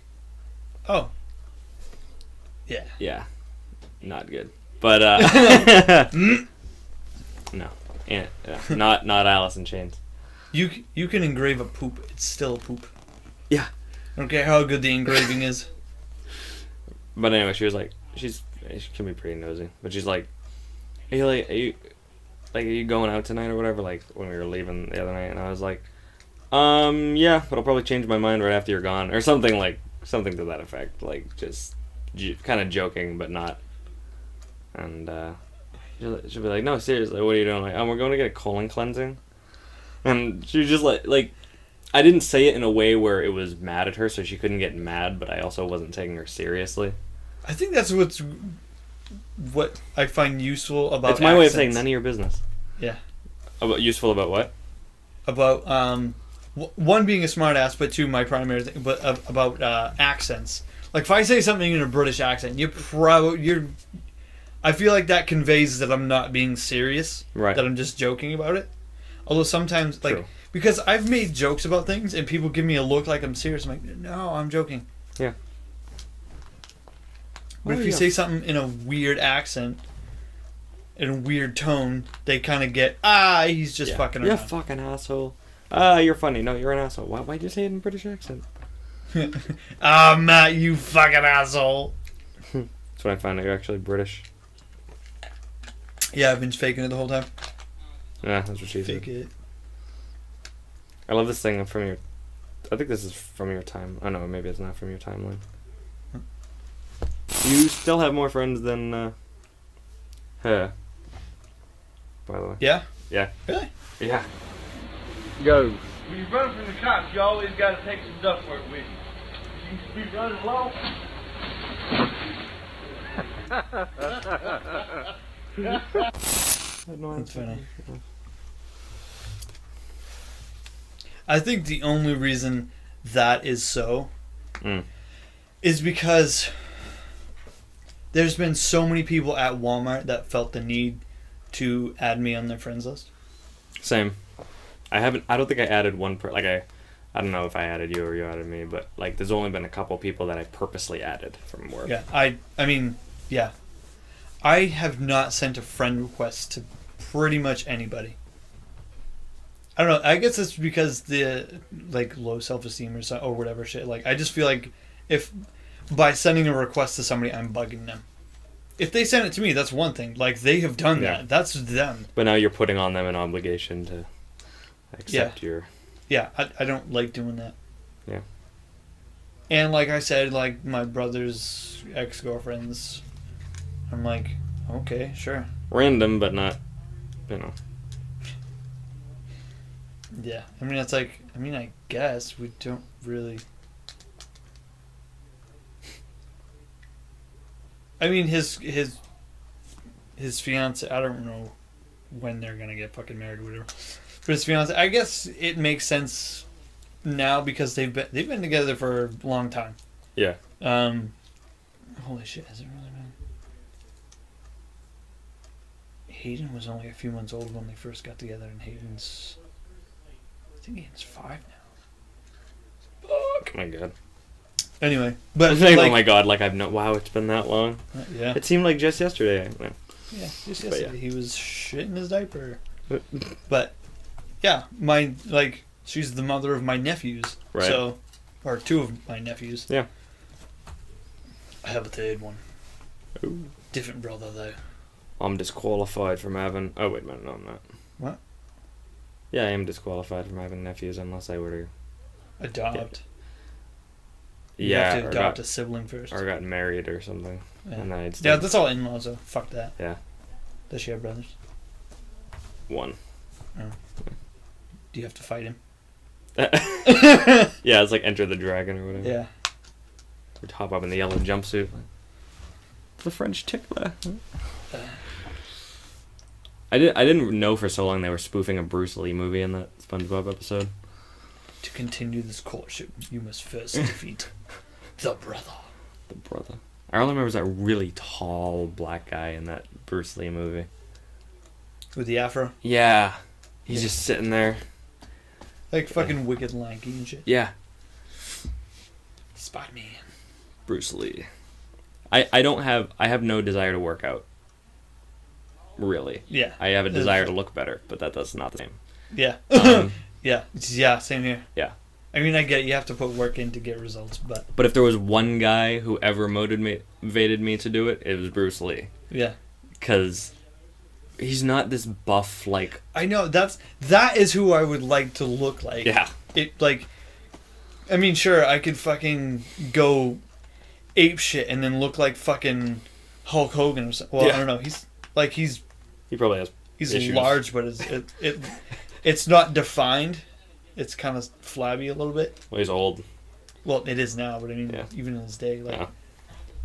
Speaker 2: Oh. Yeah.
Speaker 1: yeah. Not good. But, no. Not Alice in Chains.
Speaker 2: You can engrave a poop. It's still a poop.
Speaker 1: Yeah.
Speaker 2: I don't care how good the engraving is.
Speaker 1: But anyway, she was like, she can be pretty nosy, but she's like, are you going out tonight or whatever? Like when we were leaving the other night, and I was like, yeah, but I'll probably change my mind right after you're gone, or something to that effect, like just kind of joking, but not. And she'll be like, no, seriously, what are you doing? Like, we're going to get a colon cleansing, and she was just like. I didn't say it in a way where it was mad at her, so she couldn't get mad, but I also wasn't taking her seriously.
Speaker 2: I think that's what I find useful about
Speaker 1: It's my way of saying
Speaker 2: accents.
Speaker 1: none of your business.
Speaker 2: Yeah.
Speaker 1: Useful about what?
Speaker 2: About one being a smart ass, but two my primary thing, but about accents. Like if I say something in a British accent, I feel like that conveys that I'm not being serious,
Speaker 1: Right.
Speaker 2: that I'm just joking about it. Although sometimes like
Speaker 1: True.
Speaker 2: because I've made jokes about things and people give me a look like I'm serious. I'm like, no, I'm joking.
Speaker 1: Yeah.
Speaker 2: But if you say something in a weird accent, in a weird tone, they kind of get, he's just fucking
Speaker 1: You're a
Speaker 2: around.
Speaker 1: fucking asshole. You're funny. No, you're an asshole. Why'd you say it in a British accent?
Speaker 2: Matt, you fucking asshole.
Speaker 1: That's when I found out you're actually British.
Speaker 2: Yeah, I've been faking it the whole time.
Speaker 1: Yeah, that's what she said.
Speaker 2: Fake it.
Speaker 1: I love this thing from your... I think this is from your time. Oh, no, maybe it's not from your timeline. You still have more friends than her. By the way.
Speaker 2: Yeah?
Speaker 1: Yeah.
Speaker 2: Really?
Speaker 1: Yeah.
Speaker 3: Go.
Speaker 2: When you run from the cops, you always got to take some duck work with you. You can be running low. That's funny. I think the only reason that is so is because there's been so many people at Walmart that felt the need to add me on their friends list.
Speaker 1: Same. I don't think I added one I don't know if I added you or you added me, but like there's only been a couple people that I purposely added from work.
Speaker 2: Yeah, I mean, yeah. I have not sent a friend request to pretty much anybody. I don't know. I guess it's because the like low self-esteem or whatever shit. Like I just feel like if by sending a request to somebody, I'm bugging them. If they send it to me, that's one thing. Like they have done
Speaker 1: Yeah.
Speaker 2: that. That's them.
Speaker 1: But now you're putting on them an obligation to accept your...
Speaker 2: Yeah, I don't like doing that.
Speaker 1: Yeah.
Speaker 2: And like I said, like my brother's ex-girlfriends, I'm like, okay, sure.
Speaker 1: Random, but not,
Speaker 2: Yeah, I mean it's like, I guess we don't really. I mean his fiance. I don't know when they're gonna get fucking married or whatever. But his fiance, I guess it makes sense now because they've been together for a long time.
Speaker 1: Yeah.
Speaker 2: Holy shit, has it really been? Hayden was only a few months old when they first got together, and I think Hayden's 5 now.
Speaker 1: Fuck. My God.
Speaker 2: Anyway, but
Speaker 1: Oh my God! Like wow, it's been that long.
Speaker 2: Yeah.
Speaker 1: It seemed like just yesterday.
Speaker 2: Yeah, just yesterday.
Speaker 1: Yeah.
Speaker 2: He was shitting his diaper. But yeah, she's the mother of my nephews.
Speaker 1: Right.
Speaker 2: So, or 2 of my nephews.
Speaker 1: Yeah.
Speaker 2: I have a 3rd one.
Speaker 1: Ooh.
Speaker 2: Different brother though.
Speaker 1: I'm disqualified from having. Oh wait a minute, no, I'm not.
Speaker 2: What?
Speaker 1: Yeah, I am disqualified from having nephews unless I were to.
Speaker 2: Adopt. You
Speaker 1: Yeah,
Speaker 2: have to adopt a sibling first.
Speaker 1: or got married or something.
Speaker 2: Yeah.
Speaker 1: And then I'd
Speaker 2: Yeah,
Speaker 1: still
Speaker 2: that's all in-laws, so fuck that.
Speaker 1: Yeah.
Speaker 2: Does she have brothers?
Speaker 1: one.
Speaker 2: Oh. Do you have to fight him?
Speaker 1: Yeah, it's like Enter the Dragon or whatever.
Speaker 2: Yeah.
Speaker 1: Or hop up in the yellow jumpsuit. The French tickler. I didn't know for so long they were spoofing a Bruce Lee movie in that SpongeBob episode.
Speaker 2: To continue this courtship, you must first defeat the brother.
Speaker 1: The brother. I only remember that really tall black guy in that Bruce Lee movie.
Speaker 2: With the afro?
Speaker 1: Yeah. He's just sitting there.
Speaker 2: Like fucking wicked lanky and shit.
Speaker 1: Yeah.
Speaker 2: Spider-Man.
Speaker 1: Bruce Lee. I have no desire to work out. Really.
Speaker 2: Yeah.
Speaker 1: I have a desire to look better, but that's not the same.
Speaker 2: Yeah. Yeah. Yeah, same here.
Speaker 1: Yeah.
Speaker 2: I mean, I get it, you have to put work in to get results, but...
Speaker 1: But if there was one guy who ever motivated me to do it, it was Bruce Lee.
Speaker 2: Yeah.
Speaker 1: Because he's not this buff, like...
Speaker 2: I know, that is who I would like to look like.
Speaker 1: Yeah.
Speaker 2: I mean, sure, I could fucking go ape shit and then look like fucking Hulk Hogan or something. Well,
Speaker 1: Yeah.
Speaker 2: I don't know.
Speaker 1: He probably has
Speaker 2: He's
Speaker 1: issues.
Speaker 2: large, but it's not defined. It's kind of flabby a little bit.
Speaker 1: Well, he's old.
Speaker 2: Well, it is now, but I mean,
Speaker 1: Yeah.
Speaker 2: even in his day, like,
Speaker 1: Yeah.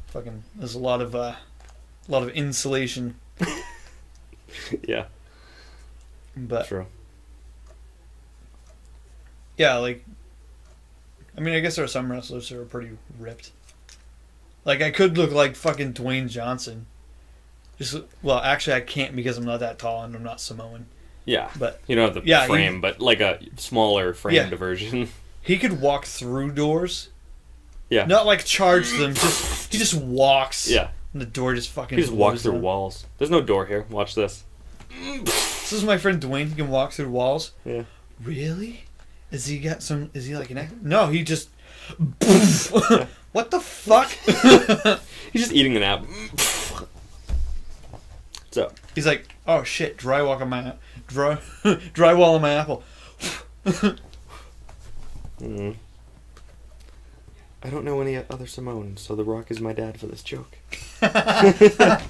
Speaker 2: fucking, there's a lot of insulation.
Speaker 1: Yeah.
Speaker 2: But
Speaker 1: True.
Speaker 2: yeah, like, I mean, I guess there are some wrestlers who are pretty ripped. Like, I could look like fucking Dwayne Johnson. Well, actually, I can't because I'm not that tall and I'm not Samoan.
Speaker 1: Yeah.
Speaker 2: But
Speaker 1: you don't have the frame, but like a smaller framed version.
Speaker 2: he could walk through doors.
Speaker 1: Yeah.
Speaker 2: Not like charge them. He just walks.
Speaker 1: Yeah.
Speaker 2: And the door just fucking.
Speaker 1: He just walks through
Speaker 2: down.
Speaker 1: walls. There's no door here. Watch this.
Speaker 2: This is my friend Dwayne. He can walk through walls.
Speaker 1: Yeah.
Speaker 2: Really? Is he like an? No, he just. Yeah. What the fuck?
Speaker 1: He's just eating an apple. So
Speaker 2: he's like, oh shit, drywall on my apple.
Speaker 1: I don't know any other Samoans, so The Rock is my dad for this joke.
Speaker 2: Yeah,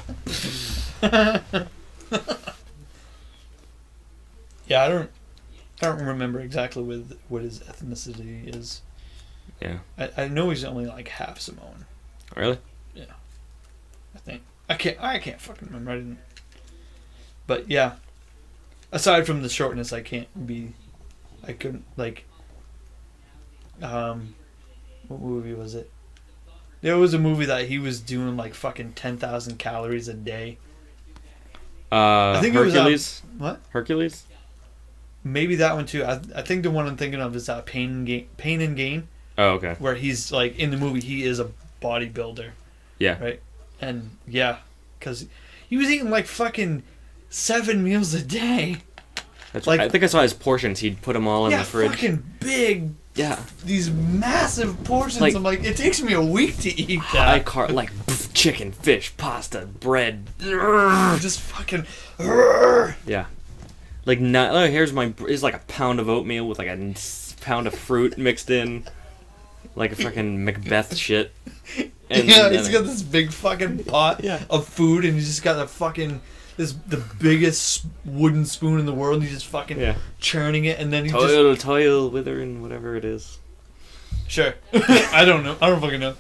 Speaker 2: I don't remember exactly what his ethnicity is.
Speaker 1: Yeah.
Speaker 2: I know he's only like half Samoan.
Speaker 1: Really?
Speaker 2: Yeah. I think. I can't fucking remember. I didn't. But yeah. Aside from the shortness, I couldn't like. What movie was it? There was a movie that he was doing like fucking 10,000 calories a day.
Speaker 1: I think Hercules.
Speaker 2: What?
Speaker 1: Hercules?
Speaker 2: Maybe that one too. I think the one I'm thinking of is Pain and Gain.
Speaker 1: Oh, okay.
Speaker 2: Where he's like in the movie, he is a bodybuilder.
Speaker 1: Yeah.
Speaker 2: Right. And yeah, because he was eating like fucking 7 meals a day.
Speaker 1: That's
Speaker 2: like,
Speaker 1: I think I saw his portions. He'd put them all in the fridge.
Speaker 2: Fucking big.
Speaker 1: Yeah.
Speaker 2: These massive portions.
Speaker 1: Like,
Speaker 2: I'm like, it takes me a week to eat that.
Speaker 1: High carb, like chicken, fish, pasta, bread.
Speaker 2: Just fucking.
Speaker 1: Yeah. Like here's like a pound of oatmeal with like a pound of fruit mixed in, like a fucking Macbeth shit. And
Speaker 2: yeah, he's got this big fucking pot of food, and he's just got the biggest wooden spoon in the world. And he's just fucking churning it, and then he
Speaker 1: toil, withering, whatever it is.
Speaker 2: Sure, I don't know. I don't fucking know.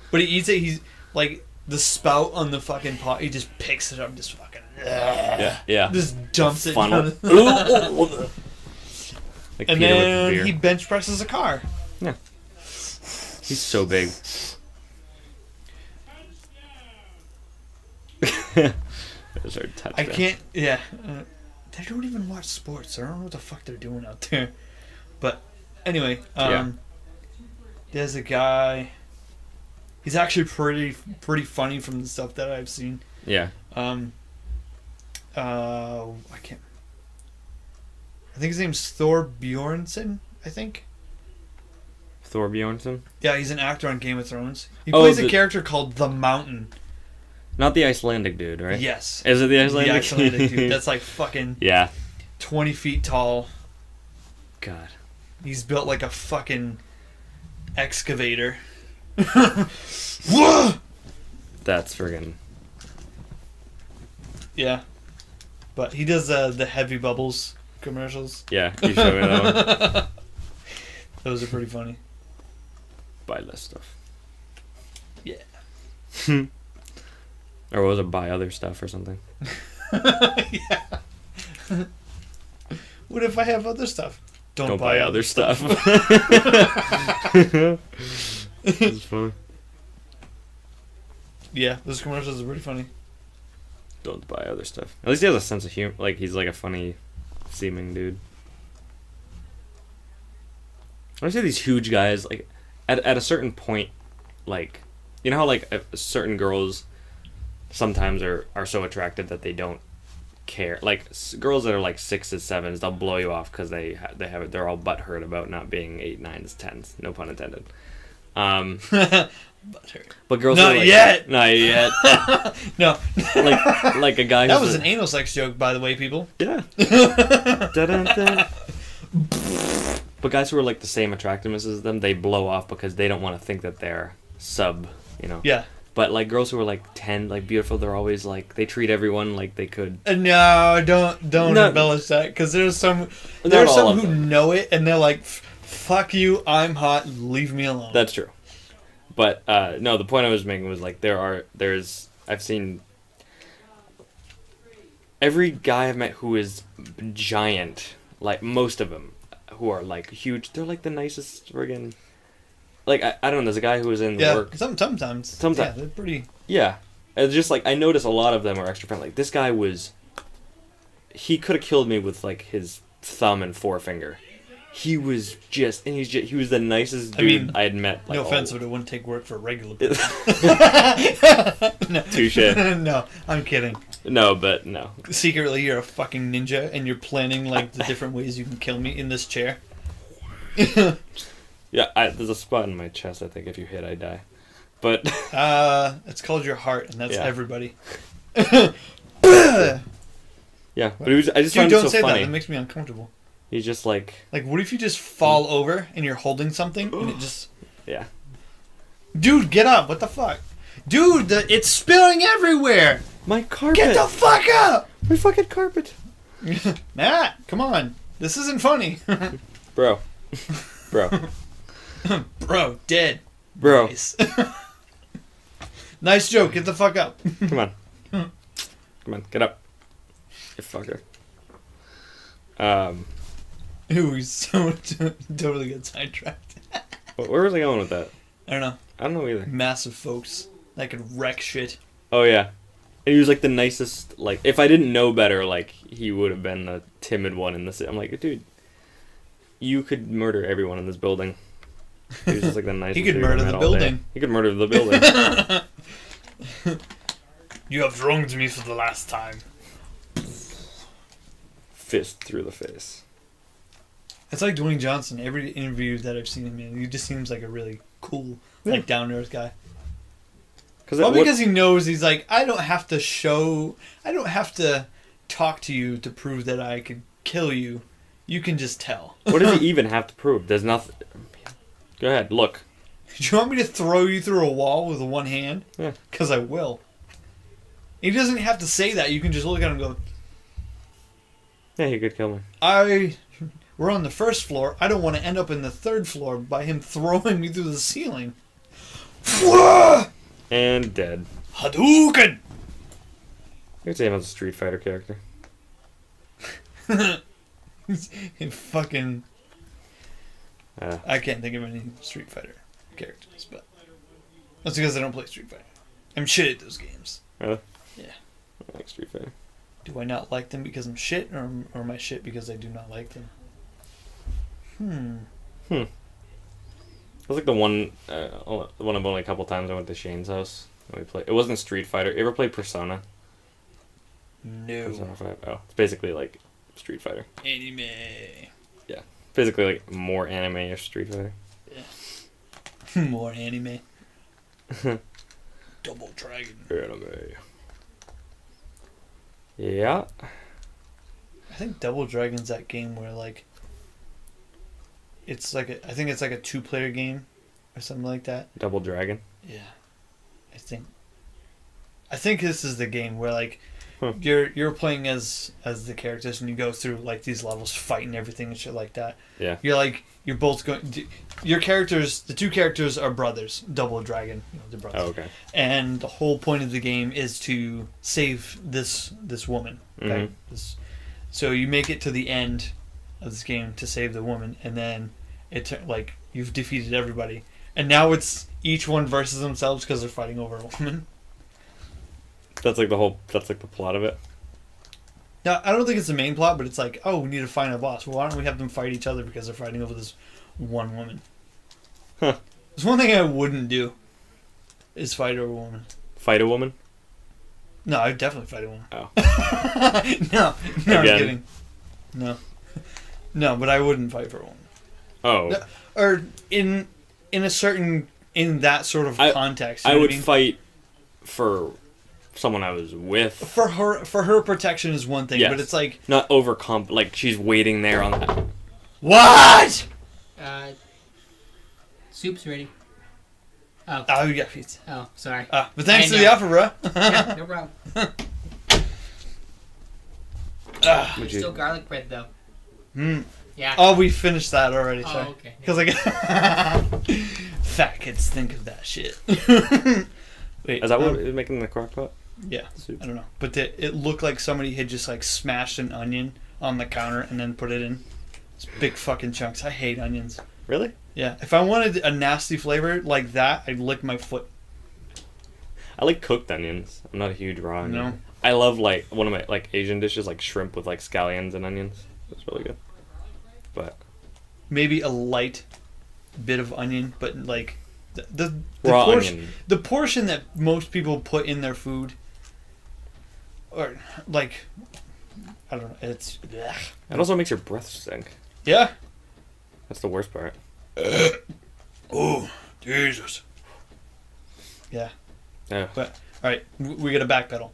Speaker 2: But he eats it. He's like the spout on the fucking pot. He just picks it up, and just fucking
Speaker 1: yeah.
Speaker 2: just dumps it.
Speaker 1: Funnel. Like
Speaker 2: And
Speaker 1: Peter with
Speaker 2: then
Speaker 1: the beer.
Speaker 2: he bench presses a car.
Speaker 1: Yeah. He's so big. There's our touchdown.
Speaker 2: I can't. Yeah. They don't even watch sports. I don't know what the fuck they're doing out there. But anyway, there's a guy. He's actually pretty funny from the stuff that I've seen.
Speaker 1: Yeah.
Speaker 2: I can't. I think his name's Thor Bjornsson. I think.
Speaker 1: Thor Bjornsson?
Speaker 2: Yeah, he's an actor on Game of Thrones. He
Speaker 1: Oh,
Speaker 2: plays a character called the Mountain.
Speaker 1: Not the Icelandic dude, right?
Speaker 2: Yes.
Speaker 1: Is it the Icelandic?
Speaker 2: The Icelandic dude. That's like fucking
Speaker 1: Yeah.
Speaker 2: 20 feet tall.
Speaker 1: God.
Speaker 2: He's built like a fucking excavator. Whoa!
Speaker 1: That's friggin'.
Speaker 2: Yeah. But he does the Heavy Bubbles commercials.
Speaker 1: Yeah, you showed me that one.
Speaker 2: Those are pretty funny.
Speaker 1: Buy less stuff.
Speaker 2: Yeah.
Speaker 1: Or was it buy other stuff or something?
Speaker 2: Yeah. What if I have other stuff? Don't
Speaker 1: buy other stuff. It's funny.
Speaker 2: Yeah, those commercials are pretty funny.
Speaker 1: Don't buy other stuff. At least he has a sense of humor. Like, he's like a funny seeming dude. I see these huge guys, like, at a certain point, like, you know how, like, certain girls sometimes are so attracted that they don't care. Like, girls that are, like, 6s, 7s, they'll blow you off because they're all butthurt about not being 8, 9s, 10s. No pun intended. But girls
Speaker 2: Not
Speaker 1: are like,
Speaker 2: yet.
Speaker 1: Not yet.
Speaker 2: No.
Speaker 1: like a guy
Speaker 2: That
Speaker 1: who's
Speaker 2: was an anal sex joke, by the way, people.
Speaker 1: Yeah. Dun-dun-dun. But guys who are like the same attractiveness as them, they blow off because they don't want to think that they're sub, you know.
Speaker 2: Yeah.
Speaker 1: But like girls who are like 10, like beautiful, they're always like they treat everyone like they could.
Speaker 2: No, don't
Speaker 1: No.
Speaker 2: embellish that, because there's some
Speaker 1: Not all
Speaker 2: some
Speaker 1: of
Speaker 2: who
Speaker 1: them.
Speaker 2: know it and they're like, "Fuck you, I'm hot, leave me alone."
Speaker 1: That's true. But no, the point I was making was like I've seen every guy I've met who is giant, like most of them who are like huge, they're like the nicest friggin'. Like I don't know. There's a guy who was in work.
Speaker 2: Sometimes. Yeah, they're pretty.
Speaker 1: Yeah, it's just like I noticed a lot of them are extra friendly. Like this guy he could have killed me with like his thumb and forefinger. He was just, and he was the nicest dude I had met. Like,
Speaker 2: no offense, but it wouldn't take work for a regular person. No.
Speaker 1: Touche.
Speaker 2: No, I'm kidding.
Speaker 1: No, but no.
Speaker 2: Secretly, you're a fucking ninja, and you're planning like the different ways you can kill me in this chair.
Speaker 1: Yeah, there's a spot in my chest. I think if you hit, I die. But
Speaker 2: it's called your heart, and that's everybody.
Speaker 1: yeah, but I just
Speaker 2: Dude,
Speaker 1: found
Speaker 2: don't
Speaker 1: it so
Speaker 2: say
Speaker 1: funny.
Speaker 2: that. That makes me uncomfortable.
Speaker 1: He's just like
Speaker 2: what if you just fall over and you're holding something and it just...
Speaker 1: Yeah.
Speaker 2: Dude, get up. What the fuck? Dude, it's spilling everywhere.
Speaker 1: My carpet.
Speaker 2: Get the fuck up.
Speaker 1: My fucking carpet.
Speaker 2: Matt, come on. This isn't funny.
Speaker 1: Bro.
Speaker 2: Bro, dead.
Speaker 1: Bro.
Speaker 2: Nice. Nice joke. Get the fuck up.
Speaker 1: Come on. Come on, get up. You fucker.
Speaker 2: Ooh, he's so totally get sidetracked.
Speaker 1: Where was I going with that?
Speaker 2: I don't know.
Speaker 1: I don't know either.
Speaker 2: Massive folks that could wreck shit.
Speaker 1: Oh yeah, and he was like the nicest. Like if I didn't know better, like he would have been the timid one in the city. I'm like, dude, you could murder everyone in this building. He was just like the nicest.
Speaker 2: He could
Speaker 1: dude
Speaker 2: murder
Speaker 1: I met
Speaker 2: the
Speaker 1: all day.
Speaker 2: building.
Speaker 1: He could murder the building.
Speaker 2: You have wronged me for the last time.
Speaker 1: Fist through the face.
Speaker 2: It's like Dwayne Johnson. Every interview that I've seen him in, he just seems like a really cool, like down to earth guy. Because he knows he's like, I don't have to talk to you to prove that I could kill you. You can just tell.
Speaker 1: What does he even have to prove? There's nothing. Go ahead, look.
Speaker 2: Do you want me to throw you through a wall with one hand?
Speaker 1: Yeah.
Speaker 2: Because I will. He doesn't have to say that. You can just look at him and go,
Speaker 1: Yeah, he could kill me.
Speaker 2: we're on the first floor. I don't want to end up in the third floor by him throwing me through the ceiling.
Speaker 1: And dead.
Speaker 2: Hadouken!
Speaker 1: You could say him as a Street Fighter character.
Speaker 2: He fucking I can't think of any Street Fighter characters, but that's because I don't play Street Fighter. I'm shit at those games.
Speaker 1: Really?
Speaker 2: Yeah.
Speaker 1: I like Street Fighter.
Speaker 2: Do I not like them because I'm shit, or am I shit because I do not like them?
Speaker 1: It was like the one I've only a couple times I went to Shane's house and we played. It wasn't Street Fighter. You ever played Persona?
Speaker 2: No.
Speaker 1: Persona 5. Oh, it's basically like Street Fighter.
Speaker 2: Anime.
Speaker 1: Yeah, basically like more anime-ish Street Fighter.
Speaker 2: Yeah. More anime. Double Dragon.
Speaker 1: Anime. Yeah.
Speaker 2: I think Double Dragon's that game where like it's like I think it's like a 2-player game or something like that.
Speaker 1: Double Dragon.
Speaker 2: Yeah. I think this is the game where like you're playing as the characters and you go through like these levels fighting everything and shit like that.
Speaker 1: Yeah.
Speaker 2: You're both going. Your characters, the two characters are brothers. Double Dragon, they're brothers.
Speaker 1: Oh, okay.
Speaker 2: And the whole point of the game is to save this woman. Okay? So you make it to the end of this game to save the woman, and then like you've defeated everybody, and now it's each one versus themselves because they're fighting over a woman.
Speaker 1: That's like the plot of it.
Speaker 2: Now, I don't think it's the main plot, but it's like, oh, we need to find a boss. Well, why don't we have them fight each other because they're fighting over this one woman?
Speaker 1: Huh.
Speaker 2: There's one thing I wouldn't do is fight over a woman.
Speaker 1: Fight a woman?
Speaker 2: No, I'd definitely fight a woman.
Speaker 1: Oh.
Speaker 2: No, I'm
Speaker 1: Again.
Speaker 2: kidding. No, but I wouldn't fight for a woman.
Speaker 1: Oh.
Speaker 2: Or in that sort of context. You
Speaker 1: I
Speaker 2: know
Speaker 1: would
Speaker 2: what I mean?
Speaker 1: fight for someone I was with.
Speaker 2: For her protection is one thing,
Speaker 1: Yes.
Speaker 2: but it's like
Speaker 1: Not like she's waiting there on that.
Speaker 2: what?
Speaker 4: Soup's ready. Oh.
Speaker 2: Oh, you got pizza.
Speaker 4: Oh, sorry.
Speaker 2: But thanks
Speaker 4: I
Speaker 2: to the
Speaker 4: know.
Speaker 2: offer, bro.
Speaker 4: Yeah, no problem.
Speaker 1: Would
Speaker 4: There's
Speaker 1: you-
Speaker 4: still garlic bread, though. Yeah.
Speaker 2: Oh, we finished that already.
Speaker 4: Oh,
Speaker 2: Sorry.
Speaker 4: okay.
Speaker 2: Because like fat kids think of that shit. Wait,
Speaker 1: Is that what is making the crock pot?
Speaker 2: Yeah,
Speaker 1: Soup.
Speaker 2: I don't know, but it looked like somebody had just like smashed an onion on the counter and then put it in. It's big fucking chunks. I hate onions.
Speaker 1: Really?
Speaker 2: Yeah, if I wanted a nasty flavor like that, I'd lick my foot.
Speaker 1: I like cooked onions. I'm not a huge raw onion.
Speaker 2: No.
Speaker 1: I love like one of my like Asian dishes, like shrimp with like scallions and onions. That's really good. But
Speaker 2: Maybe a light bit of onion, but like the
Speaker 1: raw
Speaker 2: portion,
Speaker 1: onion.
Speaker 2: the portion that most people put in their food, or like, I don't know. It's ugh.
Speaker 1: It also makes your breath stink.
Speaker 2: Yeah.
Speaker 1: That's the worst part.
Speaker 2: Oh, Jesus. Yeah.
Speaker 1: Yeah.
Speaker 2: But all right, we got to backpedal.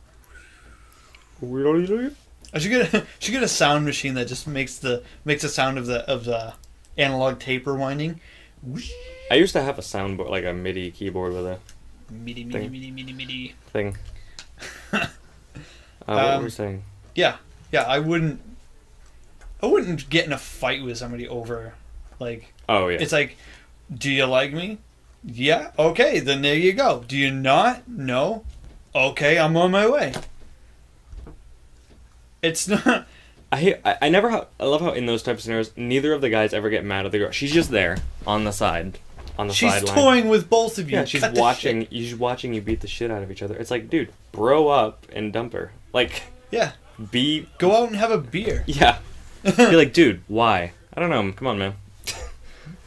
Speaker 1: I
Speaker 2: I should get a sound machine that just makes the sound of the analog taper winding.
Speaker 1: used to have a soundboard, like a MIDI keyboard with a
Speaker 2: MIDI.
Speaker 1: thing. What were we saying?
Speaker 2: Yeah, I wouldn't get in a fight with somebody over, like.
Speaker 1: Oh yeah.
Speaker 2: It's like, do you like me? Yeah. Okay, then there you go. Do you not? No. Okay, I'm on my way. It's not.
Speaker 1: I love how in those type of scenarios, neither of the guys ever get mad at the girl. She's just there on the side, on the
Speaker 2: She's
Speaker 1: sideline.
Speaker 2: toying with both of you.
Speaker 1: Yeah, she's
Speaker 2: Cut the
Speaker 1: watching.
Speaker 2: shit.
Speaker 1: She's watching you beat the shit out of each other. It's like, dude, bro up and dump her. Like,
Speaker 2: Yeah.
Speaker 1: be.
Speaker 2: Go out and have a beer.
Speaker 1: Yeah. Be like, dude, why? I don't know. Come on, man.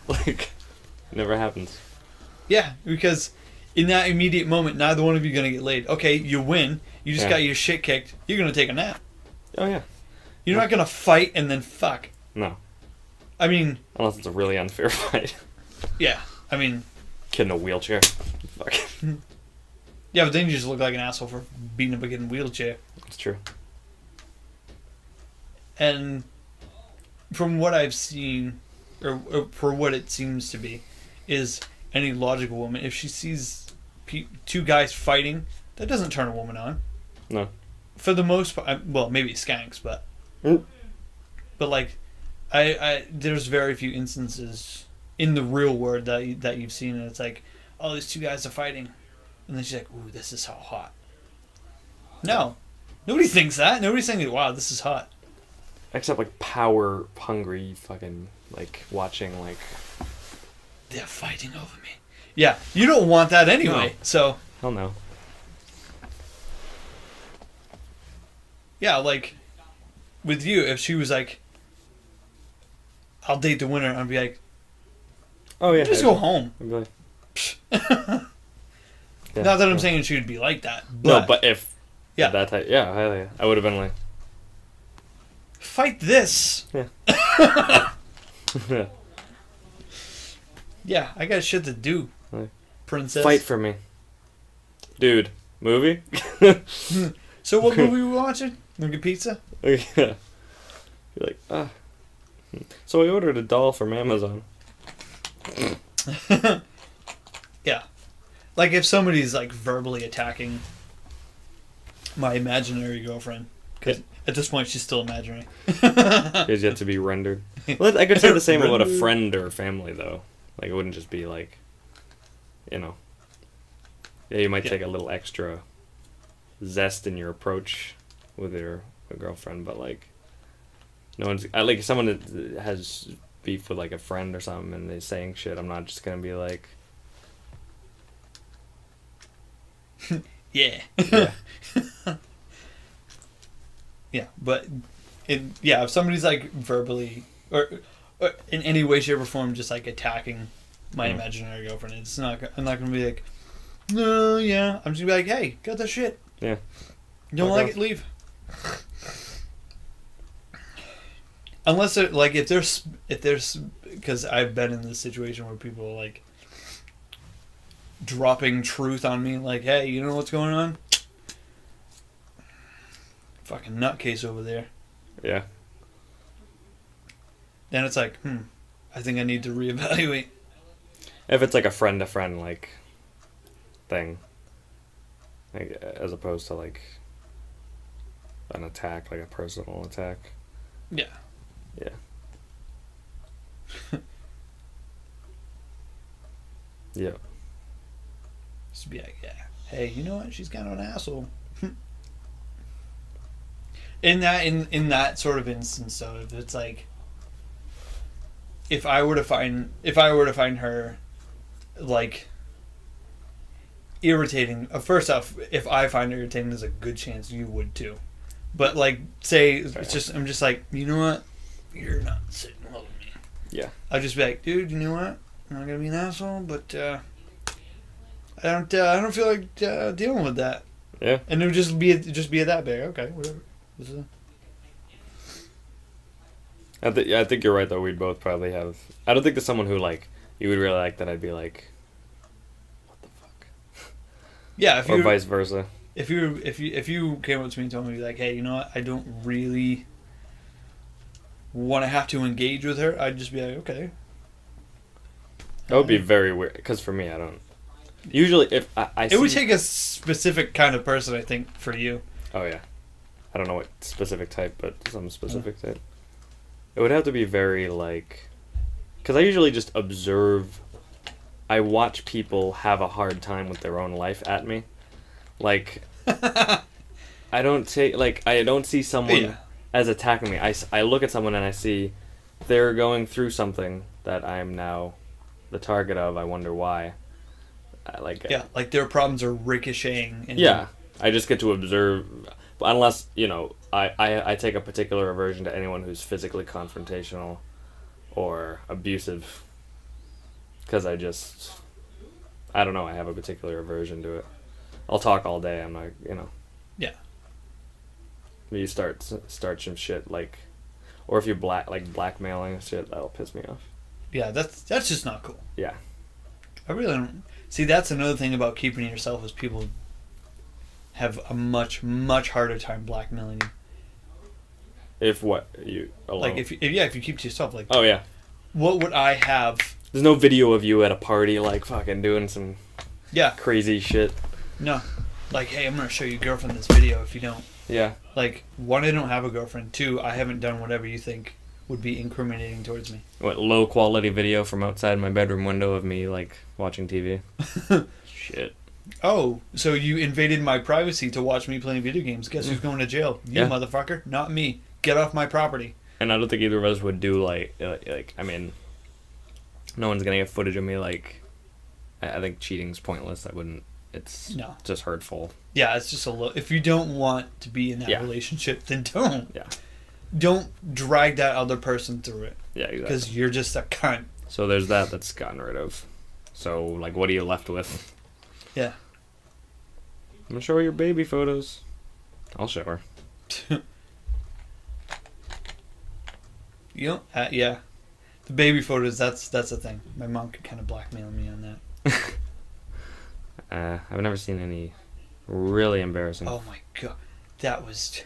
Speaker 1: Like, never happens.
Speaker 2: Yeah, because in that immediate moment, neither one of you are gonna get laid. Okay, you win. You just
Speaker 1: Yeah.
Speaker 2: got your shit kicked. You're gonna take a nap.
Speaker 1: Oh yeah.
Speaker 2: You're not gonna fight and then fuck.
Speaker 1: No.
Speaker 2: I mean,
Speaker 1: Unless it's a really unfair fight.
Speaker 2: yeah. I mean,
Speaker 1: Kid in a wheelchair. Fuck.
Speaker 2: yeah, but then you just look like an asshole for beating up a kid in a wheelchair.
Speaker 1: It's true.
Speaker 2: And from what I've seen, or for what it seems to be, is any logical woman, if she sees two guys fighting, that doesn't turn a woman on.
Speaker 1: No.
Speaker 2: For the most part, well, maybe skanks, but
Speaker 1: Mm.
Speaker 2: but like, I there's very few instances in the real world that you've seen, and it's like, oh, these two guys are fighting, and then she's like, ooh, this is how hot. No, nobody thinks that. Nobody's saying, wow, this is hot.
Speaker 1: Except like power hungry fucking like watching like
Speaker 2: They're fighting over me. Yeah, you don't want that anyway.
Speaker 1: No.
Speaker 2: So
Speaker 1: Hell no.
Speaker 2: yeah, like with you, if she was like, "I'll date the winner," I'd be like,
Speaker 1: Oh yeah.
Speaker 2: "Just go home."
Speaker 1: I'd be like,
Speaker 2: Not that I'm
Speaker 1: yeah.
Speaker 2: saying she would be like that.
Speaker 1: No, but if
Speaker 2: Yeah.
Speaker 1: that type, I would have been like,
Speaker 2: fight this.
Speaker 1: yeah.
Speaker 2: Yeah, I got shit to do,
Speaker 1: Like,
Speaker 2: princess.
Speaker 1: Fight for me, dude. Movie.
Speaker 2: So what movie we watching? Wanna get pizza?
Speaker 1: Yeah. You're like, ah. So I ordered a doll from Amazon.
Speaker 2: Yeah. Like if somebody's like verbally attacking my imaginary girlfriend, because at this point she's still imaginary.
Speaker 1: Is yet to be rendered. Well, I could say the same about a friend or family, though. Like, it wouldn't just be like, you know. Yeah, you might take a little extra zest in your approach with your girlfriend, but like, no one's. Like, if someone that has beef with like a friend or something and they're saying shit, I'm not just gonna be like,
Speaker 2: Yeah.
Speaker 1: yeah,
Speaker 2: Yeah, but if somebody's like verbally or in any way, shape, or form just like attacking my imaginary girlfriend, I'm not gonna be like, no, yeah. I'm just gonna be like, hey, got that shit.
Speaker 1: yeah.
Speaker 2: You don't
Speaker 1: Fuck
Speaker 2: like
Speaker 1: off.
Speaker 2: it, leave. Unless they're, like if there's because I've been in this situation where people are like dropping truth on me, like, hey, you know what's going on? Fucking nutcase over there.
Speaker 1: Yeah.
Speaker 2: Then it's like, I think I need to reevaluate.
Speaker 1: If it's like a friend to friend like thing, like as opposed to like an attack, like a personal attack.
Speaker 2: Yeah.
Speaker 1: Yeah. Yeah.
Speaker 2: Just be like, yeah, hey, you know what? She's kind of an asshole. in that sort of instance, though, if it's like, if I were to find her like irritating, first off, if I find her irritating, there's a good chance you would too. But like, say it's just, I'm just like, you know what? You're not sitting well with me.
Speaker 1: Yeah.
Speaker 2: I'll just be like, dude, you know what? I'm not gonna be an asshole, but I don't feel like dealing with that.
Speaker 1: Yeah.
Speaker 2: And it would just be at that big. Okay, whatever.
Speaker 1: I think you're right though. We'd both probably have. I don't think there's someone who like you would really like that. I'd be like, what the fuck?
Speaker 2: Yeah,
Speaker 1: Or vice versa.
Speaker 2: if you came up to me and told me like, hey, you know what? I don't really want to have to engage with her. I'd just be like, okay.
Speaker 1: That would be very weird. Because for me, I don't. Usually, if I
Speaker 2: It would take a specific kind of person, I think, for you.
Speaker 1: Oh yeah, I don't know what specific type, but some specific type. It would have to be very like, because I usually just observe. I watch people have a hard time with their own life at me, like. I don't see someone as attacking me. I look at someone and I see they're going through something that I'm now the target of. I wonder why.
Speaker 2: Like their problems are ricocheting.
Speaker 1: I just get to observe, unless I take a particular aversion to anyone who's physically confrontational or abusive, because I don't know, I have a particular aversion to it. I'll talk all day. I'm not,
Speaker 2: Yeah.
Speaker 1: You start some shit like, or if you're blackmailing shit, that'll piss me off.
Speaker 2: Yeah, that's just not cool.
Speaker 1: Yeah.
Speaker 2: I really don't see. That's another thing about keeping to yourself is people have a much harder time blackmailing you.
Speaker 1: If what you alone.
Speaker 2: Like if you keep to yourself, like,
Speaker 1: oh yeah,
Speaker 2: what would I have?
Speaker 1: There's no video of you at a party like fucking doing some crazy shit.
Speaker 2: No, like, hey, I'm gonna show your girlfriend this video if you don't.
Speaker 1: Yeah.
Speaker 2: Like, one, I don't have a girlfriend. Two, I haven't done whatever you think would be incriminating towards me.
Speaker 1: What, low quality video from outside my bedroom window of me like watching TV? Shit.
Speaker 2: Oh, so you invaded my privacy to watch me playing video games. Guess who's going to jail? You, motherfucker, not me. Get off my property.
Speaker 1: And I don't think either of us would do like I mean, no one's gonna get footage of me. Like, I think cheating's pointless. I wouldn't. It's
Speaker 2: No.
Speaker 1: just hurtful.
Speaker 2: Yeah, it's just a little. If you don't want to be in that
Speaker 1: Yeah.
Speaker 2: relationship, then don't.
Speaker 1: Yeah.
Speaker 2: Don't drag that other person through it
Speaker 1: Yeah, exactly.
Speaker 2: because you're just a cunt.
Speaker 1: So there's that's gotten rid of. So, like, what are you left with?
Speaker 2: Yeah.
Speaker 1: I'm gonna show her your baby photos. I'll show her.
Speaker 2: You know, yeah. The baby photos. That's the thing. My mom could kind of blackmail me on that.
Speaker 1: I've never seen any really embarrassing.
Speaker 2: Oh my god, that was.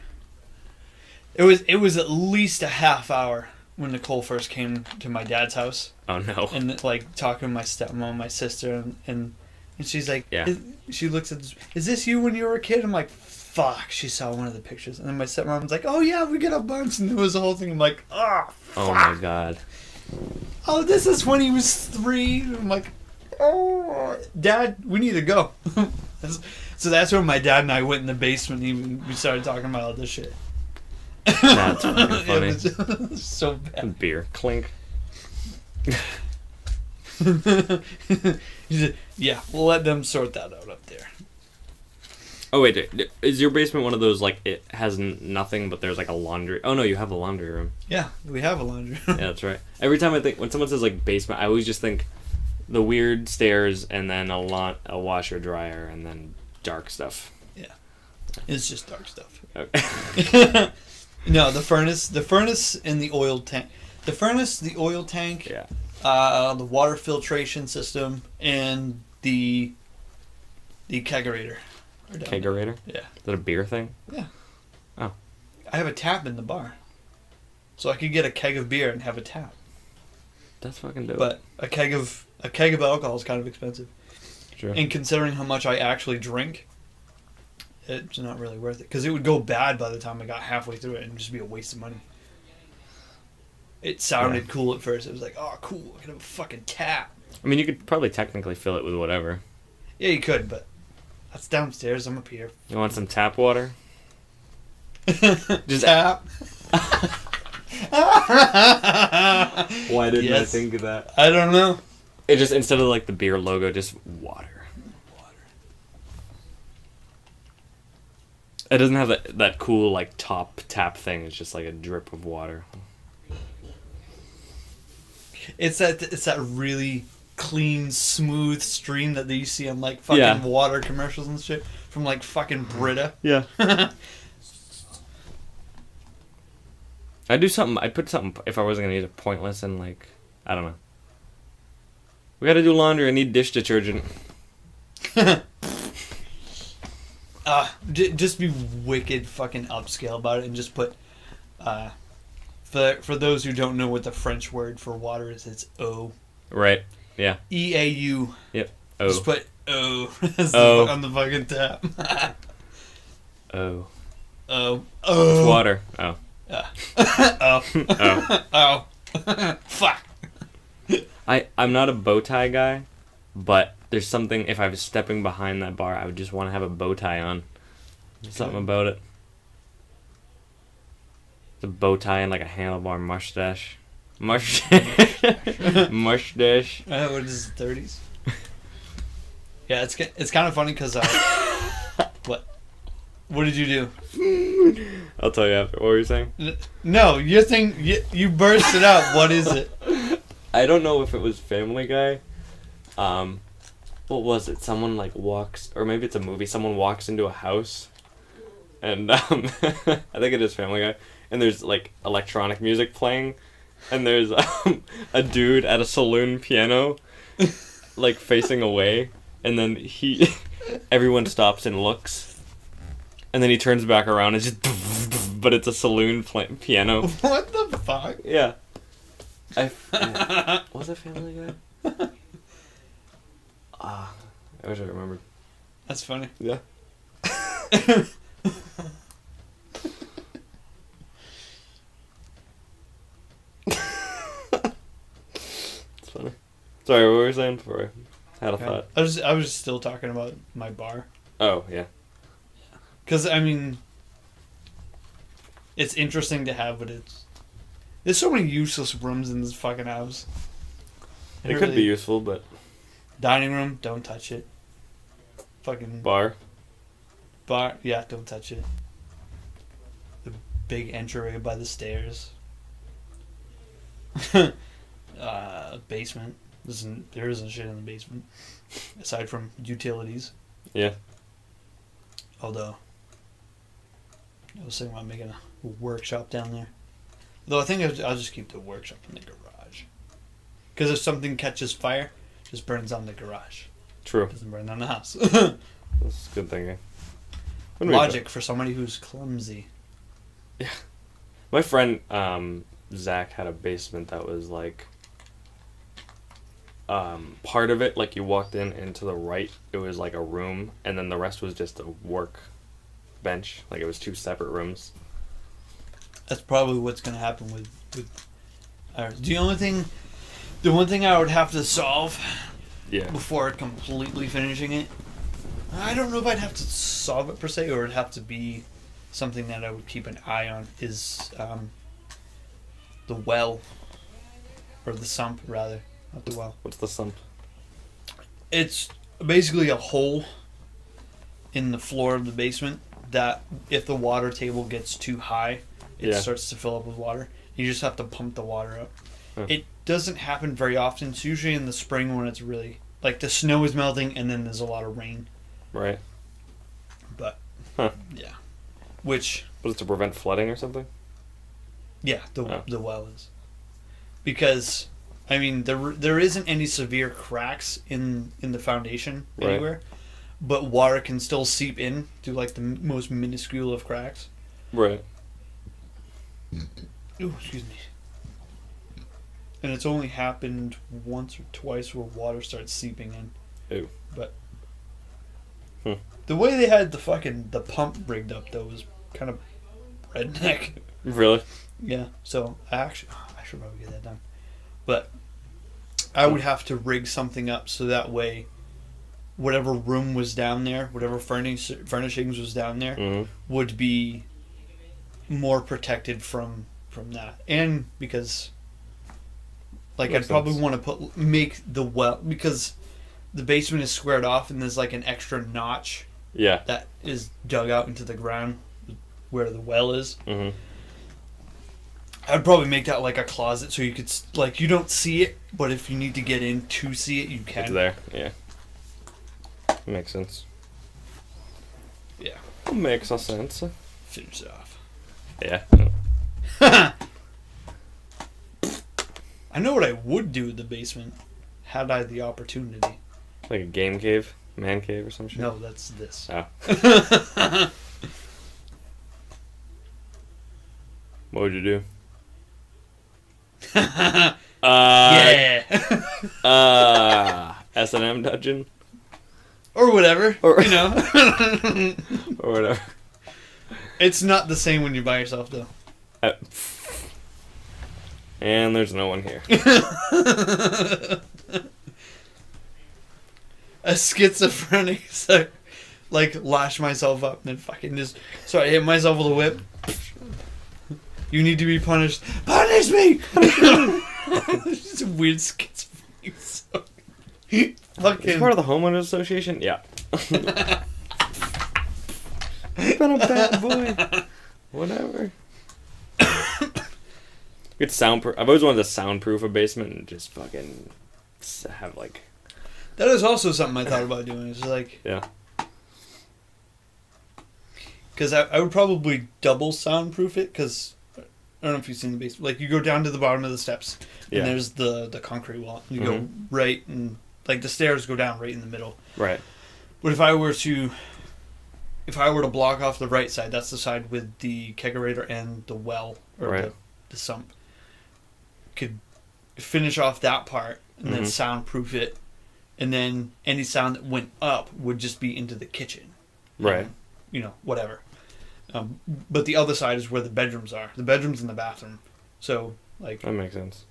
Speaker 2: It was at least a half hour when Nicole first came to my dad's house
Speaker 1: Oh no.
Speaker 2: and like talking to my stepmom, my sister, and she's like,
Speaker 1: Yeah.
Speaker 2: she looks at this, is this you when you were a kid? I'm like, fuck. She saw one of the pictures, and then my stepmom's like, oh yeah, we got a bunch, and it was the whole thing. I'm like, oh, fuck.
Speaker 1: Oh my god.
Speaker 2: Oh, this is when he was 3. I'm like, oh, Dad, we need to go. So that's when my dad and I went in the basement and we started talking about all this shit.
Speaker 1: That's fucking funny.
Speaker 2: It was so bad.
Speaker 1: Beer clink.
Speaker 2: He said, yeah, we'll let them sort that out up there.
Speaker 1: Oh wait, is your basement one of those like it has nothing but there's like a laundry? Oh no, you have a laundry room.
Speaker 2: Yeah, we have a laundry room.
Speaker 1: Yeah, that's right. Every time I think when someone says like basement, I always just think the weird stairs and then a washer dryer and then dark stuff.
Speaker 2: Yeah, it's just dark stuff.
Speaker 1: Okay.
Speaker 2: No, the furnace and the oil tank. The furnace, the oil tank,
Speaker 1: Yeah.
Speaker 2: The water filtration system, and the kegerator. are down there.
Speaker 1: Kegerator?
Speaker 2: Yeah.
Speaker 1: Is that a beer thing?
Speaker 2: Yeah.
Speaker 1: Oh.
Speaker 2: I have a tap in the bar, so I could get a keg of beer and have a tap.
Speaker 1: That's fucking dope.
Speaker 2: But a keg of alcohol is kind of expensive,
Speaker 1: Sure.
Speaker 2: and considering how much I actually drink, it's not really worth it because it would go bad by the time I got halfway through it and just be a waste of money. It sounded cool at first. It was like, oh, cool, I can have a fucking tap.
Speaker 1: I mean, you could probably technically fill it with whatever.
Speaker 2: Yeah, you could, but that's downstairs. I'm up here.
Speaker 1: You want some tap water?
Speaker 2: Just tap.
Speaker 1: Why didn't I
Speaker 2: Yes.
Speaker 1: think of that?
Speaker 2: I don't know.
Speaker 1: It just, instead of like the beer logo, just water. It doesn't have that cool like top tap thing. It's just like a drip of water.
Speaker 2: It's that really clean, smooth stream that you see on like fucking
Speaker 1: Yeah.
Speaker 2: water commercials and shit from like fucking Brita.
Speaker 1: Yeah. I'd do something. I'd put something if I wasn't gonna use it pointless and like I don't know. We gotta do laundry. I need dish detergent.
Speaker 2: Just be wicked fucking upscale about it and just put for those who don't know what the French word for water is, it's eau.
Speaker 1: Right. Yeah.
Speaker 2: EAU.
Speaker 1: Yep. Oh.
Speaker 2: Just put eau
Speaker 1: Oh.
Speaker 2: on the fucking tap.
Speaker 1: Oh.
Speaker 2: Oh.
Speaker 1: It's
Speaker 2: Oh.
Speaker 1: water. Oh.
Speaker 2: Oh.
Speaker 1: Oh.
Speaker 2: Oh. Fuck.
Speaker 1: I'm not a bow tie guy, but there's something, if I was stepping behind that bar, I would just want to have a bow tie on. There's something about it. The bow tie and like a handlebar mustache. Mustache. Mustache.
Speaker 2: What is it, 30s? Yeah, it's kind of funny because what did you do?
Speaker 1: I'll tell you after. What were you saying?
Speaker 2: No, your thing. You burst it out. What is it?
Speaker 1: I don't know if it was Family Guy. What was it? Someone like walks, or maybe it's a movie. Someone walks into a house, and I think it is Family Guy. And there's like electronic music playing, and there's a dude at a saloon piano, like facing away, and then everyone stops and looks, and then he turns back around and just, but it's a saloon piano.
Speaker 2: What the fuck?
Speaker 1: Yeah. Was it Family Guy? I wish I remembered.
Speaker 2: That's funny.
Speaker 1: Yeah. It's funny. Sorry, what were we saying before I had a thought?
Speaker 2: I was still talking about my bar.
Speaker 1: Oh, yeah.
Speaker 2: Because, I mean, it's interesting to have, but there's so many useless rooms in this fucking house.
Speaker 1: It could be useful, but
Speaker 2: Dining room, don't touch it. Fucking
Speaker 1: bar.
Speaker 2: yeah, don't touch it. The big entryway by the stairs. Basement. There isn't shit in the basement. Aside from utilities.
Speaker 1: Yeah.
Speaker 2: Although, I was thinking about making a workshop down there. Though I think I'll just keep the workshop in the garage. Because if something catches fire, it just burns down the garage.
Speaker 1: True.
Speaker 2: It doesn't burn down the house.
Speaker 1: That's good thinking.
Speaker 2: Logic for somebody who's clumsy.
Speaker 1: Yeah. My friend Zach had a basement that was like part of it, like you walked in and to the right it was like a room, and then the rest was just a work bench. Like it was 2 separate rooms.
Speaker 2: That's probably what's going to happen with ours. The one thing I would have to solve before completely finishing it, I don't know if I'd have to solve it per se, or it'd have to be something that I would keep an eye on, is the well, or the sump rather, not the well.
Speaker 1: What's the sump?
Speaker 2: It's basically a hole in the floor of the basement that if the water table gets too high, it starts to fill up with water. You just have to pump the water up.
Speaker 1: Huh.
Speaker 2: It doesn't happen very often. It's usually in the spring when it's really, like, the snow is melting and then there's a lot of rain.
Speaker 1: Right.
Speaker 2: But, yeah.
Speaker 1: Was it to prevent flooding or something?
Speaker 2: Yeah, the well is. Because, I mean, there isn't any severe cracks in the foundation anywhere, but water can still seep in through, like, the most minuscule of cracks.
Speaker 1: Right.
Speaker 2: Ooh, excuse me. And it's only happened once or twice where water starts seeping in.
Speaker 1: Ew.
Speaker 2: But the way they had the pump rigged up though was kind of redneck.
Speaker 1: Really?
Speaker 2: Yeah. So I should probably get that done. But I would have to rig something up so that way, whatever room was down there, whatever furnishings was down there, would be more protected from that. And because, like, I'd probably want to make the well, because the basement is squared off and there's like an extra notch that is dug out into the ground where the well is. I'd probably make that like a closet so you could, like, you don't see it, but if you need to get in to see it, you can.
Speaker 1: It's there, yeah. Makes sense.
Speaker 2: Yeah.
Speaker 1: Makes a sense.
Speaker 2: Finish it off.
Speaker 1: Yeah.
Speaker 2: I know what I would do with the basement had I the opportunity.
Speaker 1: Like a game cave? Man cave or some shit?
Speaker 2: No, that's this.
Speaker 1: Oh. What would you do?
Speaker 2: Yeah.
Speaker 1: S&M dungeon?
Speaker 2: Or whatever.
Speaker 1: Or,
Speaker 2: you know.
Speaker 1: Or whatever.
Speaker 2: It's not the same when you're by yourself, though.
Speaker 1: And there's no one here.
Speaker 2: A schizophrenic, so, like, lash myself up and then fucking just... So I hit myself with a whip. You need to be punished. Punish me! It's just a weird schizophrenic song. Fucking...
Speaker 1: It's part of the homeowners association? Yeah. I've been a bad boy. Whatever. Good soundproof. I've always wanted to soundproof a basement and just fucking have like.
Speaker 2: That is also something I thought about doing. It's like.
Speaker 1: Yeah.
Speaker 2: Because I would probably double soundproof it, because I don't know if you've seen the basement. Like, you go down to the bottom of the steps and there's the concrete wall. You go right, and like the stairs go down right in the middle.
Speaker 1: Right.
Speaker 2: But if I were to block off the right side, that's the side with the kegerator and the well, or the sump, could finish off that part and then soundproof it, and then any sound that went up would just be into the kitchen.
Speaker 1: Right.
Speaker 2: You know, whatever. But the other side is where the bedrooms are. The bedrooms and the bathroom. So, like...
Speaker 1: That makes sense.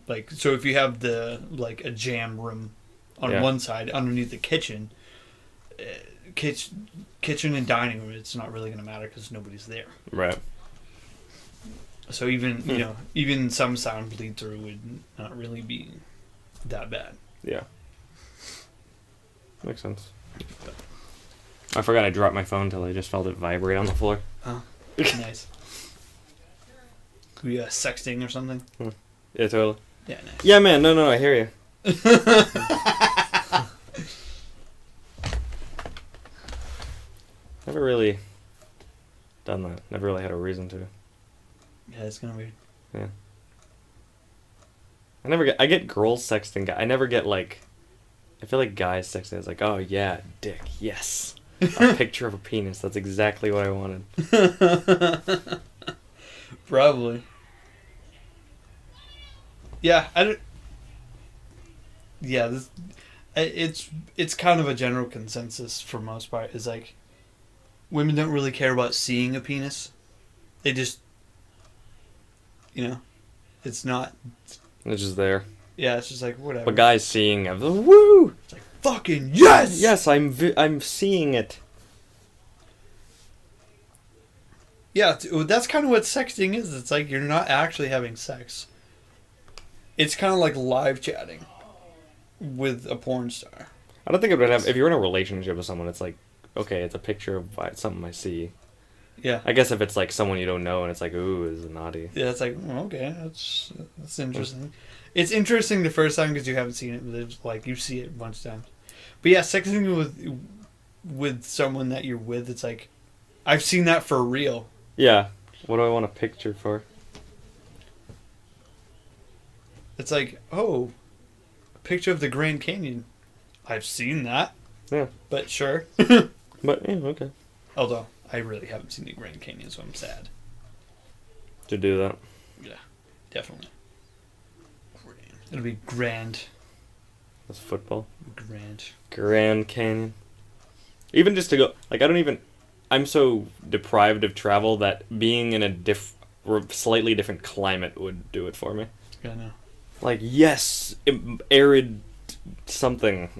Speaker 2: Like, so if you have a jam room on one side underneath the kitchen, kitchen and dining room, it's not really going to matter because nobody's there.
Speaker 1: Right.
Speaker 2: So even, you know, even some sound bleed through would not really be that bad.
Speaker 1: Yeah. Makes sense. I forgot I dropped my phone until I just felt it vibrate on the floor.
Speaker 2: Oh, nice. We sexting or something?
Speaker 1: Yeah, totally.
Speaker 2: Yeah, nice.
Speaker 1: Yeah, man. No, I hear you. Never really done that. Never really had a reason to.
Speaker 2: Yeah, it's kind of weird.
Speaker 1: Yeah. I get girls sexting. I never get like. I feel like guys sexting. It's like, oh yeah, dick, yes. A picture of a penis. That's exactly what I wanted.
Speaker 2: Probably. Yeah, I don't. Yeah, it's kind of a general consensus for most part. Is like, women don't really care about seeing a penis. They just, it's not.
Speaker 1: It's just there.
Speaker 2: Yeah, it's just like whatever.
Speaker 1: But guys seeing it, woo!
Speaker 2: It's like fucking yes.
Speaker 1: Yes, I'm seeing it.
Speaker 2: Yeah, that's kind of what sexting is. It's like you're not actually having sex. It's kind of like live chatting with a porn star.
Speaker 1: I don't think it would have. If you're in a relationship with someone, it's like, okay, it's a picture of something I see.
Speaker 2: Yeah.
Speaker 1: I guess if it's like someone you don't know and it's like, ooh, is it naughty?
Speaker 2: Yeah, it's like, okay, that's interesting. It's interesting the first time because you haven't seen it, but it's like you see it a bunch of times. But yeah, sexting with someone that you're with, it's like, I've seen that for real.
Speaker 1: Yeah. What do I want a picture for?
Speaker 2: It's like, oh, a picture of the Grand Canyon. I've seen that.
Speaker 1: Yeah.
Speaker 2: But sure.
Speaker 1: But yeah, okay.
Speaker 2: Although I really haven't seen the Grand Canyon, so I'm sad.
Speaker 1: To do that.
Speaker 2: Yeah, definitely. It'll be grand.
Speaker 1: That's football.
Speaker 2: Grand.
Speaker 1: Grand Canyon. Even just to go, like, I'm so deprived of travel that being in a slightly different climate would do it for me.
Speaker 2: Yeah, I know.
Speaker 1: Like, yes, arid something.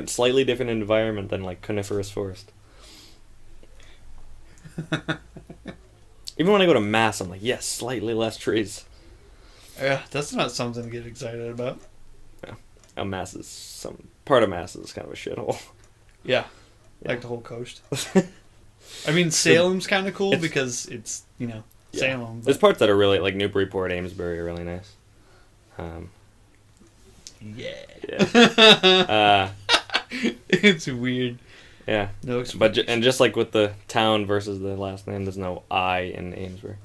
Speaker 1: Slightly different environment than, like, coniferous forest. Even when I go to Mass, I'm like, yes, slightly less trees.
Speaker 2: Yeah, that's not something to get excited about.
Speaker 1: Yeah. Part of Mass is kind of a shithole.
Speaker 2: Yeah,
Speaker 1: Yeah.
Speaker 2: like the whole coast. I mean, Salem's kind of cool because it's,
Speaker 1: Yeah.
Speaker 2: Salem.
Speaker 1: There's parts that are really, like, Newburyport, Amesbury are really nice.
Speaker 2: Yeah. It's weird.
Speaker 1: Yeah.
Speaker 2: No
Speaker 1: But just like with the town versus the last name, there's no I in Amesbury.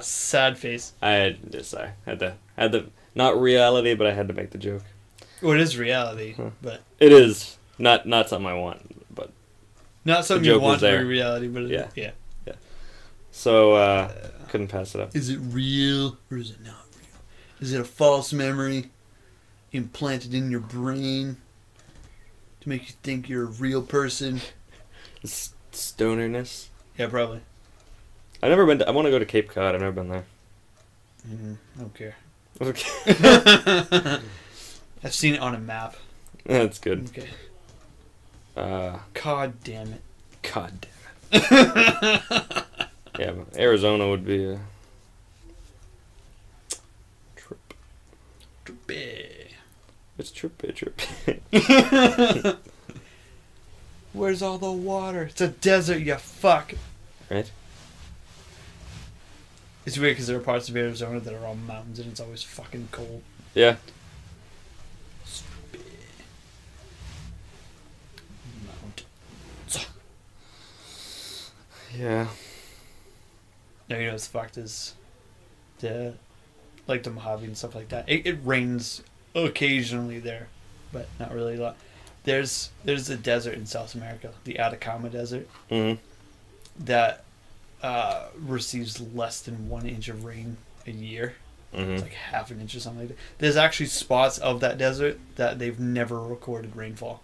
Speaker 2: Sad face.
Speaker 1: I had to not reality, but I had to make the joke.
Speaker 2: Well, it is reality, but
Speaker 1: It is not something I want, but
Speaker 2: not something
Speaker 1: The
Speaker 2: you
Speaker 1: joke
Speaker 2: want
Speaker 1: was
Speaker 2: to be
Speaker 1: there.
Speaker 2: reality. But
Speaker 1: Yeah.
Speaker 2: yeah.
Speaker 1: so couldn't pass it up.
Speaker 2: Is it real or is it not real? Is it a false memory implanted in your brain to make you think you're a real person?
Speaker 1: Stonerness.
Speaker 2: Yeah, probably.
Speaker 1: I've never been. I want to go to Cape Cod. I've never been there.
Speaker 2: I don't care.
Speaker 1: Okay.
Speaker 2: I've seen it on a map.
Speaker 1: That's good.
Speaker 2: Okay.
Speaker 1: God
Speaker 2: damn it.
Speaker 1: damn it. Yeah, but Arizona would be a trip.
Speaker 2: Trippy.
Speaker 1: It's trippy.
Speaker 2: Where's all the water? It's a desert, you fuck.
Speaker 1: Right?
Speaker 2: It's weird because there are parts of Arizona that are all mountains and it's always fucking cold.
Speaker 1: Yeah.
Speaker 2: Mountains.
Speaker 1: Yeah.
Speaker 2: No, you know what's fucked is the Mojave and stuff like that. It rains occasionally there, but not really a lot. There's a desert in South America, the Atacama Desert, that receives less than 1 inch of rain a year. It's like half an inch or something like that. There's actually spots of that desert that they've never recorded rainfall.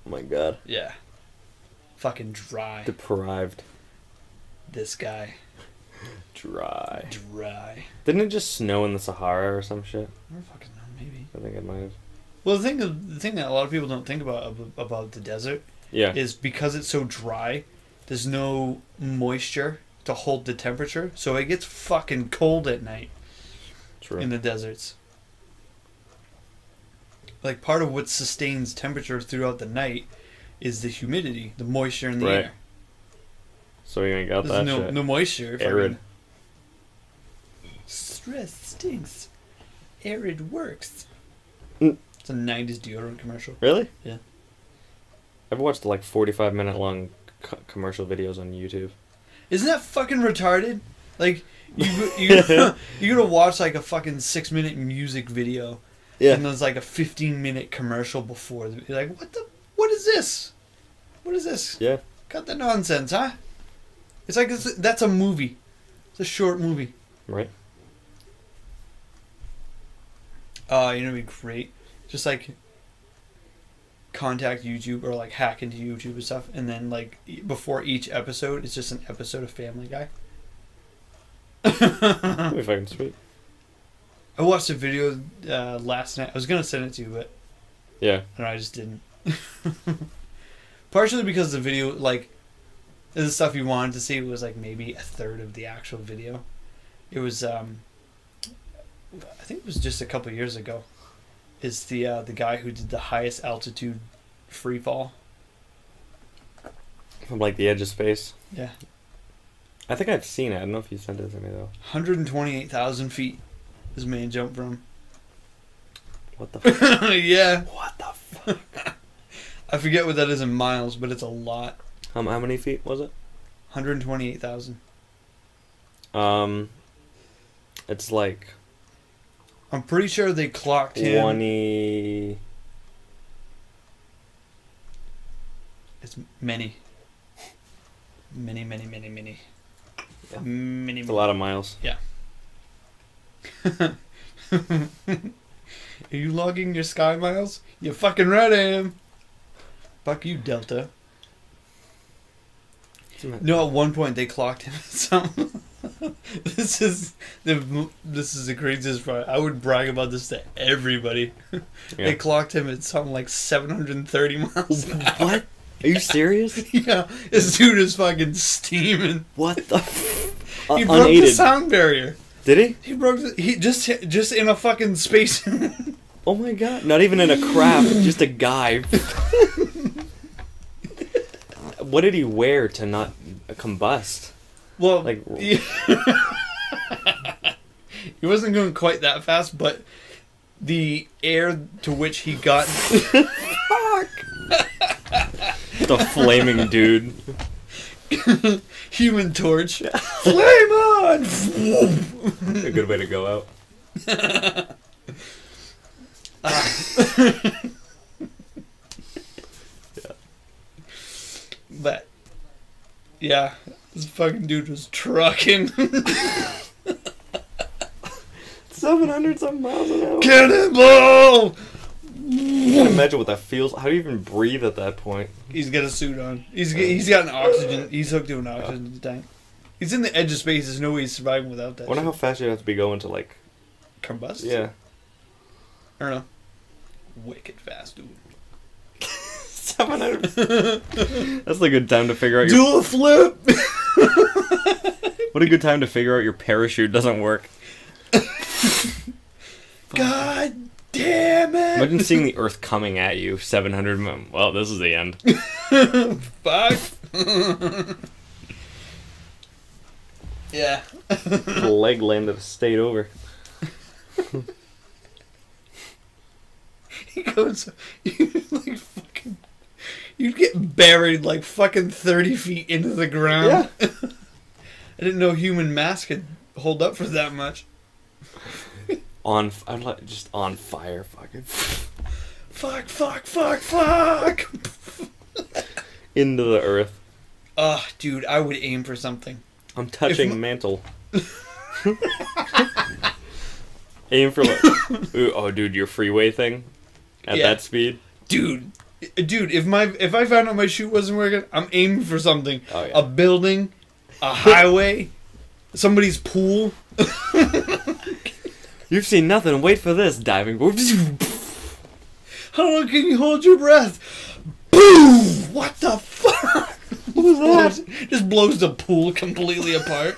Speaker 1: Oh my god.
Speaker 2: Yeah. Fucking dry.
Speaker 1: Deprived.
Speaker 2: This guy.
Speaker 1: Dry.
Speaker 2: Didn't
Speaker 1: it just snow in the Sahara or some shit?
Speaker 2: I don't fucking know, maybe.
Speaker 1: I think it might have.
Speaker 2: Well, the thing that a lot of people don't think about the desert is because it's so dry, there's no moisture to hold the temperature, so it gets fucking cold at night.
Speaker 1: True.
Speaker 2: in the deserts. Like, part of what sustains temperature throughout the night is the humidity, the moisture in the
Speaker 1: Right.
Speaker 2: air.
Speaker 1: So you ain't got
Speaker 2: There's
Speaker 1: that shit.
Speaker 2: no moisture.
Speaker 1: Arid.
Speaker 2: Stress stinks. Arid works.
Speaker 1: Mm.
Speaker 2: It's a 90s deodorant commercial.
Speaker 1: Really?
Speaker 2: Yeah.
Speaker 1: I've watched like 45-minute long commercial videos on YouTube.
Speaker 2: Isn't that fucking retarded? Like, you gotta watch like a fucking 6-minute music video, and there's like a 15-minute commercial before. You're like, what is this? What is this?
Speaker 1: Yeah.
Speaker 2: Cut the nonsense, huh? It's like that's a movie. It's a short movie.
Speaker 1: Right.
Speaker 2: You know, it'd be great. Just like contact YouTube or like hack into YouTube and stuff, and then like before each episode, it's just an episode of Family Guy.
Speaker 1: That'd be fucking sweet.
Speaker 2: I watched a video last night. I was gonna send it to you, but
Speaker 1: Yeah.
Speaker 2: I just didn't. Partially because the video, like, the stuff you wanted to see was like maybe a third of the actual video. It was, I think it was just a couple years ago. It's the guy who did the highest altitude free fall.
Speaker 1: From like the edge of space.
Speaker 2: Yeah.
Speaker 1: I think I've seen it. I don't know if you sent it to me though.
Speaker 2: 128,000 feet. This man jumped from.
Speaker 1: What the fuck?
Speaker 2: Yeah.
Speaker 1: What the fuck?
Speaker 2: I forget what that is in miles, but it's a lot.
Speaker 1: How many feet was it?
Speaker 2: 128,000.
Speaker 1: It's like
Speaker 2: I'm pretty sure they clocked him.
Speaker 1: 20.
Speaker 2: It's many. Many.
Speaker 1: Yeah.
Speaker 2: Many.
Speaker 1: It's a lot of miles.
Speaker 2: Yeah. Are you logging your sky miles? You fucking right I am. Fuck you, Delta. No, at one point they clocked him at some. This is the craziest part. I would brag about this to everybody.
Speaker 1: Yeah.
Speaker 2: They clocked him at something like 730 miles an hour.
Speaker 1: What? Are you serious?
Speaker 2: Yeah, this dude is fucking steaming.
Speaker 1: What the?
Speaker 2: He broke the
Speaker 1: Unaided.
Speaker 2: sound barrier.
Speaker 1: Did he?
Speaker 2: He broke the, he just in a fucking space.
Speaker 1: Oh my god! Not even in a craft, just a guy. What did he wear to not combust?
Speaker 2: Well,
Speaker 1: Like,
Speaker 2: he wasn't going quite that fast, but the air to which he got.
Speaker 1: fuck! The flaming dude.
Speaker 2: Human Torch. Flame on!
Speaker 1: A good way to go out.
Speaker 2: Yeah. But, yeah, this fucking dude was trucking.
Speaker 1: 700 some miles an hour.
Speaker 2: Cannonball!
Speaker 1: I can't imagine what that feels. How do you even breathe at that point?
Speaker 2: He's got a suit on. He's got an oxygen. He's hooked to an oxygen tank. He's in the edge of space. There's no way he's surviving without that.
Speaker 1: I wonder
Speaker 2: shit.
Speaker 1: how fast you have to be going to like.
Speaker 2: Combust?
Speaker 1: Yeah.
Speaker 2: I don't know. Wicked fast, dude.
Speaker 1: 700. That's a good time to figure out your.
Speaker 2: Do a flip!
Speaker 1: What a good time to figure out your parachute doesn't work.
Speaker 2: God damn it!
Speaker 1: Imagine seeing the Earth coming at you. 700. Well, this is the end.
Speaker 2: Fuck. Yeah.
Speaker 1: The leg landed stayed over.
Speaker 2: He goes, like fucking. You'd get buried like fucking 30 feet into the ground.
Speaker 1: Yeah.
Speaker 2: I didn't know human mass could hold up for that much.
Speaker 1: I'm like just on fire. Fucking.
Speaker 2: Fuck.
Speaker 1: Into the Earth.
Speaker 2: Dude, I would aim for something.
Speaker 1: I'm touching mantle. Aim for like. Ooh, oh, dude, your freeway thing. At
Speaker 2: Yeah.
Speaker 1: that speed.
Speaker 2: Dude, if I found out my chute wasn't working, I'm aiming for something.
Speaker 1: Oh, yeah.
Speaker 2: A building, a highway, somebody's pool.
Speaker 1: You've seen nothing. Wait for this diving board.
Speaker 2: How long can you hold your breath? Boom! What the fuck?
Speaker 1: What was that?
Speaker 2: Just blows the pool completely apart.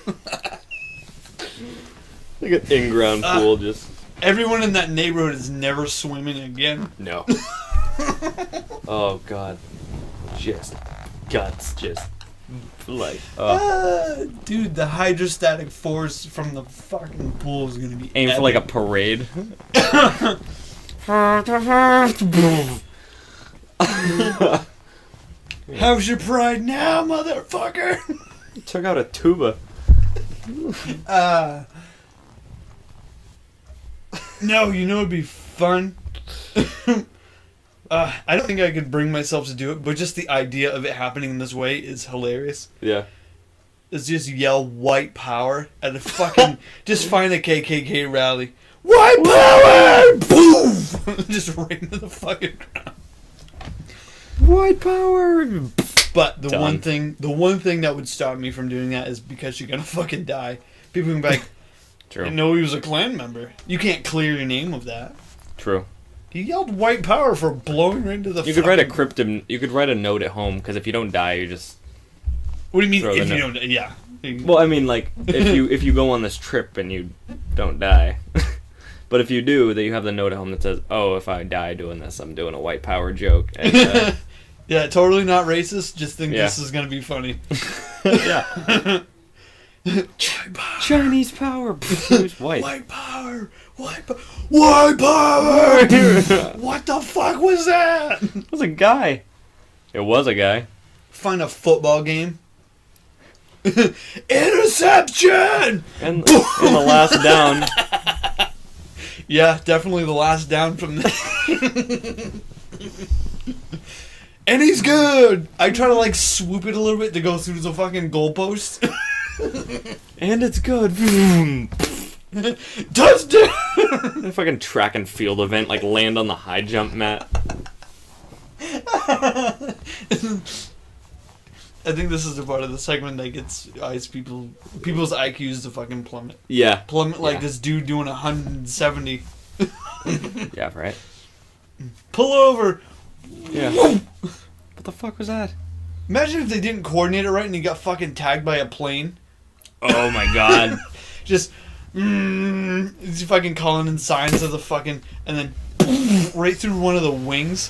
Speaker 1: The Like an in-ground pool, just...
Speaker 2: Everyone in that neighborhood is never swimming again.
Speaker 1: No. Oh, God. Just guts, just... Like...
Speaker 2: Dude, the hydrostatic force from the fucking pool is gonna be
Speaker 1: Aim
Speaker 2: epic.
Speaker 1: for, like, a parade.
Speaker 2: How's your pride now, motherfucker?
Speaker 1: Took out a tuba.
Speaker 2: No, you know it'd be fun? I don't think I could bring myself to do it, but just the idea of it happening in this way is hilarious.
Speaker 1: Yeah.
Speaker 2: Is just yell white power at a fucking... just find a KKK rally. White power! Boom! Just right into the fucking ground.
Speaker 1: White power!
Speaker 2: But the
Speaker 1: Done.
Speaker 2: one thing that would stop me from doing that is because you're gonna fucking die. People can be like,
Speaker 1: True.
Speaker 2: I know he was a Klan member. You can't clear your name of that.
Speaker 1: True.
Speaker 2: He yelled white power for blowing right into the
Speaker 1: You could write a
Speaker 2: fucking-
Speaker 1: cryptid. You could write a note at home, because if you don't die, you just...
Speaker 2: What do you mean
Speaker 1: throw the
Speaker 2: if you
Speaker 1: note.
Speaker 2: don't... Yeah.
Speaker 1: Well, I mean, like, if you go on this trip and you don't die... But if you do, then you have the note at home that says, "Oh, if I die doing this, I'm doing a white power joke." And,
Speaker 2: yeah, totally not racist. Just think
Speaker 1: Yeah.
Speaker 2: this is gonna be funny.
Speaker 1: yeah. Chinese power. Who's white?
Speaker 2: White power. White power. What the fuck was that?
Speaker 1: It was a guy. It was a guy.
Speaker 2: Find a football game. Interception.
Speaker 1: And the last down.
Speaker 2: Yeah, definitely the last down from the... And he's good! I try to, like, swoop it a little bit to go through the fucking goalpost.
Speaker 1: And it's good.
Speaker 2: Touchdown!
Speaker 1: A fucking track and field event, like land on the high jump mat.
Speaker 2: I think this is the part of the segment that gets people's IQs to fucking plummet.
Speaker 1: Yeah.
Speaker 2: Plummet like
Speaker 1: Yeah.
Speaker 2: this dude doing 170.
Speaker 1: Yeah, right.
Speaker 2: Pull over!
Speaker 1: Yeah. What the fuck was that?
Speaker 2: Imagine if they didn't coordinate it right and he got fucking tagged by a plane.
Speaker 1: Oh my god.
Speaker 2: Just, he's fucking calling in signs of the fucking, and then right through one of the wings.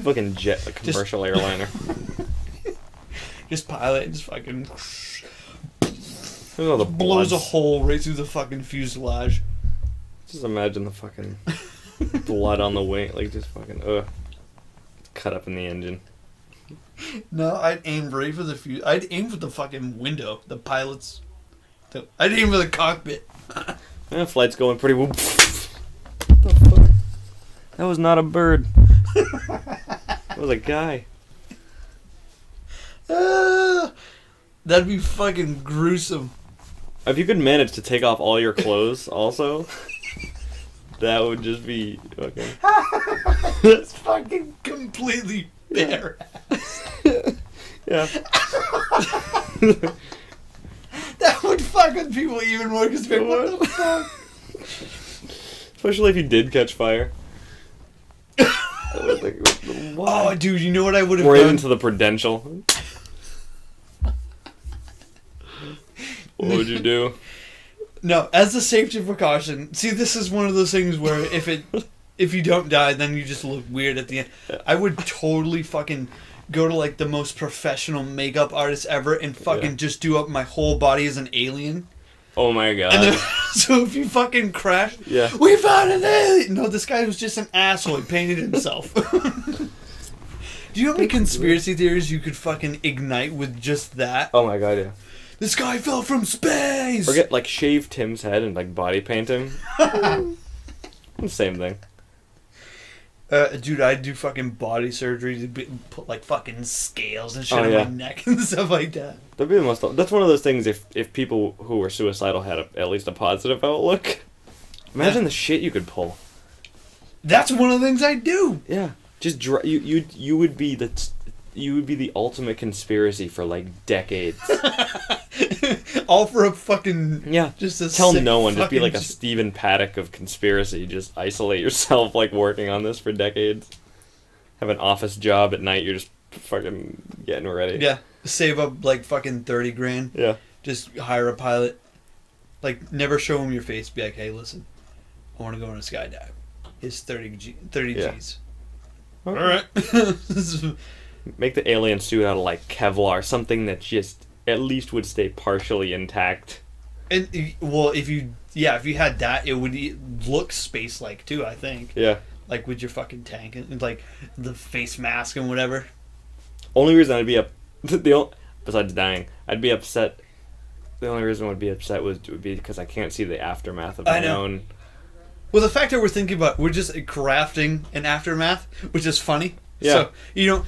Speaker 1: Fucking jet, like commercial airliner.
Speaker 2: Just pilot, just fucking
Speaker 1: Look at all the
Speaker 2: blows
Speaker 1: bloods.
Speaker 2: a hole right through the fucking fuselage.
Speaker 1: Just imagine the fucking blood on the wing, like just fucking cut up in the engine.
Speaker 2: No, I'd aim right for the I'd aim for the fucking window, the pilot's. I'd aim for the cockpit.
Speaker 1: Yeah, flight's going pretty well. What the fuck? That was not a bird. That was a guy.
Speaker 2: That'd be fucking gruesome.
Speaker 1: If you could manage to take off all your clothes, also, that would just be fucking.
Speaker 2: It's fucking completely bare.
Speaker 1: Yeah.
Speaker 2: That would fuck with people even more because they're like, what the fuck?
Speaker 1: Especially if you did catch fire.
Speaker 2: Oh, dude, you know what I would have
Speaker 1: Right
Speaker 2: done?
Speaker 1: into the Prudential. What would you do?
Speaker 2: No, as a safety precaution. See, this is one of those things where if you don't die, then you just look weird at the end. I would totally fucking go to like the most professional makeup artist ever and fucking just do up my whole body as an alien.
Speaker 1: Oh my god.
Speaker 2: And then, so if you fucking crash,
Speaker 1: Yeah.
Speaker 2: we found an alien. No, this guy was just an asshole. He painted himself. Do you know how many conspiracy theories you could fucking ignite with just that?
Speaker 1: Oh my god, yeah.
Speaker 2: This guy fell from space.
Speaker 1: Or get, like, shave Tim's head and, like, body paint him. Same thing.
Speaker 2: Dude, I'd do fucking body surgery to put like fucking scales and shit
Speaker 1: Oh,
Speaker 2: on
Speaker 1: yeah.
Speaker 2: my neck and stuff like that.
Speaker 1: That'd be the most. That's one of those things. If people who were suicidal had at least a positive outlook, imagine the shit you could pull.
Speaker 2: That's one of the things I do.
Speaker 1: Yeah, just you would be the ultimate conspiracy for like decades.
Speaker 2: All for a fucking
Speaker 1: Yeah,
Speaker 2: just a
Speaker 1: tell
Speaker 2: sick
Speaker 1: no one. Just be
Speaker 2: fucking
Speaker 1: like a Stephen Paddock of conspiracy. Just isolate yourself, like working on this for decades. Have an office job at night. You're just fucking getting ready.
Speaker 2: Yeah, save up like fucking 30 grand.
Speaker 1: Yeah.
Speaker 2: Just hire a pilot. Like, never show him your face. Be like, hey, listen, I want to go on a skydive. Here's 30
Speaker 1: Yeah.
Speaker 2: G's.
Speaker 1: Okay.
Speaker 2: All right.
Speaker 1: Make the alien suit out of like Kevlar, something that just at least would stay partially intact.
Speaker 2: And well, if you had that, it would look space-like too. I think.
Speaker 1: Yeah.
Speaker 2: Like with your fucking tank and like the face mask and whatever.
Speaker 1: Only reason I'd be besides dying, I'd be upset. The only reason I'd be upset would be because I can't see the aftermath of my own.
Speaker 2: Well, the fact that we're thinking about we're just crafting an aftermath, which is funny.
Speaker 1: Yeah.
Speaker 2: So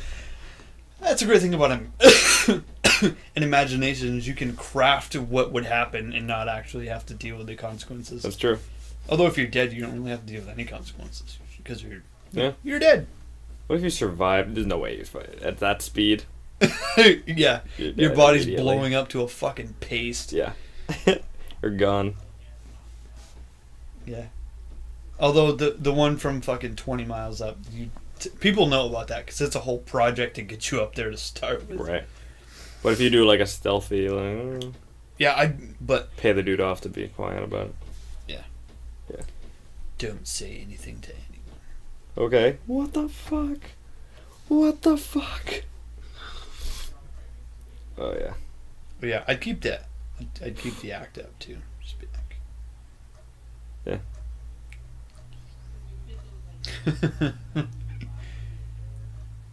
Speaker 2: that's a great thing about an imagination is you can craft what would happen and not actually have to deal with the consequences.
Speaker 1: That's true.
Speaker 2: Although if you're dead, you don't really have to deal with any consequences because you're dead.
Speaker 1: What if you survive? There's no way you survive at that speed.
Speaker 2: Yeah, your body's blowing up to a fucking paste.
Speaker 1: Yeah, you're gone.
Speaker 2: Yeah. Although the one from fucking 20 miles up, people know about that because it's a whole project to get you up there to start with.
Speaker 1: Right. What if you do like a stealthy, like,
Speaker 2: Yeah, but
Speaker 1: pay the dude off to be quiet about it? Yeah.
Speaker 2: don't say anything to anyone.
Speaker 1: Okay. What the fuck? What the fuck? Oh yeah.
Speaker 2: But yeah, I'd keep that. I'd keep the act up too. Just be like,
Speaker 1: Yeah.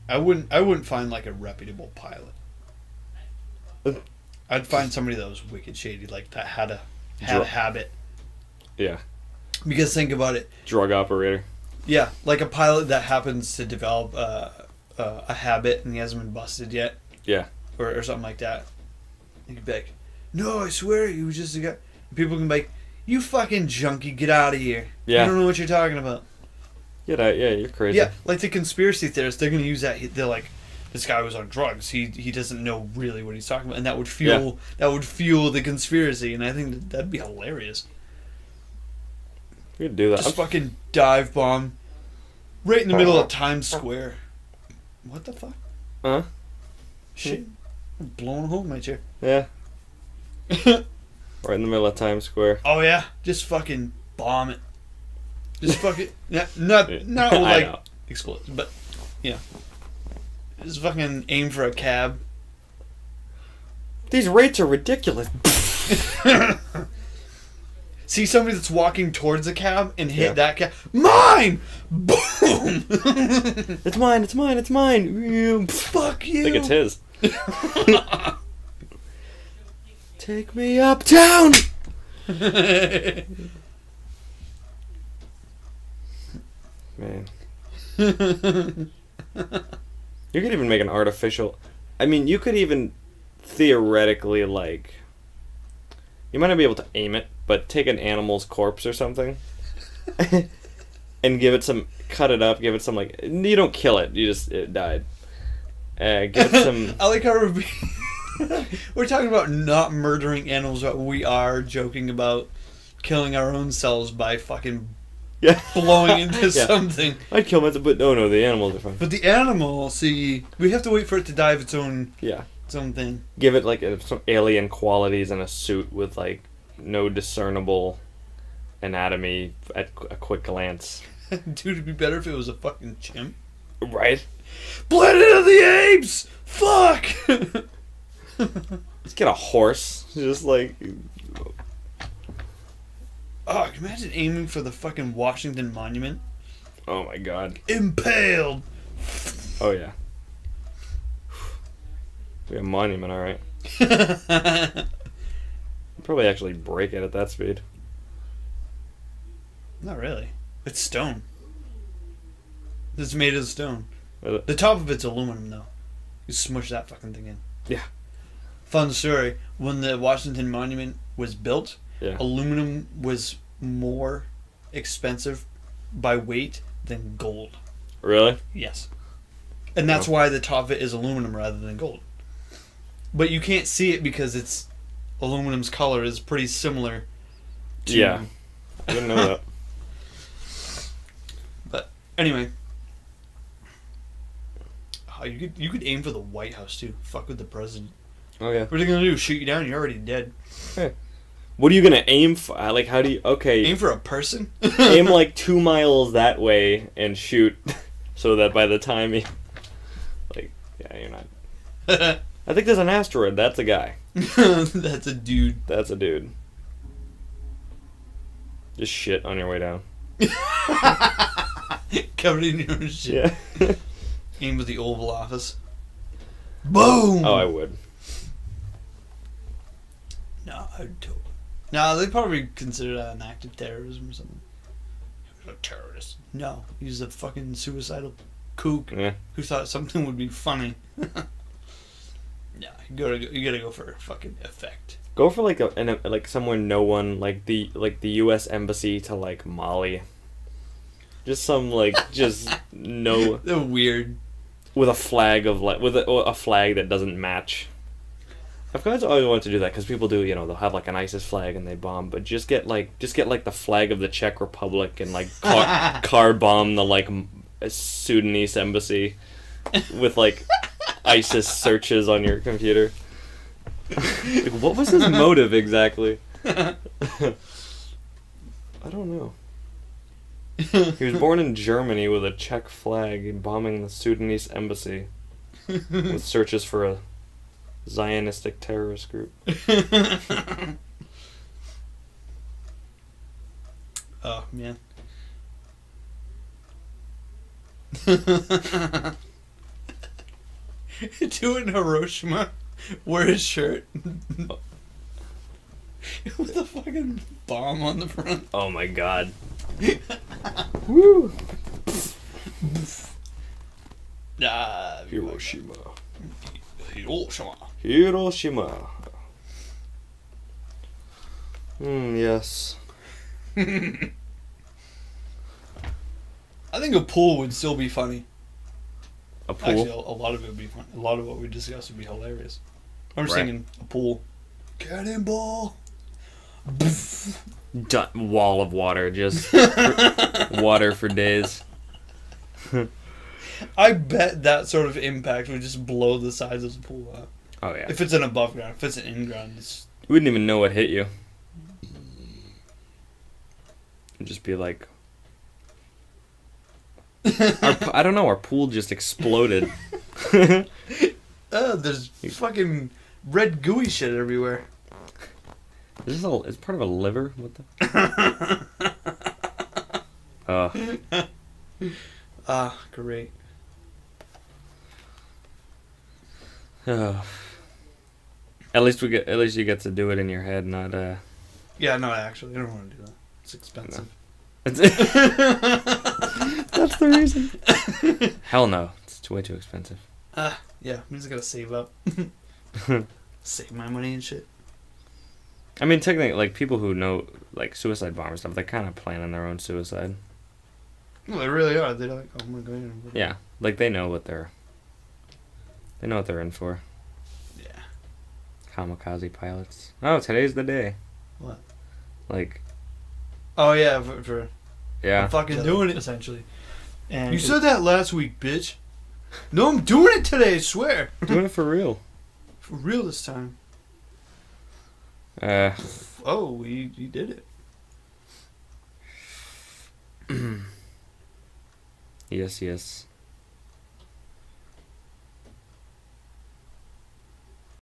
Speaker 2: I wouldn't find like a reputable pilot. I'd find somebody that was wicked shady, like that had a habit.
Speaker 1: Yeah.
Speaker 2: Because think about it.
Speaker 1: Drug operator.
Speaker 2: Yeah, like a pilot that happens to develop a habit and he hasn't been busted yet.
Speaker 1: Yeah.
Speaker 2: Or something like that. You could be like, no, I swear he was just a guy. And people can be like, you fucking junkie, get out of here.
Speaker 1: Yeah.
Speaker 2: You don't know what you're talking about.
Speaker 1: Get out. Yeah, you're crazy.
Speaker 2: Yeah, like the conspiracy theorists, they're going to use that. They're like, this guy was on drugs. He doesn't know really what he's talking about, and that would fuel the conspiracy. And I think that'd be hilarious.
Speaker 1: You could do that.
Speaker 2: Just fucking dive bomb right in the middle of Times Square. What the fuck?
Speaker 1: Huh?
Speaker 2: Shit, I'm blowing a hole in my chair.
Speaker 1: Yeah. Right in the middle of Times Square.
Speaker 2: Oh yeah, just fucking bomb it. Just fucking not
Speaker 1: I
Speaker 2: like
Speaker 1: know.
Speaker 2: explode, but yeah. Just fucking aim for a cab.
Speaker 1: These rates are ridiculous.
Speaker 2: See somebody that's walking towards a cab and hit that cab. Mine! Boom!
Speaker 1: It's mine. It's mine. It's mine.
Speaker 2: Fuck you!
Speaker 1: I think it's his. Take me uptown. Man. You could even make an artificial. I mean, you could even theoretically, like. You might not be able to aim it, but take an animal's corpse or something. And give it some. Cut it up, give it some, like. You don't kill it, it died. Give it some.
Speaker 2: I like how we're talking about not murdering animals, but we are joking about killing our own selves by fucking blowing into something.
Speaker 1: I'd kill myself, but no, the animals are fine.
Speaker 2: But the animal, see, we have to wait for it to die of its own thing.
Speaker 1: Give it like some alien qualities and a suit with like no discernible anatomy at a quick glance.
Speaker 2: Dude, it'd be better if it was a fucking chimp.
Speaker 1: Right?
Speaker 2: Planet of the Apes! Fuck!
Speaker 1: Let's get a horse. Just like.
Speaker 2: Oh, can you imagine aiming for the fucking Washington Monument?
Speaker 1: Oh my god.
Speaker 2: Impaled!
Speaker 1: Oh yeah. We have a monument, alright. Probably actually break it at that speed.
Speaker 2: Not really. It's stone. It's made of stone.
Speaker 1: Is it?
Speaker 2: The top of it's aluminum, though. You smush that fucking thing in.
Speaker 1: Yeah.
Speaker 2: Fun story. When the Washington Monument was built, aluminum was more expensive by weight than gold.
Speaker 1: Really?
Speaker 2: Yes. And that's why the top of it is aluminum rather than gold. But you can't see it because aluminum's color is pretty similar to...
Speaker 1: Yeah. I didn't know that.
Speaker 2: But anyway, you could aim for the White House too. Fuck with the president.
Speaker 1: Oh yeah.
Speaker 2: What are they gonna do? Shoot you down? You're already dead.
Speaker 1: Hey. What are you gonna aim for? Like, how do you? Okay,
Speaker 2: Aim for a person.
Speaker 1: aim like 2 miles that way and shoot, so that by the time you, like, yeah, you're not. I think there's an asteroid. That's a guy.
Speaker 2: That's a dude.
Speaker 1: That's a dude. Just shit on your way down.
Speaker 2: Covered in your own shit.
Speaker 1: Yeah.
Speaker 2: Aim with the Oval Office. Boom!
Speaker 1: Oh, I would.
Speaker 2: No, I'd totally. No, they'd probably consider that an act of terrorism or something. He was a terrorist. No, he's a fucking suicidal kook
Speaker 1: Yeah.
Speaker 2: who thought something would be funny. No, you gotta go for fucking effect.
Speaker 1: Go for like like somewhere no one, like the U.S. embassy to like Mali. Just some like just no
Speaker 2: They're weird.
Speaker 1: with a flag of like with a flag that doesn't match. Afghans always want to do that because people do, you know, they'll have like an ISIS flag and they bomb, but just get like the flag of the Czech Republic and like car bomb the like Sudanese embassy with like ISIS searches on your computer. Like, what was his motive exactly? I don't know. He was born in Germany with a Czech flag, bombing the Sudanese embassy with searches for a Zionistic terrorist group.
Speaker 2: Oh, man. Do it in Hiroshima. Wear his shirt. With a fucking bomb on the front.
Speaker 1: Oh my god. Woo! Hiroshima.
Speaker 2: Hiroshima.
Speaker 1: Hiroshima. Yes.
Speaker 2: I think a pool would still be funny.
Speaker 1: A pool?
Speaker 2: Actually, a lot of it would be fun. A lot of what we discussed would be hilarious. I'm just
Speaker 1: Right.
Speaker 2: thinking a pool. Cannonball.
Speaker 1: Wall of water, just water for days.
Speaker 2: I bet that sort of impact would just blow the size of the pool up.
Speaker 1: Oh yeah.
Speaker 2: If it's an above ground, if it's an in ground, it's
Speaker 1: You wouldn't even know what hit you. It'd just be like... I don't know, our pool just exploded.
Speaker 2: there's fucking red gooey shit everywhere.
Speaker 1: Is this it's part of a liver? What the?
Speaker 2: Great.
Speaker 1: At least you get to do it in your head, not
Speaker 2: Yeah, no, actually, I don't want to do that. It's expensive.
Speaker 1: That's the reason. Hell no, it's way too expensive.
Speaker 2: Yeah, I'm just gonna save up. Save my money and shit.
Speaker 1: I mean, technically, like people who know like suicide bomber stuff, they're kind of planning their own suicide.
Speaker 2: Well, they really are. They're like, oh, I'm gonna go in.
Speaker 1: Yeah, like they know what they're in for.
Speaker 2: Yeah.
Speaker 1: Kamikaze pilots. Oh, today's the day.
Speaker 2: What?
Speaker 1: Like.
Speaker 2: Oh yeah, for
Speaker 1: Yeah.
Speaker 2: I'm fucking doing it.
Speaker 4: essentially. And
Speaker 2: You said that last week, bitch. No, I'm doing it today. I swear.
Speaker 1: Doing it for real.
Speaker 2: For real this time. Oh, you did it.
Speaker 1: Yes.